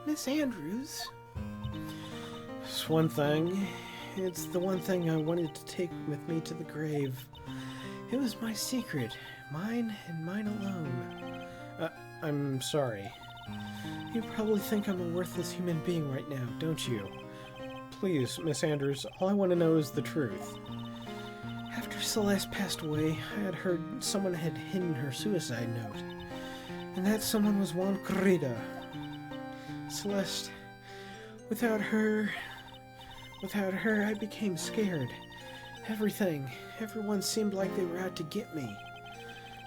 Miss Andrews? It's one thing. It's the one thing I wanted to take with me to the grave. It was my secret. Mine and mine alone. I'm sorry. You probably think I'm a worthless human being right now, don't you? Please, Miss Andrews, all I want to know is the truth. After Celeste passed away, I had heard someone had hidden her suicide note. And that someone was Juan Corrida. Celeste, without her, I became scared. Everyone seemed like they were out to get me.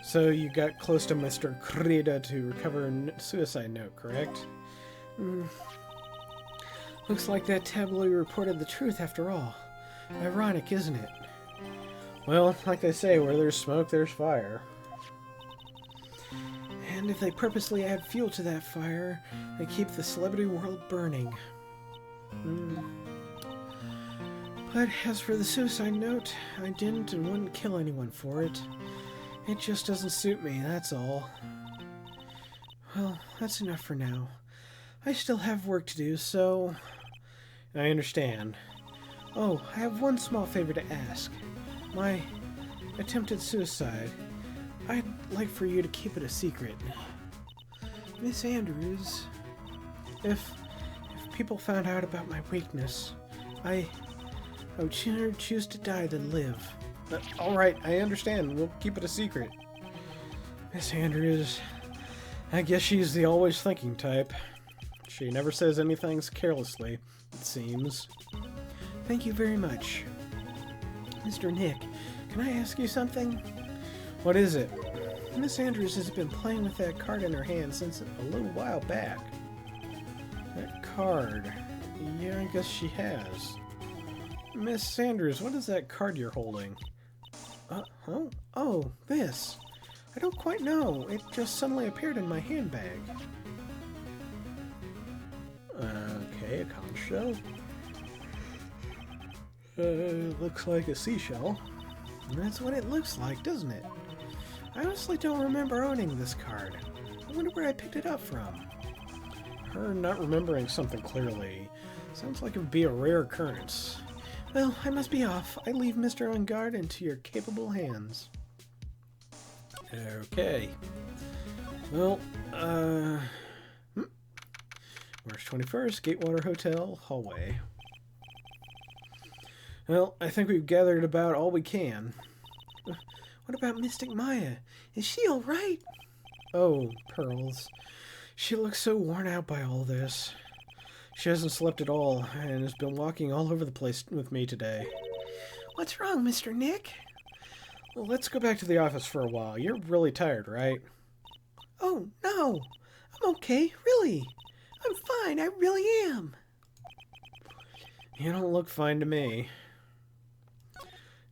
So you got close to Mr. Krita to recover a suicide note, correct? Looks like that tabloid reported the truth after all. Ironic, isn't it? Well, like they say, where there's smoke, there's fire. And if they purposely add fuel to that fire, they keep the celebrity world burning. But as for the suicide note, I didn't and wouldn't kill anyone for it. It just doesn't suit me, that's all. Well, that's enough for now. I still have work to do, so... I understand. Oh, I have one small favor to ask. My attempted suicide. I'd like for you to keep it a secret. Miss Andrews, if people found out about my weakness, I would sooner choose to die than live. Alright, I understand. We'll keep it a secret. Miss Andrews, I guess she's the always thinking type. She never says anything carelessly, it seems. Thank you very much. Mr. Nick, can I ask you something? What is it? Miss Andrews has been playing with that card in her hand since a little while back. That card? Yeah, I guess she has. Miss Sanders, what is that card you're holding? Oh, this. I don't quite know. It just suddenly appeared in my handbag. Okay, a conch shell. Looks like a seashell. That's what it looks like, doesn't it? I honestly don't remember owning this card. I wonder where I picked it up from. Her not remembering something clearly sounds like it would be a rare occurrence. Well, I must be off. I leave Mr. Ungard into your capable hands. Okay. Well, March 21st, Gatewater Hotel, hallway. Well, I think we've gathered about all we can. What about Mystic Maya? Is she all right? Oh, Pearls. She looks so worn out by all this. She hasn't slept at all and has been walking all over the place with me today. What's wrong, Mr. Nick? Well, let's go back to the office for a while. You're really tired, right? Oh, no. I'm okay, really. I'm fine, I really am. You don't look fine to me.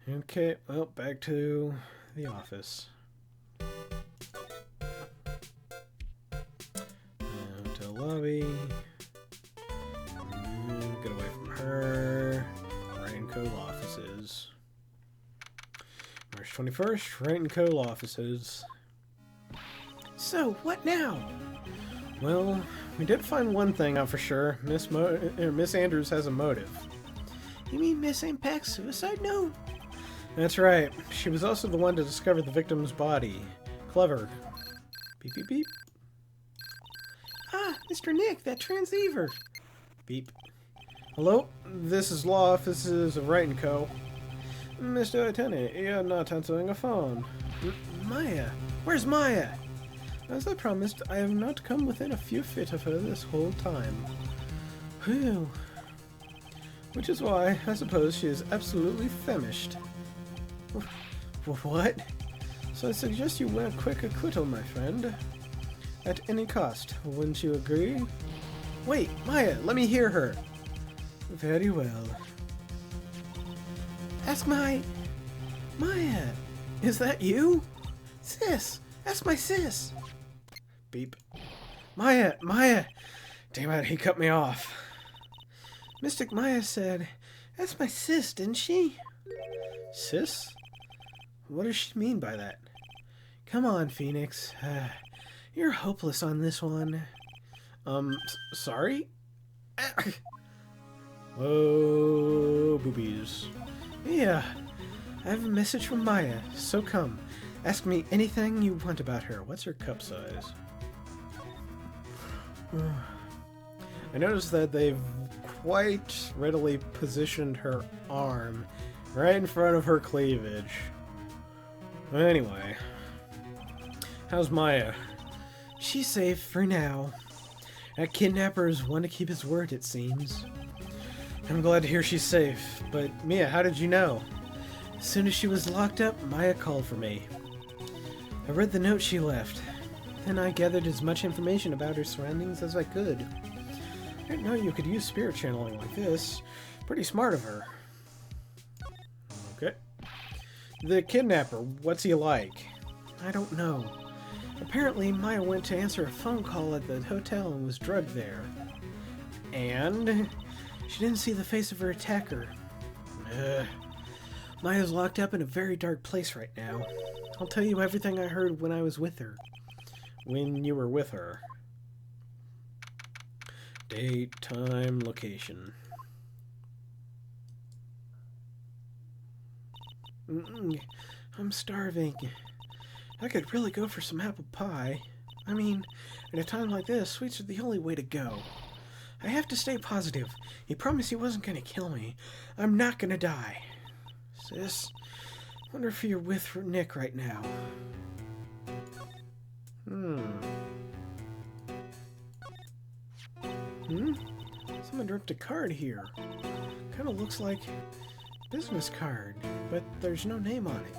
Okay, well, back to the office. Hotel lobby. Get away from her. Wright & Co. offices. March 21st, Wright & Co. offices. So, what now? Well, we did find one thing out for sure. Miss Andrews has a motive. You mean Miss Impact's suicide note? That's right. She was also the one to discover the victim's body. Clever. Beep, beep, beep. Ah, Mr. Nick, that transceiver. Beep. Hello? This is law offices of Wright & Co. Mr. Attorney, you're not answering a phone. Maya. Where's Maya? As I promised, I have not come within a few feet of her this whole time. Whew. Which is why, I suppose, she is absolutely famished. What? So I suggest you win a quick acquittal, my friend. At any cost, wouldn't you agree? Wait, Maya, let me hear her. Very well. Ask Maya, is that you? Sis, ask my sis. Beep. Maya! Damn it, he cut me off. Mystic Maya said, that's my sis, didn't she? Sis? What does she mean by that? Come on, Phoenix. You're hopeless on this one. Sorry? Oh, boobies. Yeah, I have a message from Maya, so come. Ask me anything you want about her. What's her cup size? I noticed that they've quite readily positioned her arm right in front of her cleavage. Anyway, how's Maya? She's safe for now. That kidnapper's one to keep his word, it seems. I'm glad to hear she's safe, but Mia, how did you know? As soon as she was locked up, Maya called for me. I read the note she left. Then I gathered as much information about her surroundings as I could. I didn't know you could use spirit channeling like this. Pretty smart of her. Okay. The kidnapper, what's he like? I don't know. Apparently, Maya went to answer a phone call at the hotel and was drugged there. And? She didn't see the face of her attacker. Maya's locked up in a very dark place right now. I'll tell you everything I heard when I was with her. When you were with her. Date, time, location. I'm starving. I could really go for some apple pie. I mean, at a time like this, sweets are the only way to go. I have to stay positive. He promised he wasn't going to kill me. I'm not going to die. Sis, wonder if you're with Nick right now. Someone dropped a card here. Kind of looks like a business card, but there's no name on it.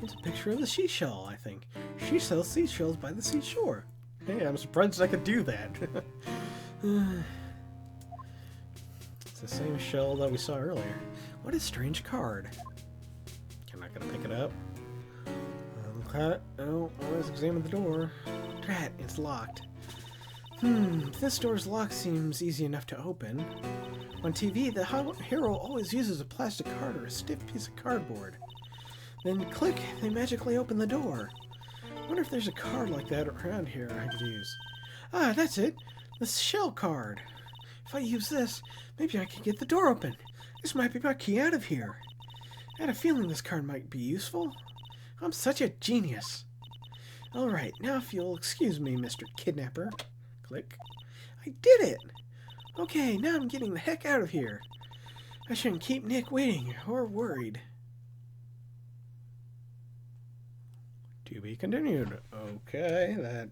It's a picture of the seashell, I think. She sells seashells by the seashore. Hey, I'm surprised I could do that. It's the same shell that we saw earlier. What a strange card. I'm not gonna pick it up. Okay. Oh, let's examine the door. Drat, it's locked. This door's lock seems easy enough to open. On TV, the hero always uses a plastic card or a stiff piece of cardboard. Then click, they magically open the door. I wonder if there's a card like that around here I could use. Ah, that's it. The shell card. If I use this, maybe I can get the door open. This might be my key out of here. I had a feeling this card might be useful. I'm such a genius. Alright, now if you'll excuse me, Mr. Kidnapper. Click. I did it! Okay, now I'm getting the heck out of here. I shouldn't keep Nick waiting or worried. To be continued. Okay, that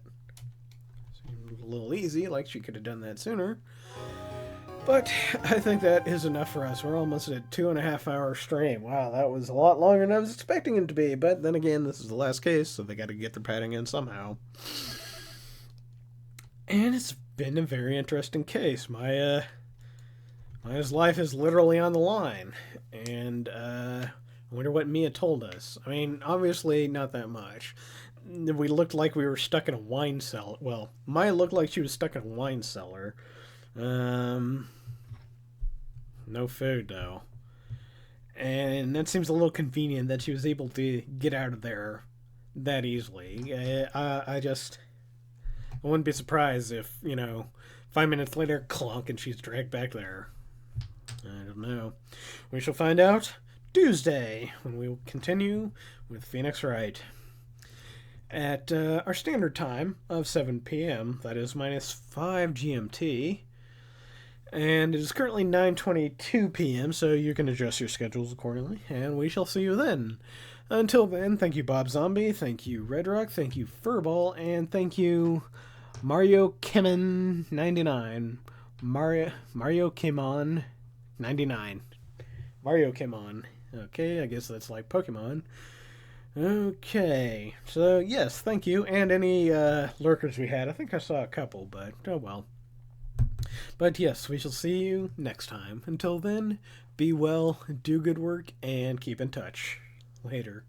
seemed a little easy, like she could have done that sooner. But I think that is enough for us. We're almost at a 2.5 hour stream. Wow, that was a lot longer than I was expecting it to be. But then again, this is the last case, so they got to get their padding in somehow. And it's been a very interesting case. Maya's life is literally on the line. And I wonder what Mia told us. I mean, obviously not that much. We looked like we were stuck in a wine cellar. Well, Maya looked like she was stuck in a wine cellar. No food though. And that seems a little convenient that she was able to get out of there that easily. I wouldn't be surprised if, 5 minutes later, clunk, and she's dragged back there. I don't know. We shall find out Tuesday when we will continue with Phoenix Wright at our standard time of 7 p.m. That is -5 GMT. And it is currently 9:22 p.m., so you can adjust your schedules accordingly, and we shall see you then. Until then, thank you, Bob Zombie, thank you, Red Rock, thank you, Furball, and thank you, Mario Kimon 99. Mario Kimon 99. Mario Kimon. Okay, I guess that's like Pokemon. Okay, so yes, thank you, and any lurkers we had. I think I saw a couple, but oh well. But yes, we shall see you next time. Until then, be well, do good work, and keep in touch. Later.